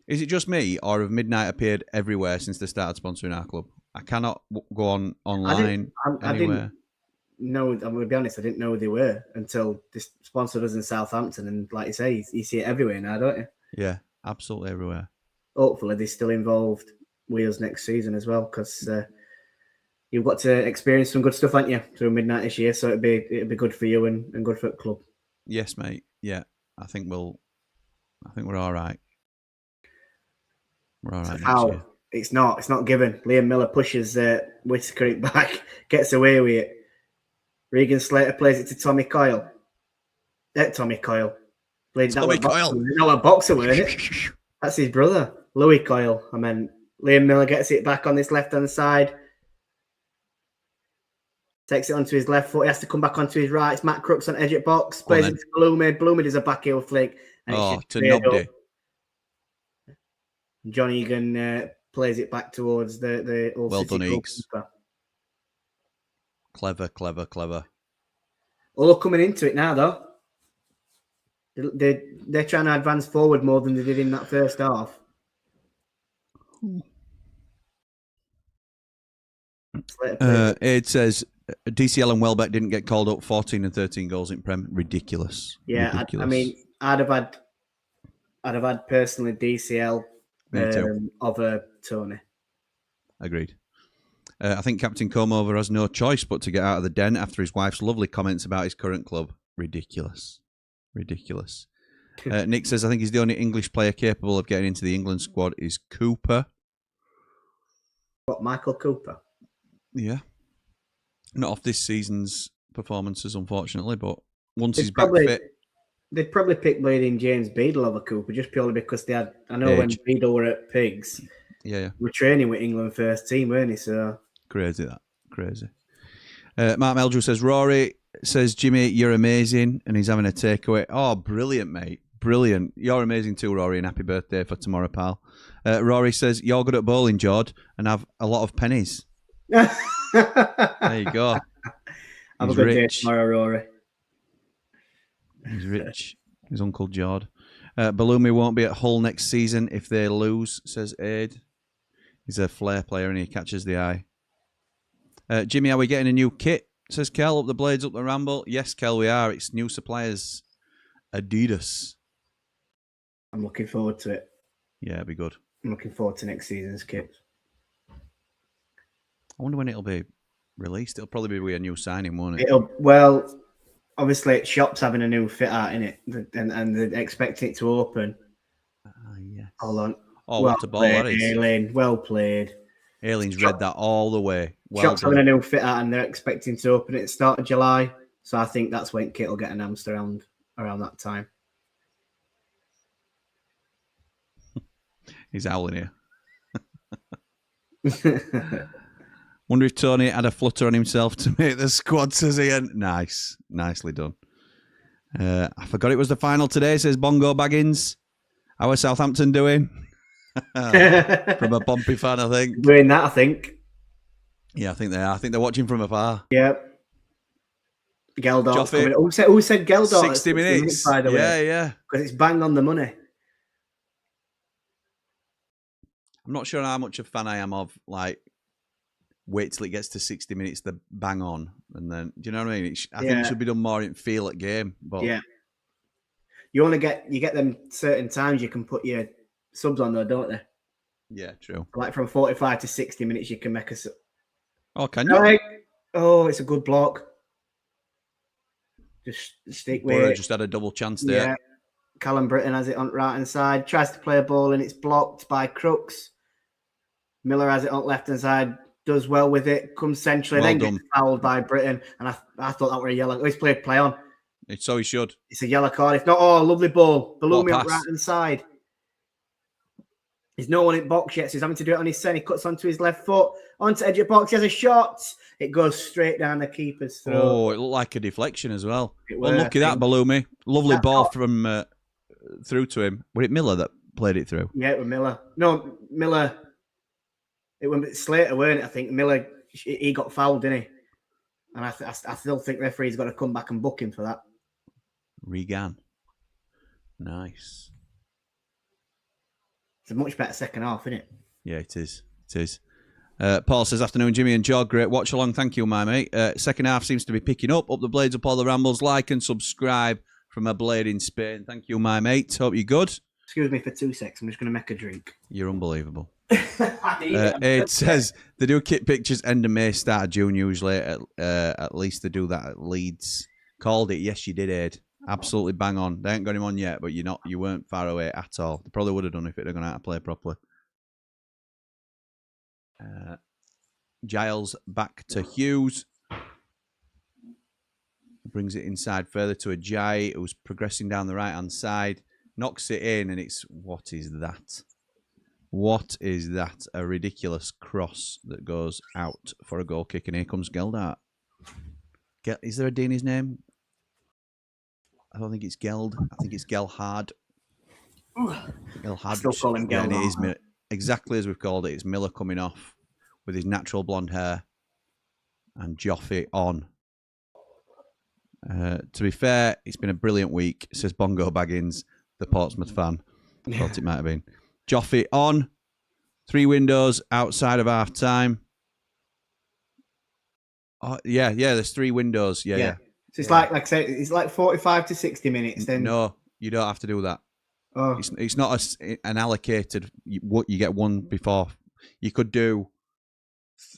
Is it just me, or have Midnight appeared everywhere since they started sponsoring our club? I cannot go online anywhere. No, I'm going to be honest, I didn't know who they were until this sponsored us in Southampton. And like you say, you see it everywhere now, don't you? Yeah, absolutely everywhere. Hopefully they're still involved with us next season as well, because you've got to experience some good stuff, haven't you, through Midnight this year? So it'd be good for you and good for the club. Yes, mate. Yeah, I think we're all right. We're all right. Foul. It's not given. Liam Miller pushes Whittaker back, gets away with it. Regan Slater plays it to Tommy Coyle. Tommy Coyle. Tommy Coyle. No, a boxer, weren't it? That's his brother, Louis Coyle. I mean, Liam Miller gets it back on this left-hand side. Takes it onto his left foot. He has to come back onto his right. It's Matt Crooks on edge at box. Plays it to Bloomy. Bloomy does a back heel flick. And to Nobby. John Egan plays it back towards the Hull well City done, Eags. Clever. Hull are coming into it now, though. They're trying to advance forward more than they did in that first half. It says DCL and Welbeck didn't get called up. 14 and 13 goals in Prem. Ridiculous. Yeah, Ridiculous. I mean, I'd have had personally DCL over Tony. Agreed. I think Captain Comeover has no choice but to get out of the den after his wife's lovely comments about his current club. Ridiculous. Nick says, I think he's the only English player capable of getting into the England squad is Cooper. What, Michael Cooper? Yeah. Not off this season's performances, unfortunately, but once he's back fit. They'd probably pick Blading James Beadle over Cooper just purely because they had. I know when Beadle were at Pigs, we're training with England first team, weren't he? So crazy. Mark Meldrew says, Rory says, Jimmy, you're amazing, and he's having a takeaway. Oh, brilliant, mate. Brilliant. You're amazing too, Rory, and happy birthday for tomorrow, pal. Rory says, you're good at bowling, Jord, and have a lot of pennies. There you go. Have a good day tomorrow, Rory. He's rich. His Uncle Jord. Balumi won't be at Hull next season if they lose, says Aid. He's a flair player and he catches the eye. Jimmy, are we getting a new kit? Says Kel, up the blades, up the ramble. Yes, Kel, we are. It's new suppliers. Adidas. I'm looking forward to it. Yeah, it'll be good. I'm looking forward to next season's kit. I wonder when it'll be. Released. It'll probably be a new signing, won't it? Well, obviously, Shop's having a new fit out in it, and they're expecting it to open. Yes. Hold on. Oh, well what a ball played, that is. Aileen. Well played. Aileen's read that all the way. Well Shop's done. having a new fit out, and they're expecting to open it at the start of July. So I think that's when Kit will get announced around that time. He's howling here. Wonder if Tony had a flutter on himself to make the squad, says Ian. Nice. Nicely done. I forgot it was the final today, says Bongo Baggins. How is Southampton doing? From a Pompey fan, I think. Doing that, I think. Yeah, I think they are. I think they're watching from afar. Yep. Geldorf's Joffy. coming. Who said Geldorf? 60 minutes. By the way. Yeah. Because it's bang on the money. I'm not sure how much a fan I am of, like, wait till it gets to 60 minutes, the bang on. And then, do you know what I mean? I think it should be done more in feel at game. But yeah. You get them certain times you can put your subs on though, don't they? Yeah, true. Like from 45 to 60 minutes, you can make a sub. Oh, can you? Right. Oh, it's a good block. Just stick with Borough it. just had a double chance there. Yeah. Callum Britton has it on right hand side. Tries to play a ball and it's blocked by Crooks. Miller has it on left hand side. Does well with it. Comes centrally. Well then done. gets fouled by Britton. And I thought that were a yellow. He's played play on. So he should. It's a yellow card. If not, lovely ball. Balumi on pass. right hand side. There's no one in box yet, so he's having to do it on his send. He cuts onto his left foot, onto edge of box. He has a shot. It goes straight down the keeper's throat. Oh, it looked like a deflection as well. Well, Unlucky that, Balumi. Lovely That ball shot. from through to him. Was it Miller that played it through? Yeah, it was Miller. No, Miller. It was Slater, weren't it? I think Miller, he got fouled, didn't he? And I still think referee's got to come back and book him for that. Regan. Nice. It's a much better second half, isn't it? Yeah, it is. It is. Paul says, afternoon, Jimmy and Jord. Great watch along. Thank you, my mate. Second half seems to be picking up. Up the blades, up all the rambles. Like and subscribe from a blade in Spain. Thank you, my mate. Hope you're good. Excuse me for 2 seconds. I'm just going to make a drink. You're unbelievable. It says they do kit pictures end of May, start of June usually. At least they do that at Leeds. Called it. Yes, you did, Ed. Absolutely bang on. They ain't got him on yet, but you weren't far away at all. They probably would have done if it had gone out to play properly. Giles back to Hughes. Brings it inside further to Ajayi, who's progressing down the right-hand side. Knocks it in, and it's... What is that? What is that? A ridiculous cross that goes out for a goal kick, and here comes Geldart. Is there a D in his name? I don't think it's Geld. I think it's Gelhard. Gelhard. Still call him Yeah, and it Gelhard. is exactly as we've called it. It's Miller coming off with his natural blonde hair and Joffy on. To be fair, it's been a brilliant week, says Bongo Baggins, the Portsmouth fan. Thought it might have been. Joffy on. 3 windows outside of half time. Oh, yeah, there's 3 windows. Yeah. So it's like I said, it's like 45 to 60 minutes. Then No, you don't have to do that. Oh. It's not an allocated. You get one before. You could do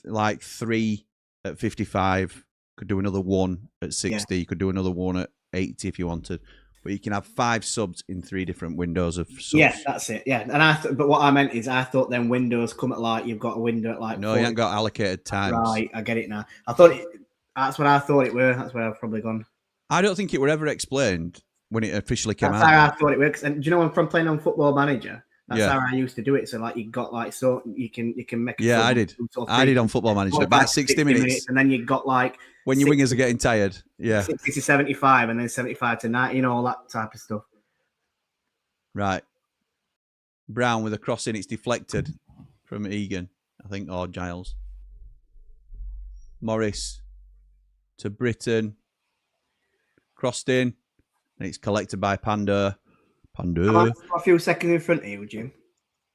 like 3 at 55. Could do another 1 at 60. You could do another 1 at 80 if you wanted. But you can have 5 subs in 3 different windows of subs. Yeah, that's it. Yeah, and but what I meant is I thought then windows come at like you've got a window at like. No, 40. you ain't got allocated times. Right, I get it now. That's what I thought it were. That's where I've probably gone. I don't think it were ever explained when it officially came That's out. how I thought it works. And do you know I'm from playing on Football Manager? That's Yeah. how I used to do it. So like you got like so you can make. A Yeah, sub I did. sort of I did thing. on Football Manager. 45 About to 60 minutes. and then you got like When your 60 wingers are getting tired. Yeah. 60 to 75, and then 75 to 90. You know, all that type of stuff. Right. Brown with a cross in. It's deflected from Egan, I think, or Giles. Morris to Britton. Crossed in. And it's collected by Panda. I'm a few seconds in front of you, Jim.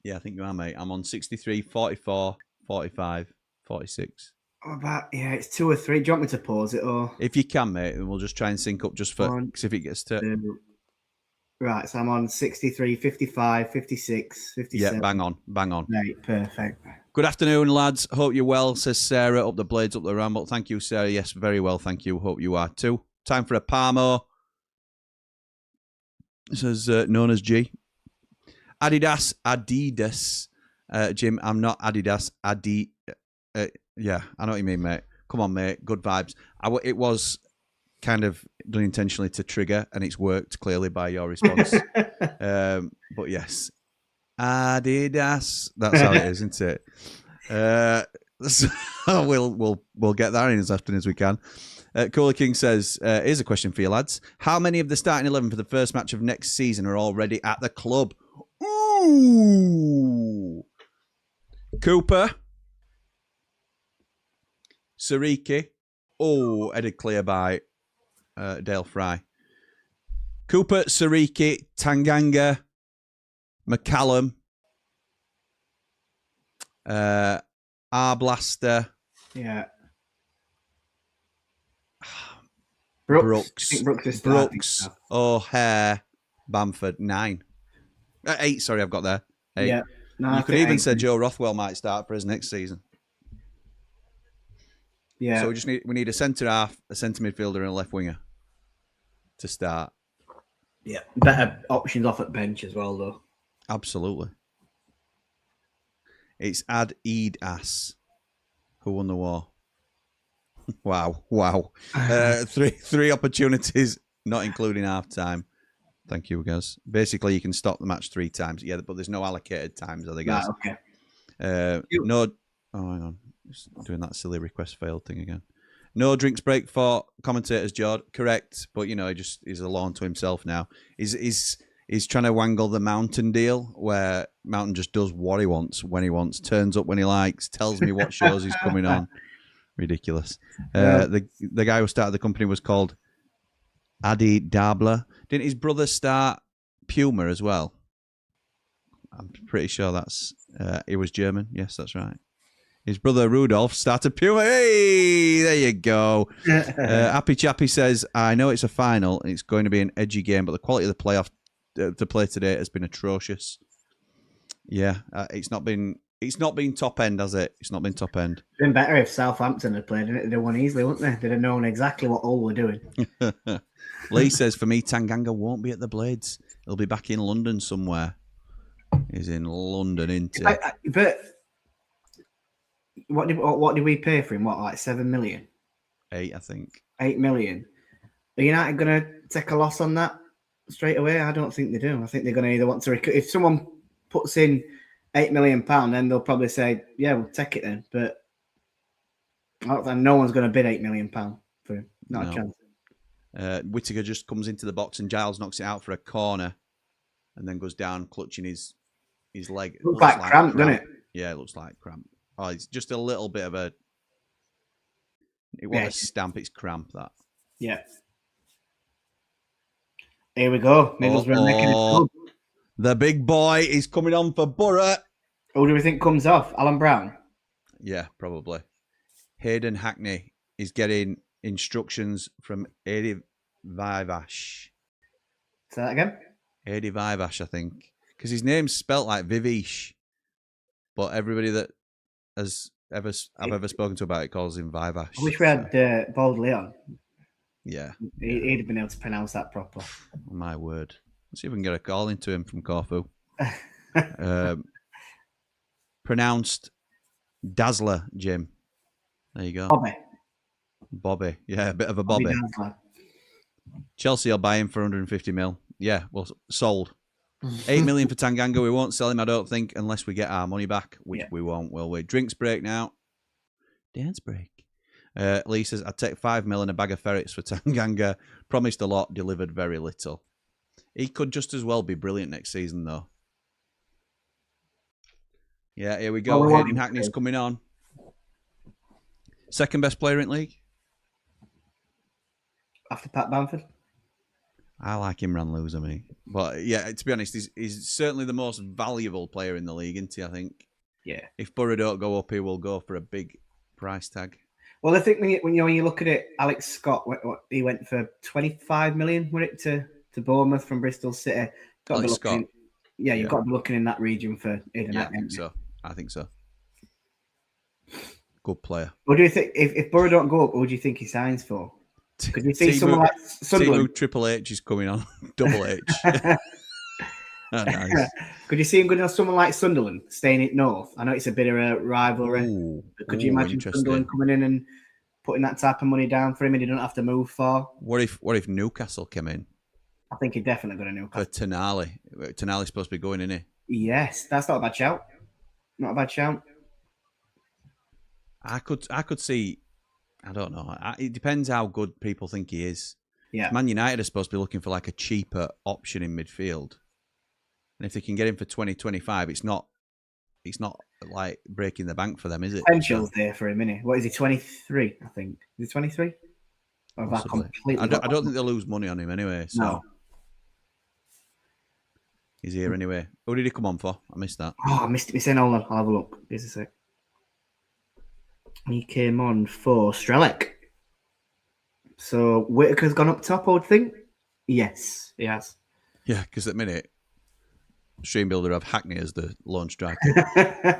Yeah, I think you are, mate. I'm on 63, 44, 45, 46. It's 2 or 3. Do you want me to pause it or? If you can, mate, and we'll just try and sync up just for, because if it gets to... Right, so I'm on 63, 55, 56, 57. Yeah, bang on. Right, perfect. Good afternoon, lads. Hope you're well, says Sarah. Up the blades, up the ramble. Thank you, Sarah. Yes, very well, thank you. Hope you are too. Time for a Parmo. Says known as G. Adidas. Jim, I'm not Adidas. Yeah, I know what you mean, mate. Come on, mate. Good vibes. It was kind of done intentionally to trigger, and it's worked clearly by your response. But yes. Adidas. That's how it is, isn't it? So we'll get that in as often as we can. Cooler King says, here's a question for you, lads. How many of the starting 11 for the first match of next season are already at the club? Ooh. Cooper. Sariki. Oh, headed clear by Dale Fry. Cooper, Sariki, Tanganga, McCallum, Arblaster. Yeah. Brooks. Brooks. O'Hare, Bamford, 9. 8, sorry, I've got there. 8. Yeah. No, you could even say Joe Rothwell might start for us next season. Yeah. So we need a centre half, a centre midfielder, and a left winger to start. Yeah. Better options off at bench as well, though. Absolutely. It's Adidas who won the war. Wow. 3 opportunities, not including half time. Thank you, guys. Basically, you can stop the match 3 times. Yeah, but there's no allocated times, are there, guys? Right, okay. No. Oh, hang on. Just doing that silly request failed thing again. No drinks break for commentators, Jord. Correct, but he's alone to himself now. He's trying to wangle the Mountain deal, where Mountain just does what he wants when he wants, turns up when he likes, tells me what shows he's coming on. Ridiculous. The guy who started the company was called Adi Dabler. Didn't his brother start Puma as well? I'm pretty sure that's he was German. Yes, that's right. His brother Rudolph started Puma. Hey, there you go. Happy Chappy says, I know it's a final and it's going to be an edgy game, but the quality of the playoff to play today has been atrocious. Yeah, it's not been top end, has it? It's not been top end. It's been better if Southampton had played in it. They'd have won easily, wouldn't they? They'd have known exactly what Hull were doing. Lee says, for me, Tanganga won't be at the Blades. He'll be back in London somewhere. He's in London, isn't he? But what did we pay for him? What, like 7 million? 8, I think. 8 million. Are United going to take a loss on that straight away? I don't think they do. I think they're going to either want to if someone puts in £8 million, then they'll probably say, yeah, we'll take it then. But no one's going to bid £8 million for him. Not a chance. Whittaker just comes into the box and Giles knocks it out for a corner and then goes down clutching his leg. Looks like cramp, doesn't it? Yeah, it looks like cramp. Oh, it's just a little bit of a... It wasn't a stamp, it's cramp, that. Yeah. Here we go. Middlesbrough making it good. The big boy is coming on for Borough. Who do we think comes off? Alan Brown? Yeah, probably. Hayden Hackney is getting instructions from Eddie Vivash. Say that again? Eddie Vivash, I think. Because his name's spelt like Vivish. But everybody that I've ever spoken to about it calls him Vivash. I wish we had Bald Leon. Yeah. He'd have been able to pronounce that proper. My word. Let's see if we can get a call into him from Corfu. Pronounced Dazzler, Jim. There you go. Bobby. Yeah, a bit of a Bobby. Chelsea will buy him for 150 mil. Yeah, well, sold. 8 million for Tanganga. We won't sell him, I don't think, unless we get our money back, which we won't, will we? Drinks break now. Dance break. Lee says, I'd take 5 mil and a bag of ferrets for Tanganga. Promised a lot, delivered very little. He could just as well be brilliant next season, though. Yeah, here we go. Hayden Hackney's coming on. Second best player in league. After Pat Bamford? I like Imran loser, me. But yeah, to be honest, he's certainly the most valuable player in the league, isn't he? I think. Yeah. If Borough don't go up, he will go for a big price tag. Well, I think when you look at it, Alex Scott, he went for 25 million, were it, to Bournemouth from Bristol City. Alex Scott. You've got to be looking in that region for Hayden Yeah, Hackney. I think so. Good player. What do you think? If Borough don't go up, who do you think he signs for? Could you see someone like Sunderland? Triple H is coming on. Double H. Oh, nice. Could you see him going to someone like Sunderland, staying in North? I know it's a bit of a rivalry. But could you imagine Sunderland coming in and putting that type of money down for him and he don't have to move far? What if Newcastle came in? I think he'd definitely go to Newcastle. For Tonali. Tonali's supposed to be going, isn't he? Yes, that's not a bad shout. Not a bad shout. I could see. I don't know. It depends how good people think he is. Yeah. Man United are supposed to be looking for like a cheaper option in midfield, and if they can get him for 2025, it's not like breaking the bank for them, is it? Potential's there for him, innit? What is he? 23, I think. Is he 23? Or have I completely? I don't think they'll lose money on him anyway. So. No. He's here anyway. Who did he come on for? I missed that. Oh, I missed it. Saying, hold on, I'll have a look. Here's a sec. He came on for Strelec. So Whitaker's gone up top, I would think. Yes, he has. Yeah, because at the minute, Stream Builder have Hackney as the lone striker. I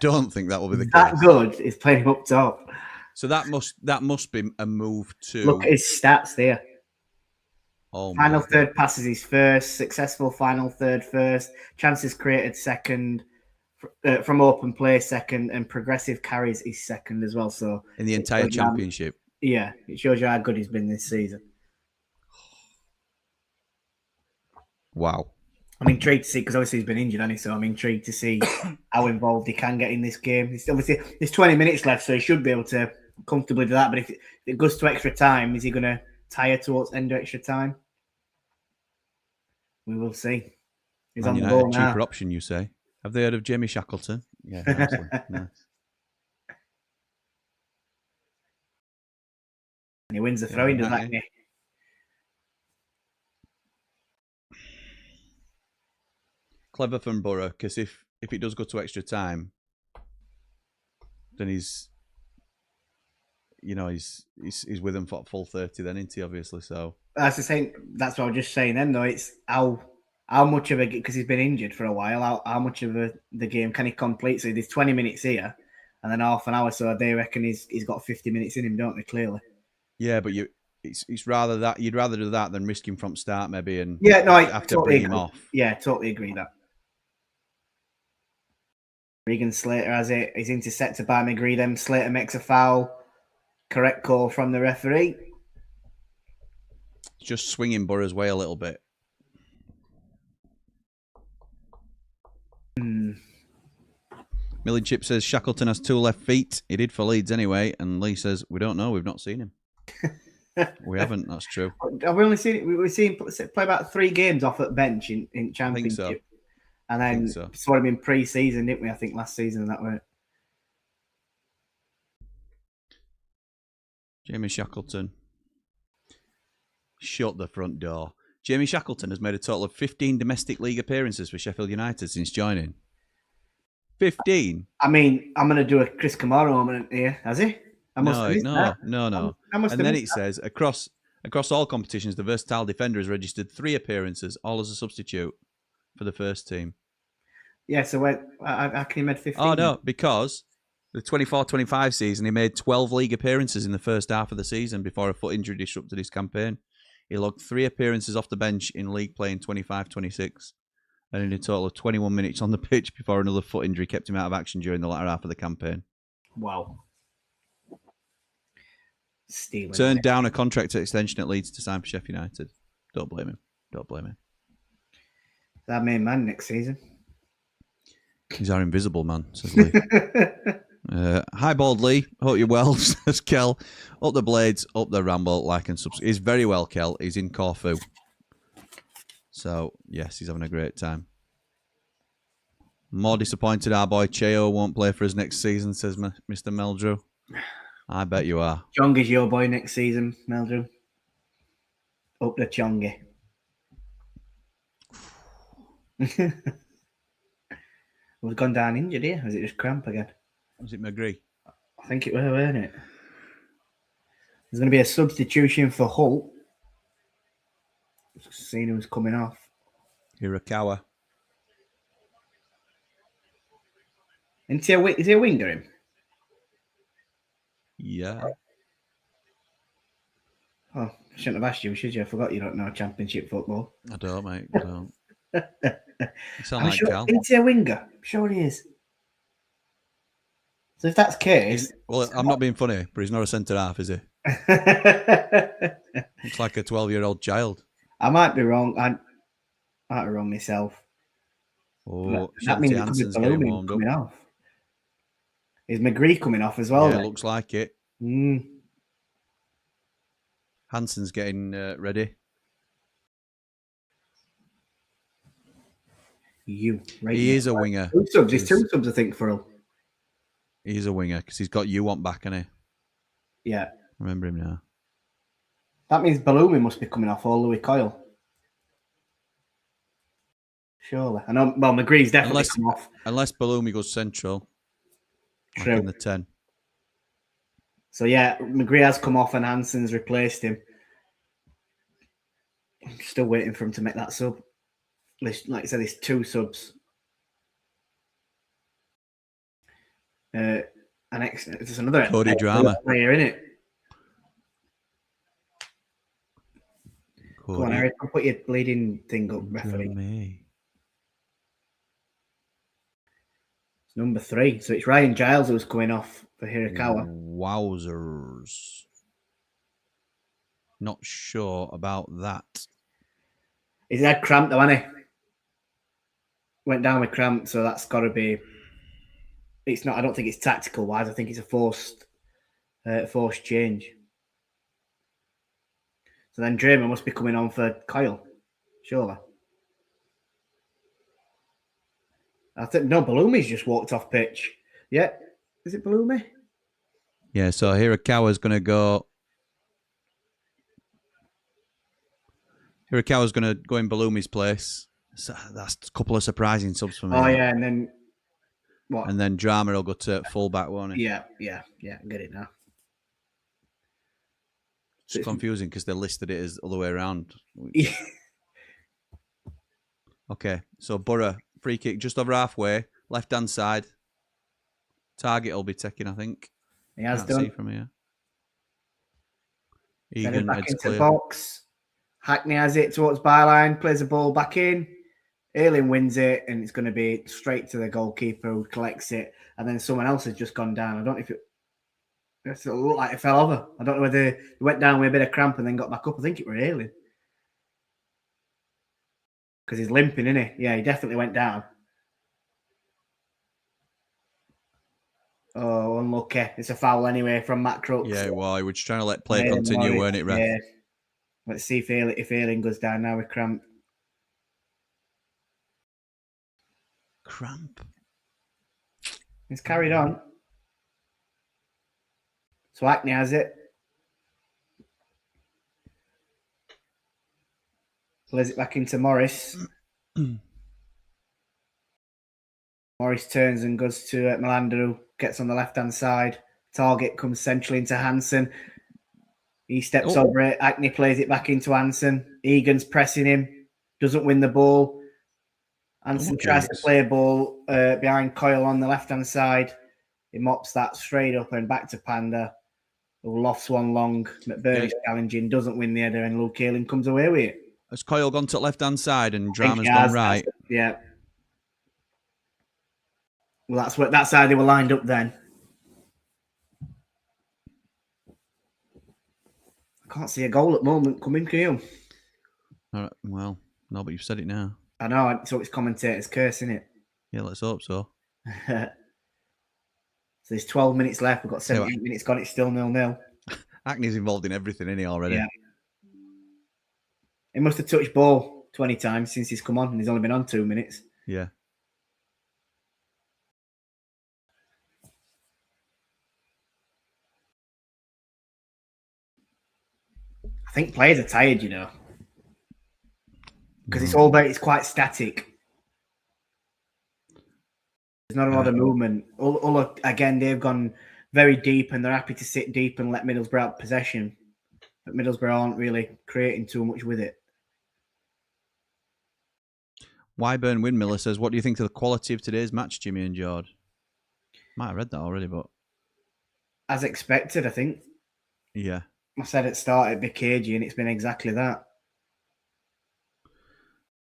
don't think that will be the case. That good is playing him up top. So that must be a move to look at his stats there. Oh, final third passes his first, successful final third first, chances created second, from open play second, and progressive carries is second as well. So in the entire championship. Yeah, it shows you how good he's been this season. Wow. I'm intrigued to see, because obviously he's been injured, hasn't he? So I'm intrigued to see how involved he can get in this game. Obviously, there's 20 minutes left, so he should be able to comfortably do that. But if it goes to extra time, is he going to tire towards end of extra time? We will see. He's on the ball now. Cheaper option, you say? Have they heard of Jamie Shackleton? Yeah, nice. And he wins the throw-in, doesn't he? Clever from Borough, because if it does go to extra time, then he's with them for full 30 then, isn't he, obviously? So that's the same. That's what I was just saying then, though. It's how much of because he's been injured for a while, how much of the game can he complete? So there's 20 minutes here and then half an hour, so they reckon he's got 50 minutes in him, don't they, clearly? Yeah, but it's rather that you'd rather do that than risk him from start maybe and I have to totally bring agree. him off. Yeah, totally agree that. Regan Slater has it. He's intercepted by McGree. Then Slater makes a foul. Correct call from the referee. Just swinging Borough's way a little bit. Millie Chip says Shackleton has 2 left feet. He did for Leeds anyway. And Lee says, we don't know. We've not seen him. We haven't. That's true. Have we only seen it? We've seen him play about 3 games off at bench in Championship. I think so. And then saw him in pre-season, didn't we? I think last season that way. Jamie Shackleton. Shut the front door. Jamie Shackleton has made a total of 15 domestic league appearances for Sheffield United since joining. 15? I mean, I'm going to do a Chris Kamara moment here. Has he? No. And then it says, across all competitions, the versatile defender has registered 3 appearances, all as a substitute for the first team. Yeah, so I can he made 15? Oh, no, because the 24-25 season, he made 12 league appearances in the first half of the season before a foot injury disrupted his campaign. He logged 3 appearances off the bench in league play in 25-26, and in a total of 21 minutes on the pitch before another foot injury kept him out of action during the latter half of the campaign. Wow. Stealing. Turned down a contract extension at Leeds to sign for Sheffield United. Don't blame him. That main man next season. He's our invisible man, says Lee. Hi, Bald Lee. Hope you're well, says Kel. Up the blades, up the ramble, like and subscribe. He's very well, Kel. He's in Corfu. So, yes, he's having a great time. More disappointed our boy Cheo won't play for us next season, says Mr. Meldrew. I bet you are. Chong is your boy next season, Meldrew. Up the Chongy. We've gone down injured here. Or is it just cramp again? Was it McGree? I think it were, weren't it? There's going to be a substitution for Hull. Seeing who's coming off. Hirakawa. Is he a winger, him? Yeah. Oh, I shouldn't have asked you, should you? I forgot you don't know Championship football. I don't, mate. I don't. You sound I'm like sure, Cal. is he a winger? I'm sure he is. So if that's the case... Well, I'm not being funny, but he's not a centre half, is he? I Looks like a 12-year-old child. might be wrong. I might be wrong myself. Oh, That means Shanti it could be Hansen's getting Balloon warmed up. coming off. Is McGree coming off as well? Yeah, then? looks like it. Mm. Hansen's getting ready. Right He now. is a winger. Two subs. He's two subs, I think, for him. He's a winger because he's got you on back, hasn't he? Yeah. Remember him now. That means Balloon must be coming off, or Louis Coyle. Surely. I know, well, McGree's definitely come off. Unless Balloumi goes central. True. Like in the 10. So, yeah, McGree has come off and Hansen's replaced him. I'm still waiting for him to make that sub. Like I said, there's two subs. There's another Cody Drama. player in it. Cody. Go on, Eric. I'll put your bleeding thing up, referee. Me. It's number 3. So it's Ryan Giles who's coming off for Hirakawa. Wowzers. Not sure about that. He's had cramp though, hasn't he? Went down with cramp, so that's got to be. It's not. I don't think it's tactical wise. I think it's a forced change. So then Dramer must be coming on for Kyle, surely. I think no, Baloomi's just walked off pitch. Yeah, is it Baloomi? Yeah, so Hirakawa's going to go. Hirakawa's going to go in Baloomi's place. So that's a couple of surprising subs for me. Oh yeah, and then what? And then Drama will go to fullback, won't he? Yeah. I get it now. It's confusing because they listed it as the other way around. Yeah. Okay, so Borough, free kick just over halfway, left-hand side. Target will be taking, I think. He has Can't done. see from here. Send it Egan, back heads into clear. the box. Hackney has it towards byline, plays the ball back in. Ayling wins it, and it's going to be straight to the goalkeeper who collects it. And then someone else has just gone down. I don't know if it looked like it fell over. I don't know whether it went down with a bit of cramp and then got back up. I think it was Ayling. Because he's limping, isn't he? Yeah, he definitely went down. Oh, unlucky. It's a foul anyway from Matt Crooks. Yeah, well, he was trying to let play Ayling continue, Morris, weren't it, Ref? Yeah. Let's see if Ayling goes down now with cramp. Cramp. He's carried on. So Hackney has it. Plays it back into Morris. Morris turns and goes to Melander, who gets on the left-hand side. Target comes centrally into Hansen. He steps over it. Hackney plays it back into Hansen. Egan's pressing him. Doesn't win the ball. Hansen tries to play a ball behind Coyle on the left-hand side. He mops that straight up and back to Panda, who lofts one long. McBurney's challenging, doesn't win the header, and Luke Ayling comes away with it. Has Coyle gone to left-hand side and Drama's gone right? Yeah. Well, that's how they were lined up then. I can't see a goal at the moment coming, can you? All right, well, no, but you've said it now. I know, so it's commentator's curse, isn't it? Yeah, let's hope so. So there's 12 minutes left. We've got 17 minutes gone. It's still 0-0. Hackney's involved in everything, isn't he, already? Yeah. He must have touched ball 20 times since he's come on, and he's only been on 2 minutes. Yeah. I think players are tired, you know, because it's quite static. There's not a lot of movement. Again, they've gone very deep, and they're happy to sit deep and let Middlesbrough have possession. But Middlesbrough aren't really creating too much with it. Wyburn Windmiller says, what do you think of the quality of today's match, Jimmy and Jord? Might have read that already, but... As expected, I think. Yeah. I said at the start it'd be cagey, and it's been exactly that.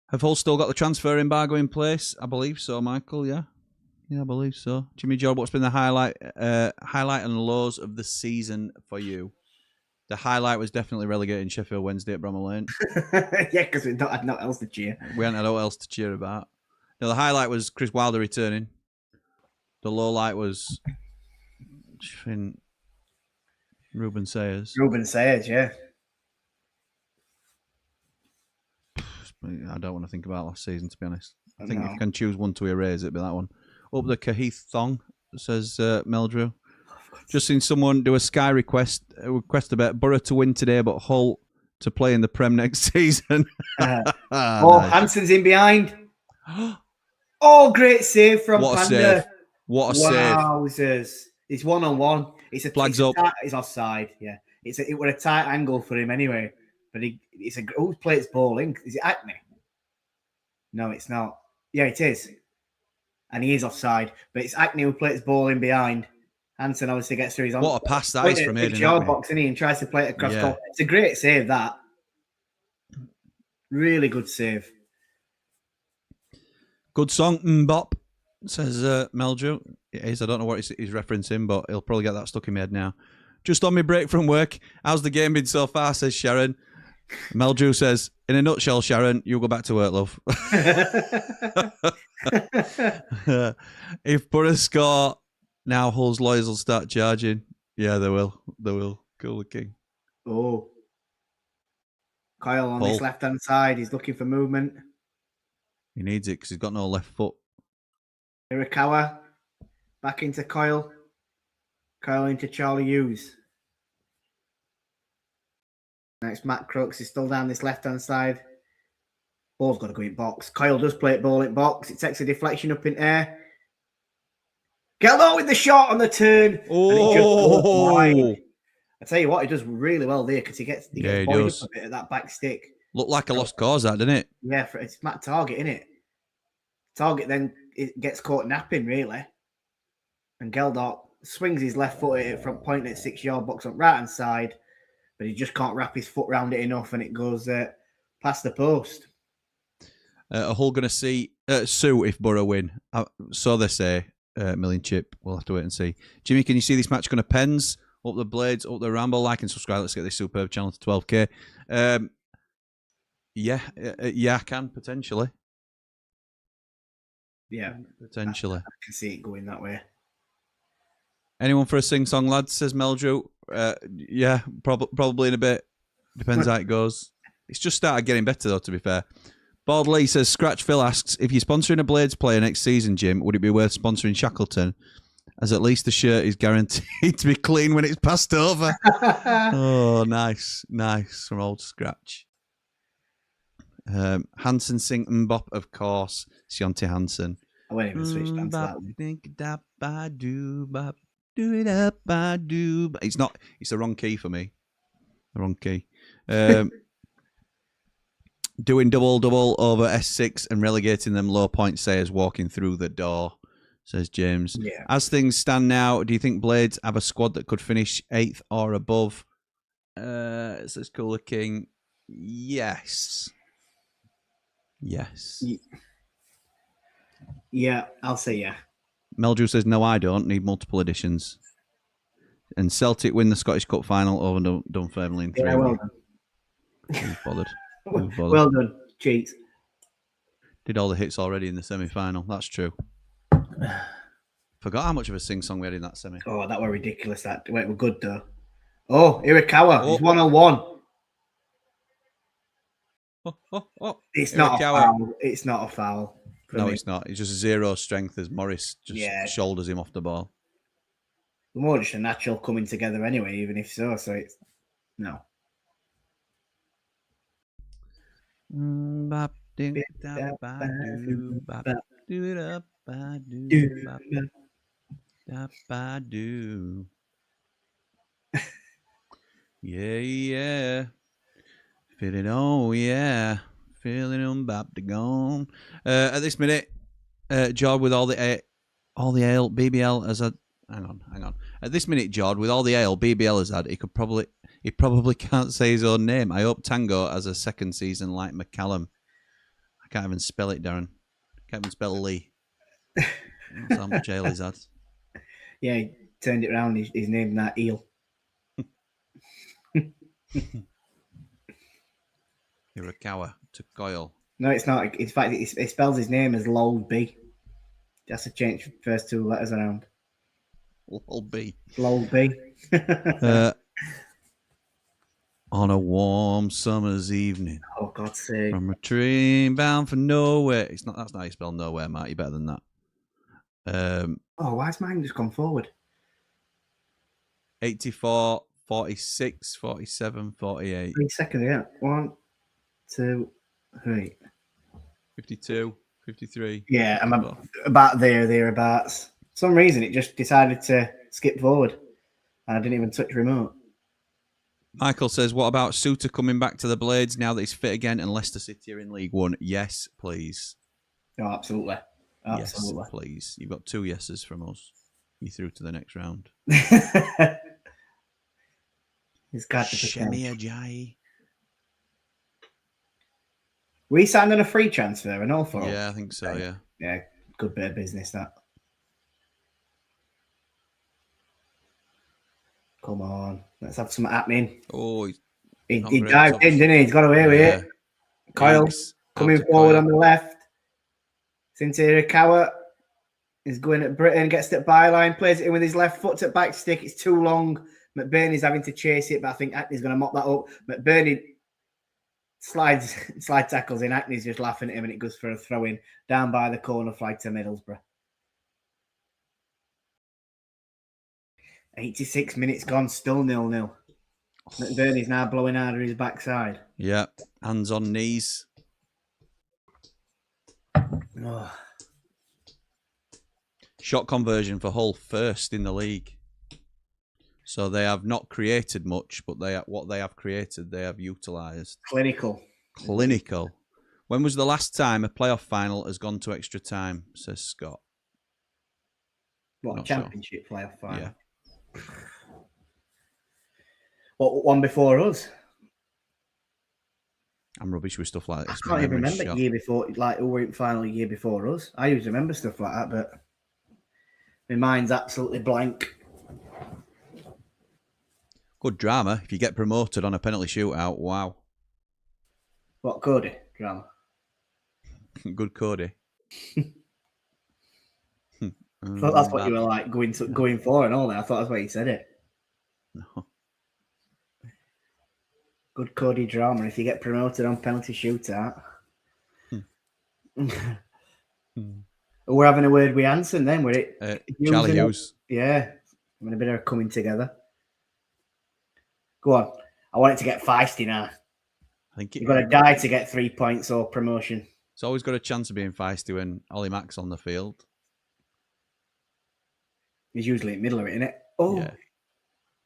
Have Hull still got the transfer embargo in place? I believe so, Michael. Yeah, I believe so. Jimmy Jord, what's been the highlight and lows of the season for you? The highlight was definitely relegating Sheffield Wednesday at Bramall Lane. Yeah, because we've not had nothing else to cheer. We hadn't had what else to cheer about. No, the highlight was Chris Wilder returning. The low light was Ruben Sayers. Ruben Sayers, yeah. I don't want to think about last season, to be honest. I think if you can choose one to erase, it'd be that one. Up the Kahith Thong, says Meldrew. Just seen someone do a Sky request about Borough to win today, but Hull to play in the Prem next season. Nice. Hansen's in behind. Oh, great save from What a Panda. save. What a save. Wowzers. It's 1-on-1. Flags up. It's offside, yeah. It was a tight angle for him anyway. But who plays bowling? Is it Acme? No, it's not. Yeah, it is. And he is offside. But it's Acme who plays bowling behind. Hansen obviously gets through his own. What a pass that is from Aiden. Box, and he tries to play it across goal. It's a great save, that. Really good save. Good song, Bop, says Meldrew. It is. I don't know what he's referencing, but he'll probably get that stuck in my head now. Just on my break from work. How's the game been so far, says Sharon. Meldrew says, in a nutshell, Sharon, you go back to work, love. If Borough score, now Hull's lawyers will start charging. Yeah, they will. They will. Cool the king. Oh. Kyle on this left-hand side. He's looking for movement. He needs it because he's got no left foot. Irikawa. Back into Kyle. Kyle into Charlie Hughes. Next, Matt Crooks is still down this left-hand side. Ball's got to go in box. Kyle does play it ball in box. It takes a deflection up in air. Geldo with the shot on the turn. Oh! I tell you what, he does really well there because he gets buoyed up a bit at that back stick. Looked like a lost cause, that, didn't it? Yeah, it's Matt Target, isn't it? Target then it gets caught napping, really. And Geldot swings his left foot at it from point at 6-yard box on right-hand side, but he just can't wrap his foot around it enough, and it goes past the post. Hull going to see Sue if Borough win. So they say. Million Chip. We'll have to wait and see. Jimmy, can you see this match going to pens? Up the blades, up the ramble. Like and subscribe. Let's get this superb channel to 12k. Yeah, I can potentially. Yeah, potentially. I can see it going that way. Anyone for a sing-song, lads? Says Meldrew. Yeah, probably in a bit. Depends how it goes. It's just started getting better, though, to be fair. Bald Lee says, Scratch Phil asks, if you're sponsoring a Blades player next season, Jim, would it be worth sponsoring Shackleton? As at least the shirt is guaranteed to be clean when it's passed over. Oh, nice. Nice from old Scratch. Hansen sing Mbop, of course. Shanti Hansen. I won't even switch down to that one. It's not. It's the wrong key for me. The wrong key. Doing double over S6 and relegating them low point sayers walking through the door, says James. Yeah. As things stand now, do you think Blades have a squad that could finish 8th or above? Says Cooler King. Yes. Yes. Yeah, I'll say yeah. Meldrew says, no, I don't. Need multiple editions. And Celtic win the Scottish Cup final over Dunfermline in 3. Yeah, well done. Who's bothered? Well done, cheats. Did all the hits already in the semi-final. That's true. Forgot how much of a sing-song we had in that semi. Oh, that were ridiculous. That were good, though. Oh, Irikawa. He's 1-on-1. It's not a foul. It's not a foul. No, it's not. It's just zero strength as Morris just shoulders him off the ball. More just a natural coming together anyway, even if so. So it's no. Yeah. Feeling, oh yeah. Feeling bap to gone. At this minute, Jord with all the ale, BBL hang on. At this minute, Jord, with all the ale BBL has had, he probably can't say his own name. I hope Tango has a second season like McCallum. I can't even spell it, Darren. Can't even spell Lee. That's how much ale he's had. Yeah, he turned it around. His name that eel. Hirakawa to Coyle. No, it's not. In fact, it spells his name as Lol B. Just to change the first 2 letters around. Lol B. Lol B. On a warm summer's evening. Oh, God's sake. From a train bound for nowhere. That's not how you spell nowhere, Matt. You're better than that. Why's mine just gone forward? 84, 46, 47, 48. 3 seconds, yeah. 1, 2, 3. 52, 53. Yeah, I'm about thereabouts. For some reason, it just decided to skip forward. And I didn't even touch remote. Michael says, what about Suter coming back to the Blades now that he's fit again and Leicester City are in League One? Yes, please. Oh, absolutely. Yes, please. You've got 2 yeses from us. You through to the next round. He's got to Shemi Ajayi. We signed on a free transfer and all for Yeah, I think so, yeah. Yeah, good bit of business, that. Come on, let's have some happening. Oh, he dived in, didn't he? He's got away with it. Kyle coming forward on the left. Since Hirakawa is going at Britain, gets to the byline, plays it in with his left foot at back stick. It's too long. McBurney's having to chase it, but I think Hackney's going to mop that up. McBurney slide tackles in. Hackney's just laughing at him, and it goes for a throw in down by the corner flag to Middlesbrough. 86 minutes gone, still 0-0. McBurney's now blowing out of his backside. Yeah, hands on knees. Oh. Shot conversion for Hull first in the league. So they have not created much, but what they have created, they have utilised. Clinical. When was the last time a playoff final has gone to extra time, says Scott? What, Not championship playoff final? Yeah. What, one before us? I'm rubbish with stuff like this. I can't even remember year before, like who were in final year before us. I usually remember stuff like that, but my mind's absolutely blank. Good drama. If you get promoted on a penalty shootout, wow. What, Cody? Drama. Good Cody. I thought that's what you were like going for and all that. I thought that's why you said it. No. Good Cody drama. If you get promoted on penalty shootout. We're having a word with Hansen then, were it? Charlie Hughes. Yeah. Having a bit of coming together. Go on. I want it to get feisty now. I think you've got to die to get 3 points or promotion. It's always got a chance of being feisty when Ollie Mack's on the field. He's usually in the middle of it, isn't it? Oh. Yeah.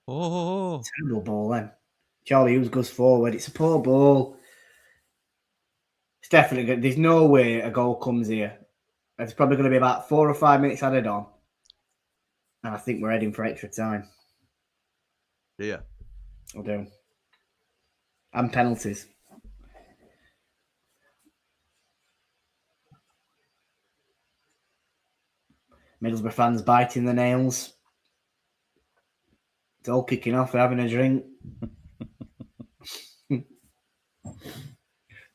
Oh. Terrible ball then. Charlie Hughes goes forward. It's a poor ball. It's definitely good. There's no way a goal comes here. It's probably going to be about 4 or 5 minutes added on. And I think we're heading for extra time. Yeah. I do. And penalties. Middlesbrough fans biting the nails. It's all kicking off. They're having a drink.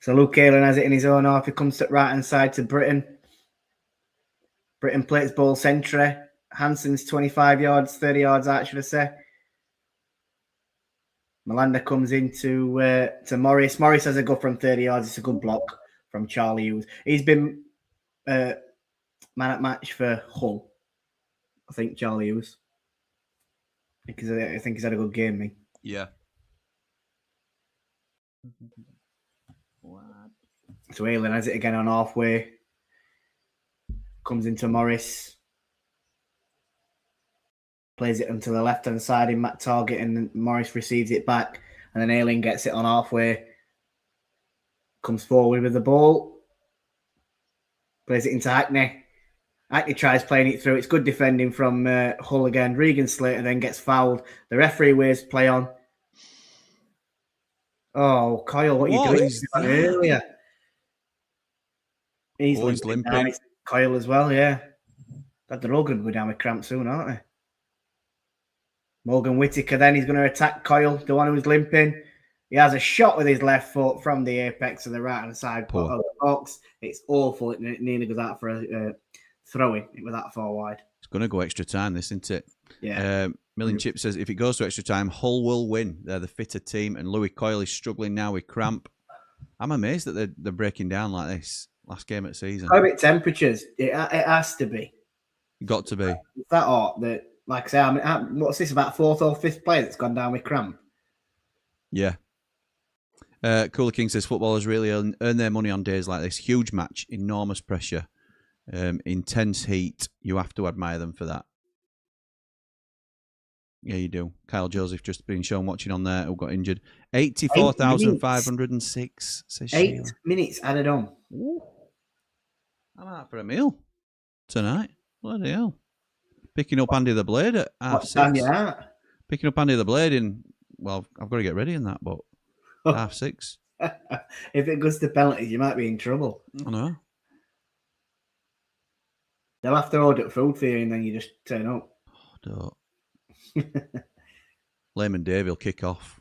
So Luke Ayling has it in his own half. He comes to the right-hand side to Britton. Britton plays ball centre. Hansen's 25 yards, 30 yards out, should I say. Malanda comes into to Morris. Morris has a go from 30 yards. It's a good block from Charlie Hughes. He's been man at match for Hull. I think Charlie Hughes. Because I think he's had a good game, me. Yeah. So Ayling has it again on halfway. Comes into Morris. Plays it onto the left-hand side in Matt Target, and Morris receives it back. And then Ayling gets it on halfway. Comes forward with the ball. Plays it into Hackney. Hackney tries playing it through. It's good defending from Hull again. Regan Slater then gets fouled. The referee waves play on. Oh, Kyle, what are you doing? is that? Earlier. He's limping. Down. It's Kyle as well, yeah. God, they're all going to go down with cramp soon, aren't they? Morgan Whittaker then, he's going to attack Kyle, the one who's limping. He has a shot with his left foot from the apex of the right-hand side of the box. It's awful. It nearly goes out for a throw-in. It was that far wide. It's going to go extra time, this, isn't it? Yeah. Million Chip says, if it goes to extra time, Hull will win. They're the fitter team, and Louis Coyle is struggling now with cramp. I'm amazed that they're breaking down like this. Last game of the season. Climate temperatures. It has to be. Got to be. It's that hot that, like I say, what's this, about fourth or fifth player that's gone down with cramp? Yeah. Cooler King says, footballers really earn their money on days like this. Huge match, enormous pressure, intense heat. You have to admire them for that. Yeah, you do. Kyle Joseph just been shown watching on there who got injured. 84,506, says 8 Sheila. minutes added on. Ooh. I'm out for a meal tonight. Bloody hell. Picking up Andy the Blade at half 6. What time you at? Picking up Andy the Blade in, well, I've got to get ready in that, but half 6. If it goes to penalties, you might be in trouble. I know. They'll have to order food for you and then you just turn up. Oh, don't. Layman Dave will kick off.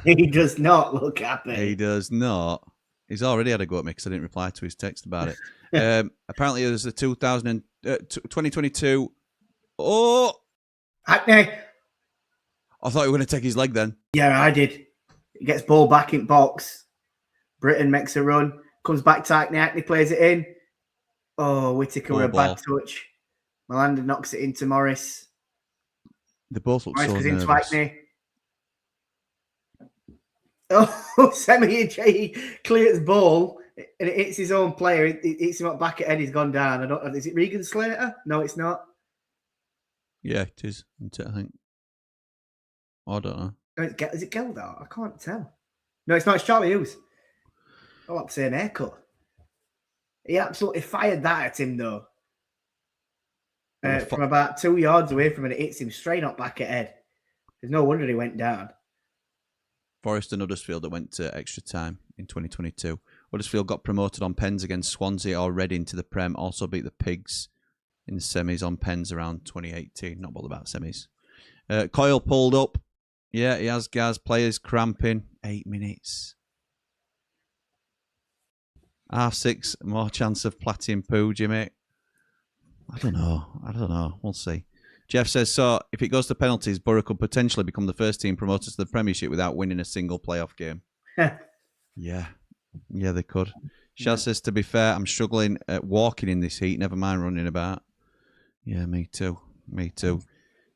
He does not look happy. He does not. He's already had a go at me because I didn't reply to his text about it. Apparently, there's the 2022. Oh! Hackney! I thought you were going to take his leg then. Yeah, I did. He gets ball back in box. Britain makes a run. Comes back to Hackney. Hackney plays it in. Oh, Whittaker with a bad touch. Melander knocks it into Morris. They both look Morris so goes nervous. into Hackney. Oh, Semi J clears ball and it hits his own player. It hits him up back at head. He's gone down. I don't know. Is it Regan Slater? No, it's not. Yeah, it is. Isn't it, I think. I don't know. Is it Geldart? I can't tell. No, it's not. It's Charlie Hughes. I like the same haircut. He absolutely fired that at him, though. From about 2 yards away from it, it hits him straight up back at head. There's no wonder he went down. Forest and Huddersfield that went to extra time in 2022. Huddersfield got promoted on pens against Swansea or Reading to the Prem. Also beat the Pigs in the semis on pens around 2018. Not bothered about semis. Coyle pulled up. Yeah, he has gas. Players cramping. 8 minutes. Half 6. More chance of platinum poo, Jimmy. I don't know. We'll see. Jeff says, so if it goes to penalties, Borough could potentially become the first team promoted to the Premiership without winning a single playoff game. Yeah, they could. Shaz says, to be fair, I'm struggling at walking in this heat, never mind running about. Yeah, me too.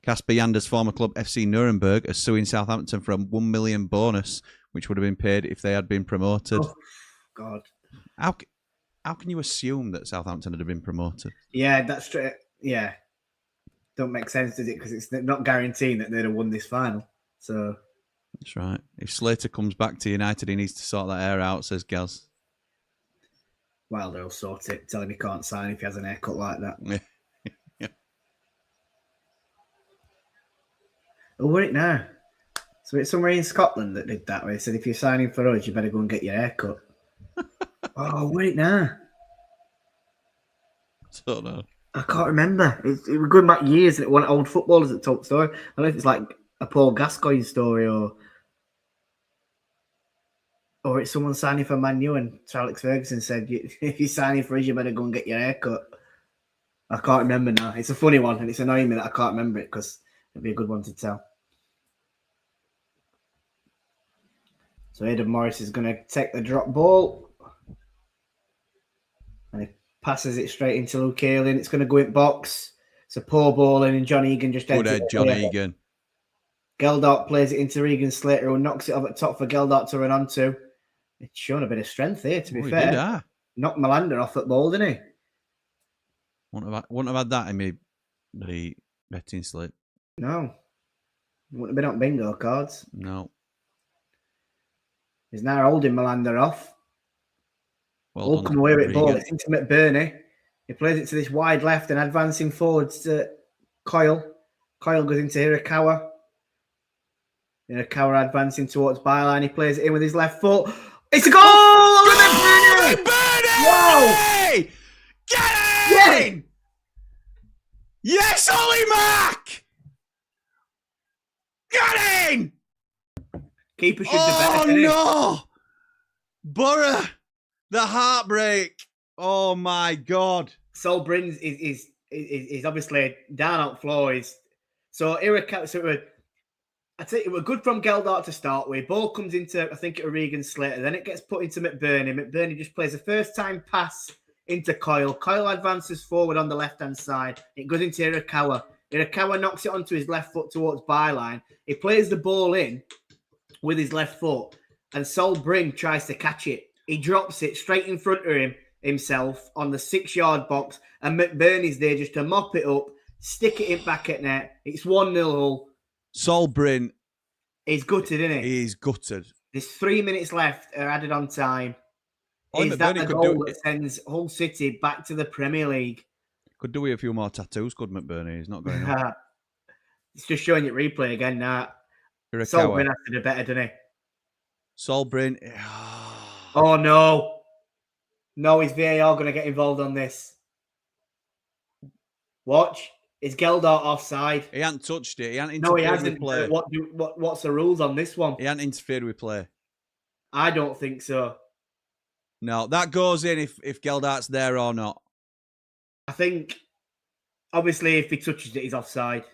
Casper Yander's former club, FC Nuremberg, are suing Southampton for a $1 million bonus, which would have been paid if they had been promoted. Oh, God. How can you assume that Southampton had been promoted? Yeah, that's true. Yeah. Don't make sense, does it? Because it's not guaranteeing that they'd have won this final. So that's right. If Slater comes back to United, he needs to sort that hair out, says Gaz. Wilder will sort it. Tell him he can't sign if he has an haircut like that. Yeah. Oh, where it now? So it's somewhere in Scotland that did that, where they said if you're signing for us, you better go and get your haircut. Oh, where it now? I don't know. I can't remember. It was going back years, and it wasn't old footballers that told the story. I don't know if it's like a Paul Gascoigne story or it's someone signing for Man U and Sir Alex Ferguson said, if you're signing for us, you better go and get your haircut. I can't remember now. It's a funny one, and it's annoying me that I can't remember it because it'd be a good one to tell. So Aidan Morris is going to take the drop ball. And he passes it straight into Luke Ayling. It's going to go in box. It's a poor ball in, and John Egan just good head, John Egan. Geldart plays it into Regan Slater, who knocks it off at top for Geldart to run onto. It's shown a bit of strength here, to be fair. Did, knocked Melander off that ball, didn't he? Wouldn't have had that in me the betting slip. No. Wouldn't have been on bingo cards. No. He's now holding Melander off. Well come away with ball. It's into McBurney. He plays it to this wide left and advancing forwards to Coyle. Coyle goes into Hirakawa. Hirakawa advancing towards byline. He plays it in with his left foot. It's a goal! Oh, Wow! Get in! Yes, Ollie Mack! Get in! Keeper should do better. Oh, no! Borough, the heartbreak. Oh, my God. Sol Brins is obviously down out floor. So Hirakawa, I tell you, it was good from Geldart to start with. Ball comes into, I think, Regan Slater. Then it gets put into McBurney. McBurney just plays a first-time pass into Coyle. Coyle advances forward on the left-hand side. It goes into Hirakawa. Hirakawa knocks it onto his left foot towards byline. He plays the ball in with his left foot, and Sol Bryn tries to catch it. He drops it straight in front of himself on the 6-yard box, and McBurney's there just to mop it up, stick it in back at net. It's 1-0 Hull. Sol Bryn. He's gutted, isn't he? He's gutted. There's 3 minutes left added on time. Ollie Is that McBurney the could goal do that sends Hull City back to the Premier League? Could do with a few more tattoos, could McBurney? He's not going on. It's just showing you replay again now. Sol Bryn has to do better, doesn't he? Sol Bryn. Oh, no. No, is VAR going to get involved on this? Watch. Is Geldart offside? He hasn't touched it. He hasn't No, he interfered with hasn't. play. What's the rules on this one? He hasn't interfered with play. I don't think so. No, that goes in if Geldart's there or not. I think, obviously, if he touches it, he's offside.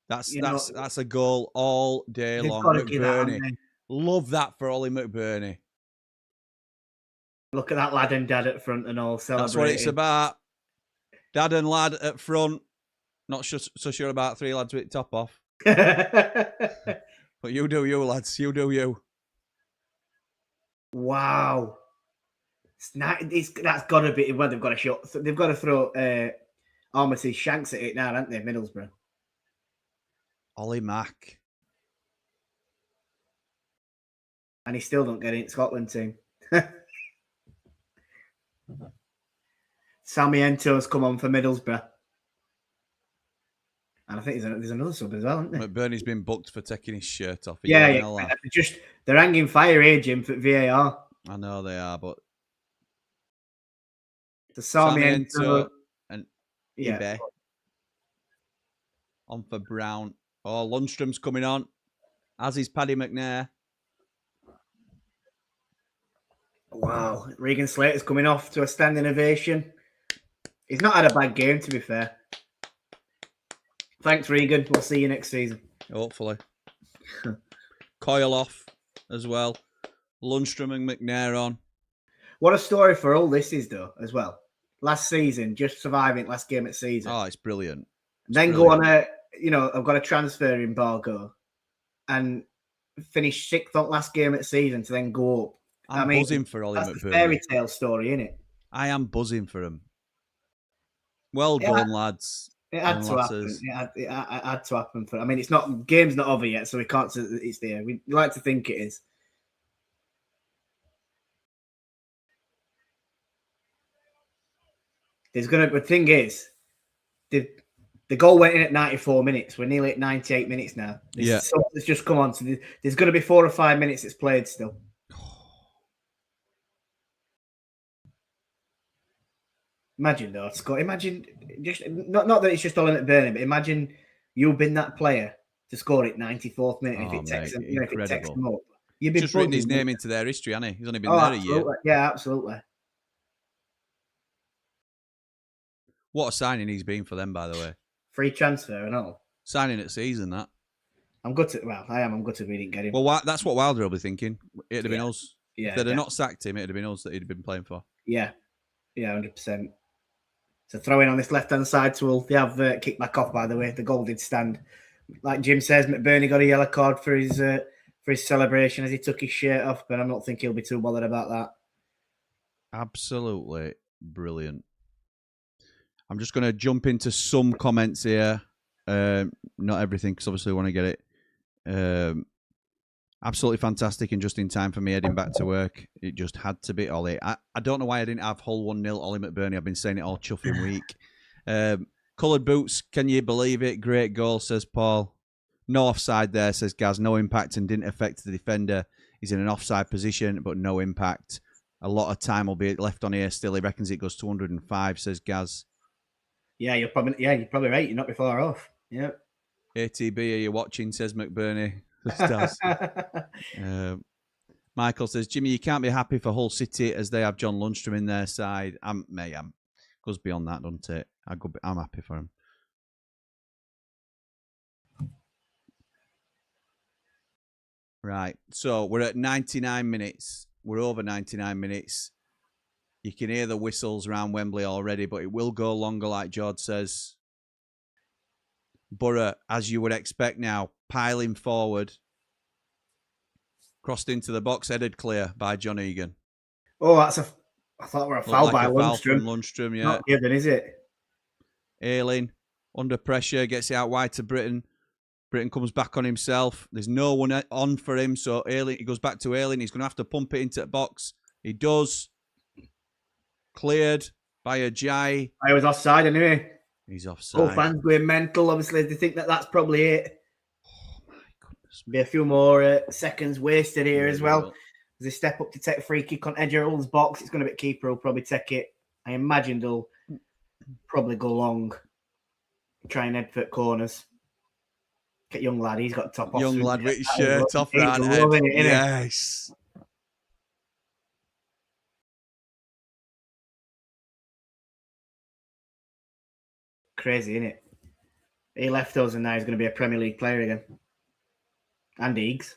That's a goal all day long. McBurney. Love that for Ollie McBurney. Look at that lad and dad at front and all celebrating. That's what it's about. Dad and lad at front. Not so sure about 3 lads with top off. But you do you, lads. You do you. Wow. That's got to be, well, they've got to shot. They've got to throw Armitage Shanks at it now, haven't they, Middlesbrough? Ollie Mack. And he still don't get in Scotland team. Sammy Ento's come on for Middlesbrough. And I think there's another sub as well, isn't there? McBurney's been booked for taking his shirt off. Yeah. They're hanging fire here, Jim, for VAR. I know they are, but The Sammy Ento and Ibe on for Brown. Oh, Lundstrom's coming on, as is Paddy McNair. Wow, Regan Slater's coming off to a standing ovation. He's not had a bad game, to be fair. Thanks, Regan. We'll see you next season. Hopefully. Coyle off as well. Lundstrom and McNair on. What a story for all this is, though, as well. Last season, just surviving last game at season. Oh, it's brilliant. Go on I've got a transfer embargo and finish 6th on last game at season to then go up. I'm buzzing for Ollie McBurney. That's a McBurney. fairy tale story, isn't it? I am buzzing for him. Well done, lads. It had to happen. It had to happen. Game's not over yet, so we can't say that it's there. We like to think it is. The thing is, the goal went in at 94 minutes. We're nearly at 98 minutes now. It's just come on. So there's going to be 4 or 5 minutes it's played still. Imagine though, Scott. Imagine just not that it's just Ollie McBurney, but imagine you've been that player to score it 94th minute. If it takes them up, you'd be just written his name into their history, hasn't he? He's only been there a year. Yeah, absolutely. What a signing he's been for them, by the way. Free transfer and all. Signing at season, that. I'm gutted. Well, I am. I'm gutted we didn't get him. Well, that's what Wilder will be thinking. It'd have been us. Yeah. If they'd have not sacked him, it'd have been us that he'd have been playing for. Yeah. Yeah, 100%. So throwing on this left-hand side tool. They have kicked back off, by the way. The goal did stand. Like Jim says, McBurney got a yellow card for his celebration as he took his shirt off, but I don't think he'll be too bothered about that. Absolutely brilliant. I'm just going to jump into some comments here. Not everything, because obviously we want to get it Absolutely fantastic and just in time for me heading back to work. It just had to be Ollie. I don't know why I didn't have Hull 1-0 Ollie McBurney. I've been saying it all chuffing week. Coloured boots, can you believe it? Great goal, says Paul. No offside there, says Gaz. No impact and didn't affect the defender. He's in an offside position, but no impact. A lot of time will be left on here still. He reckons it goes 205, says Gaz. Yeah, you're probably right. You're not be far off. Yeah. ATB, are you watching, says McBurney. Stars. Michael says, Jimmy, you can't be happy for Hull City as they have John Lundstrom in their side. Goes beyond that, doesn't it? I'm happy for him. Right, so we're at 99 minutes. We're over 99 minutes. You can hear the whistles around Wembley already, but it will go longer, like George says. Borough, as you would expect now, piling forward. Crossed into the box, headed clear by John Egan. Oh, I thought we were a foul by Lundstrom. Lundstrom, Yeah. Not given, is it? Ayling, under pressure, gets it out wide to Britton. Britton comes back on himself. There's no one on for him, so Ayling, he goes back to Ayling. He's going to have to pump it into the box. He does. Cleared by Ajayi. I was offside anyway. He's offside. Oh, fans going mental. Obviously, they think that's probably it. Oh, my goodness. Be a few more seconds wasted here as well. As they step up to take a free kick on Edge of Hull's box, it's going to be keeper who'll probably take it. I imagine they'll probably go long, try and head for corners. Get young lad, he's got top off. Young lad with his shirt off that head. Yes. Crazy, isn't it? He left us and now he's going to be a Premier League player again. And Eags.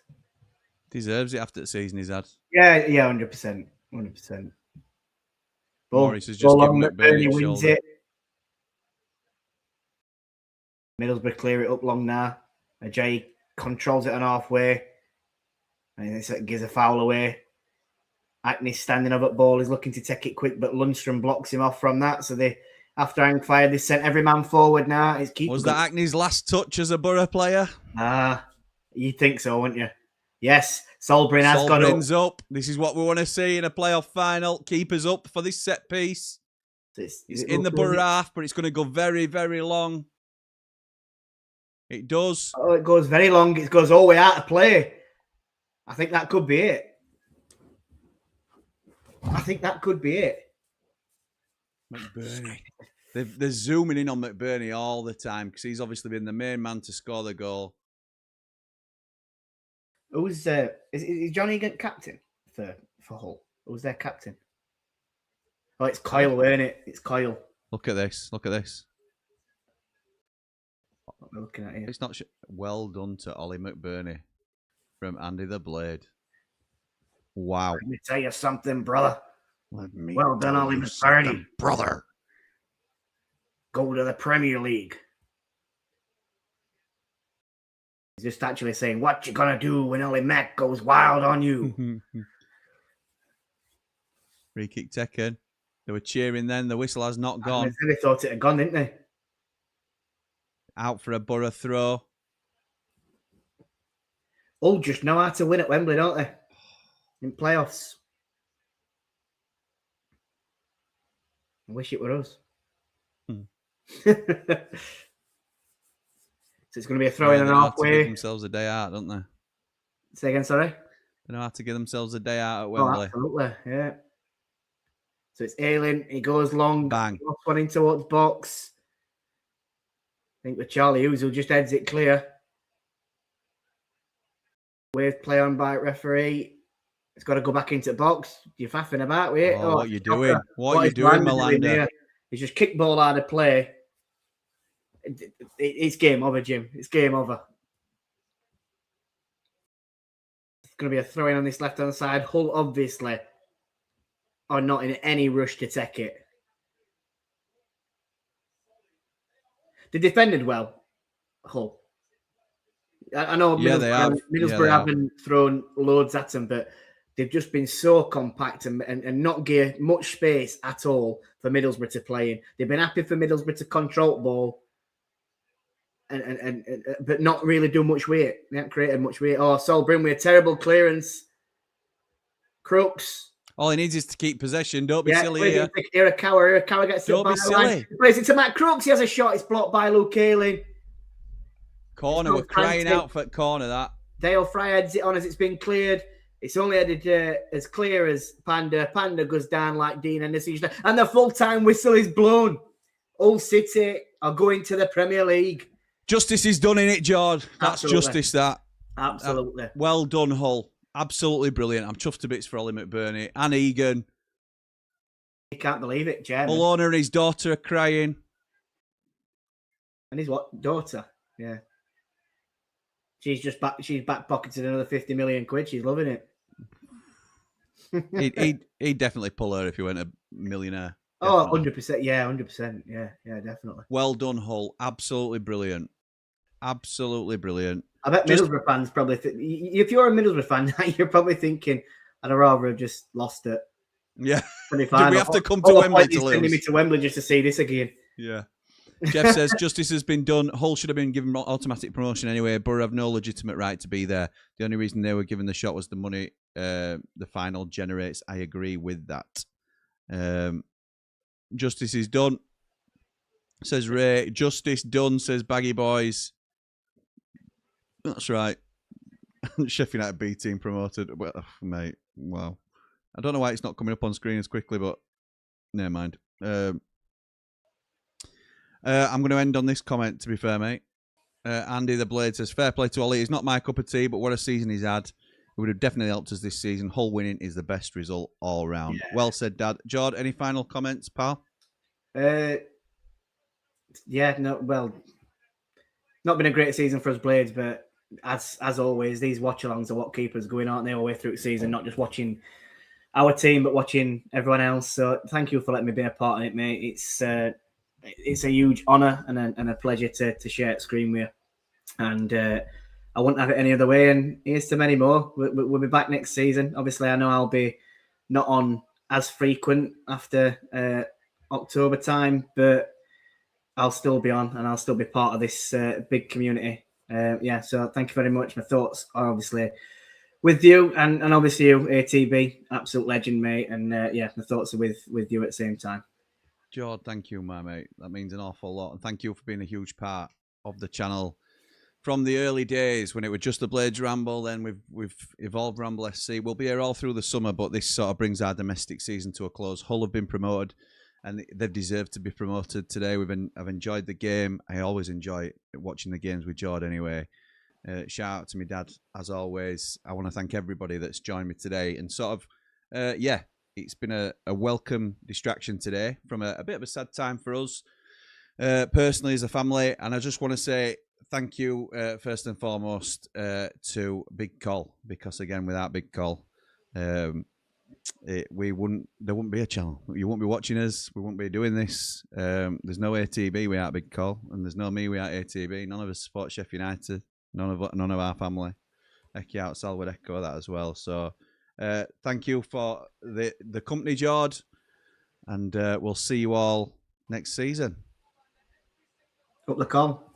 Deserves it after the season he's had. Yeah, 100%. 100%. Morris has just given McBurney a shoulder. It. Middlesbrough clear it up long now. Ajayi controls it on halfway. And it gives a foul away. Hackney's standing over at ball. He's looking to take it quick, but Lundstrom blocks him off from that. So they, after hang fire, they sent every man forward now. Was that Hackney's last touch as a Borough player? You'd think so, wouldn't you? Yes, Solbrin has got up. This is what we want to see in a playoff final. Keepers up for this set piece. It's in the Borough half, but it's going to go very, very long. It does. Oh, it goes very long. It goes all the way out of play. I think that could be it. McBurney. They're zooming in on McBurney all the time because he's obviously been the main man to score the goal. Who's is Johnny captain for Hull? Who's their captain? Oh, it's Kyle, isn't it? It's Kyle. Look at this. Look at this. What am I looking at here? It's not well done to Ollie McBurney from Andy the Blade. Wow. Let me tell you something, brother. Well done, Ollie McBurney. Brother. Go to the Premier League. He's just actually saying, what you gonna do when Ollie Mack goes wild on you? Free kick taken. They were cheering then. The whistle has not gone. They thought it had gone, didn't they? Out for a Borough throw. Hull just know how to win at Wembley, don't they? In playoffs. I wish it were us. So it's going to be a throw in and halfway. They give themselves a day out, don't they? Say again, sorry? They know how to give themselves a day out at Wembley. Oh, absolutely, yeah. So it's Ayling. He goes long. Bang. Off one in towards box. I think with Charlie Hughes, who just heads it clear. Wave play on by referee. It's got to go back into the box. You're faffing about with it. Oh, what are you doing? What are you doing, Melander? He's just kicked ball out of play. It's game over, Jim. It's game over. It's going to be a throw-in on this left-hand side. Hull, obviously, are not in any rush to take it. They defended well, Hull. I know Middlesbrough haven't thrown loads at them, but they've just been so compact and not give much space at all for Middlesbrough to play in. They've been happy for Middlesbrough to control the ball but not really do much with it. They haven't created much with it. Oh, Solbrin with a terrible clearance. Crooks. All he needs is to keep possession. Don't be silly here. Irakawa gets Don't be silly. He plays it to Matt Crooks. He has a shot. It's blocked by Luke Ayling. Corner. We're crying out for corner, that. Dale Fry heads it on as it's been cleared. It's only headed as clear as Panda. Panda goes down like Dean Henderson. And the full-time whistle is blown. Hull City are going to the Premier League. Justice is done in it, Jord. That's Absolutely. justice, that. Absolutely. Well done, Hull. Absolutely brilliant. I'm chuffed to bits for Ollie McBurney and Egan. You can't believe it, Jeremy. Hull owner and his daughter are crying. And his what? Daughter. Yeah. She's back pocketed another 50 million quid. She's loving it. He'd definitely pull her if he went a millionaire. Oh, 100%. Yeah, 100%. Yeah, definitely. Well done, Hull. Absolutely brilliant. Absolutely brilliant. I bet Middlesbrough fans probably if you're a Middlesbrough fan, you're probably thinking, I'd rather have just lost it. Yeah. Do we have to come to Wembley to lose? Sending me to Wembley just to see this again. Yeah. Jeff says justice has been done. Hull should have been given automatic promotion anyway. Borough have no legitimate right to be there. The only reason they were given the shot was the money the final generates. I agree with that. Justice is done, says Ray. Justice done, says Baggy Boys. That's right. Sheffield United B team promoted. Well, mate, wow. I don't know why it's not coming up on screen as quickly, but never mind. I'm going to end on this comment, to be fair, mate. Andy the Blade says, fair play to Ollie. He's not my cup of tea, but what a season he's had. It would have definitely helped us this season. Hull winning is the best result all round. Yeah. Well said, Dad. Jord, any final comments, pal? Yeah, no, well, not been a great season for us Blades, but as always, these watch-alongs are what keep us going, aren't they, all the way through the season, not just watching our team, but watching everyone else. So thank you for letting me be a part of it, mate. It's a huge honour and a pleasure to share the screen with you. And I wouldn't have it any other way. And here's to many more. We'll be back next season. Obviously, I know I'll be not on as frequent after October time, but I'll still be on and I'll still be part of this big community. So thank you very much. My thoughts are obviously with you and obviously you, ATB, absolute legend, mate. And my thoughts are with you at the same time. Jord, thank you, my mate. That means an awful lot. And thank you for being a huge part of the channel from the early days when it was just the Blades Ramble. Then we've evolved Ramble SC. We'll be here all through the summer, but this sort of brings our domestic season to a close. Hull have been promoted, and they've deserved to be promoted today. I've enjoyed the game. I always enjoy watching the games with Jord anyway. Shout out to my dad, as always. I want to thank everybody that's joined me today. And sort of, it's been a welcome distraction today from a bit of a sad time for us personally as a family. And I just want to say thank you, first and foremost, to Big Col, because again, without Big Col, there wouldn't be a channel. You wouldn't be watching us. We wouldn't be doing this. There's no ATB without Big Col, and there's no me without ATB. None of us support Sheffield United. None of our family. Eki out Sal would echo that as well. So thank you for the company, Jord, and we'll see you all next season. Up the call.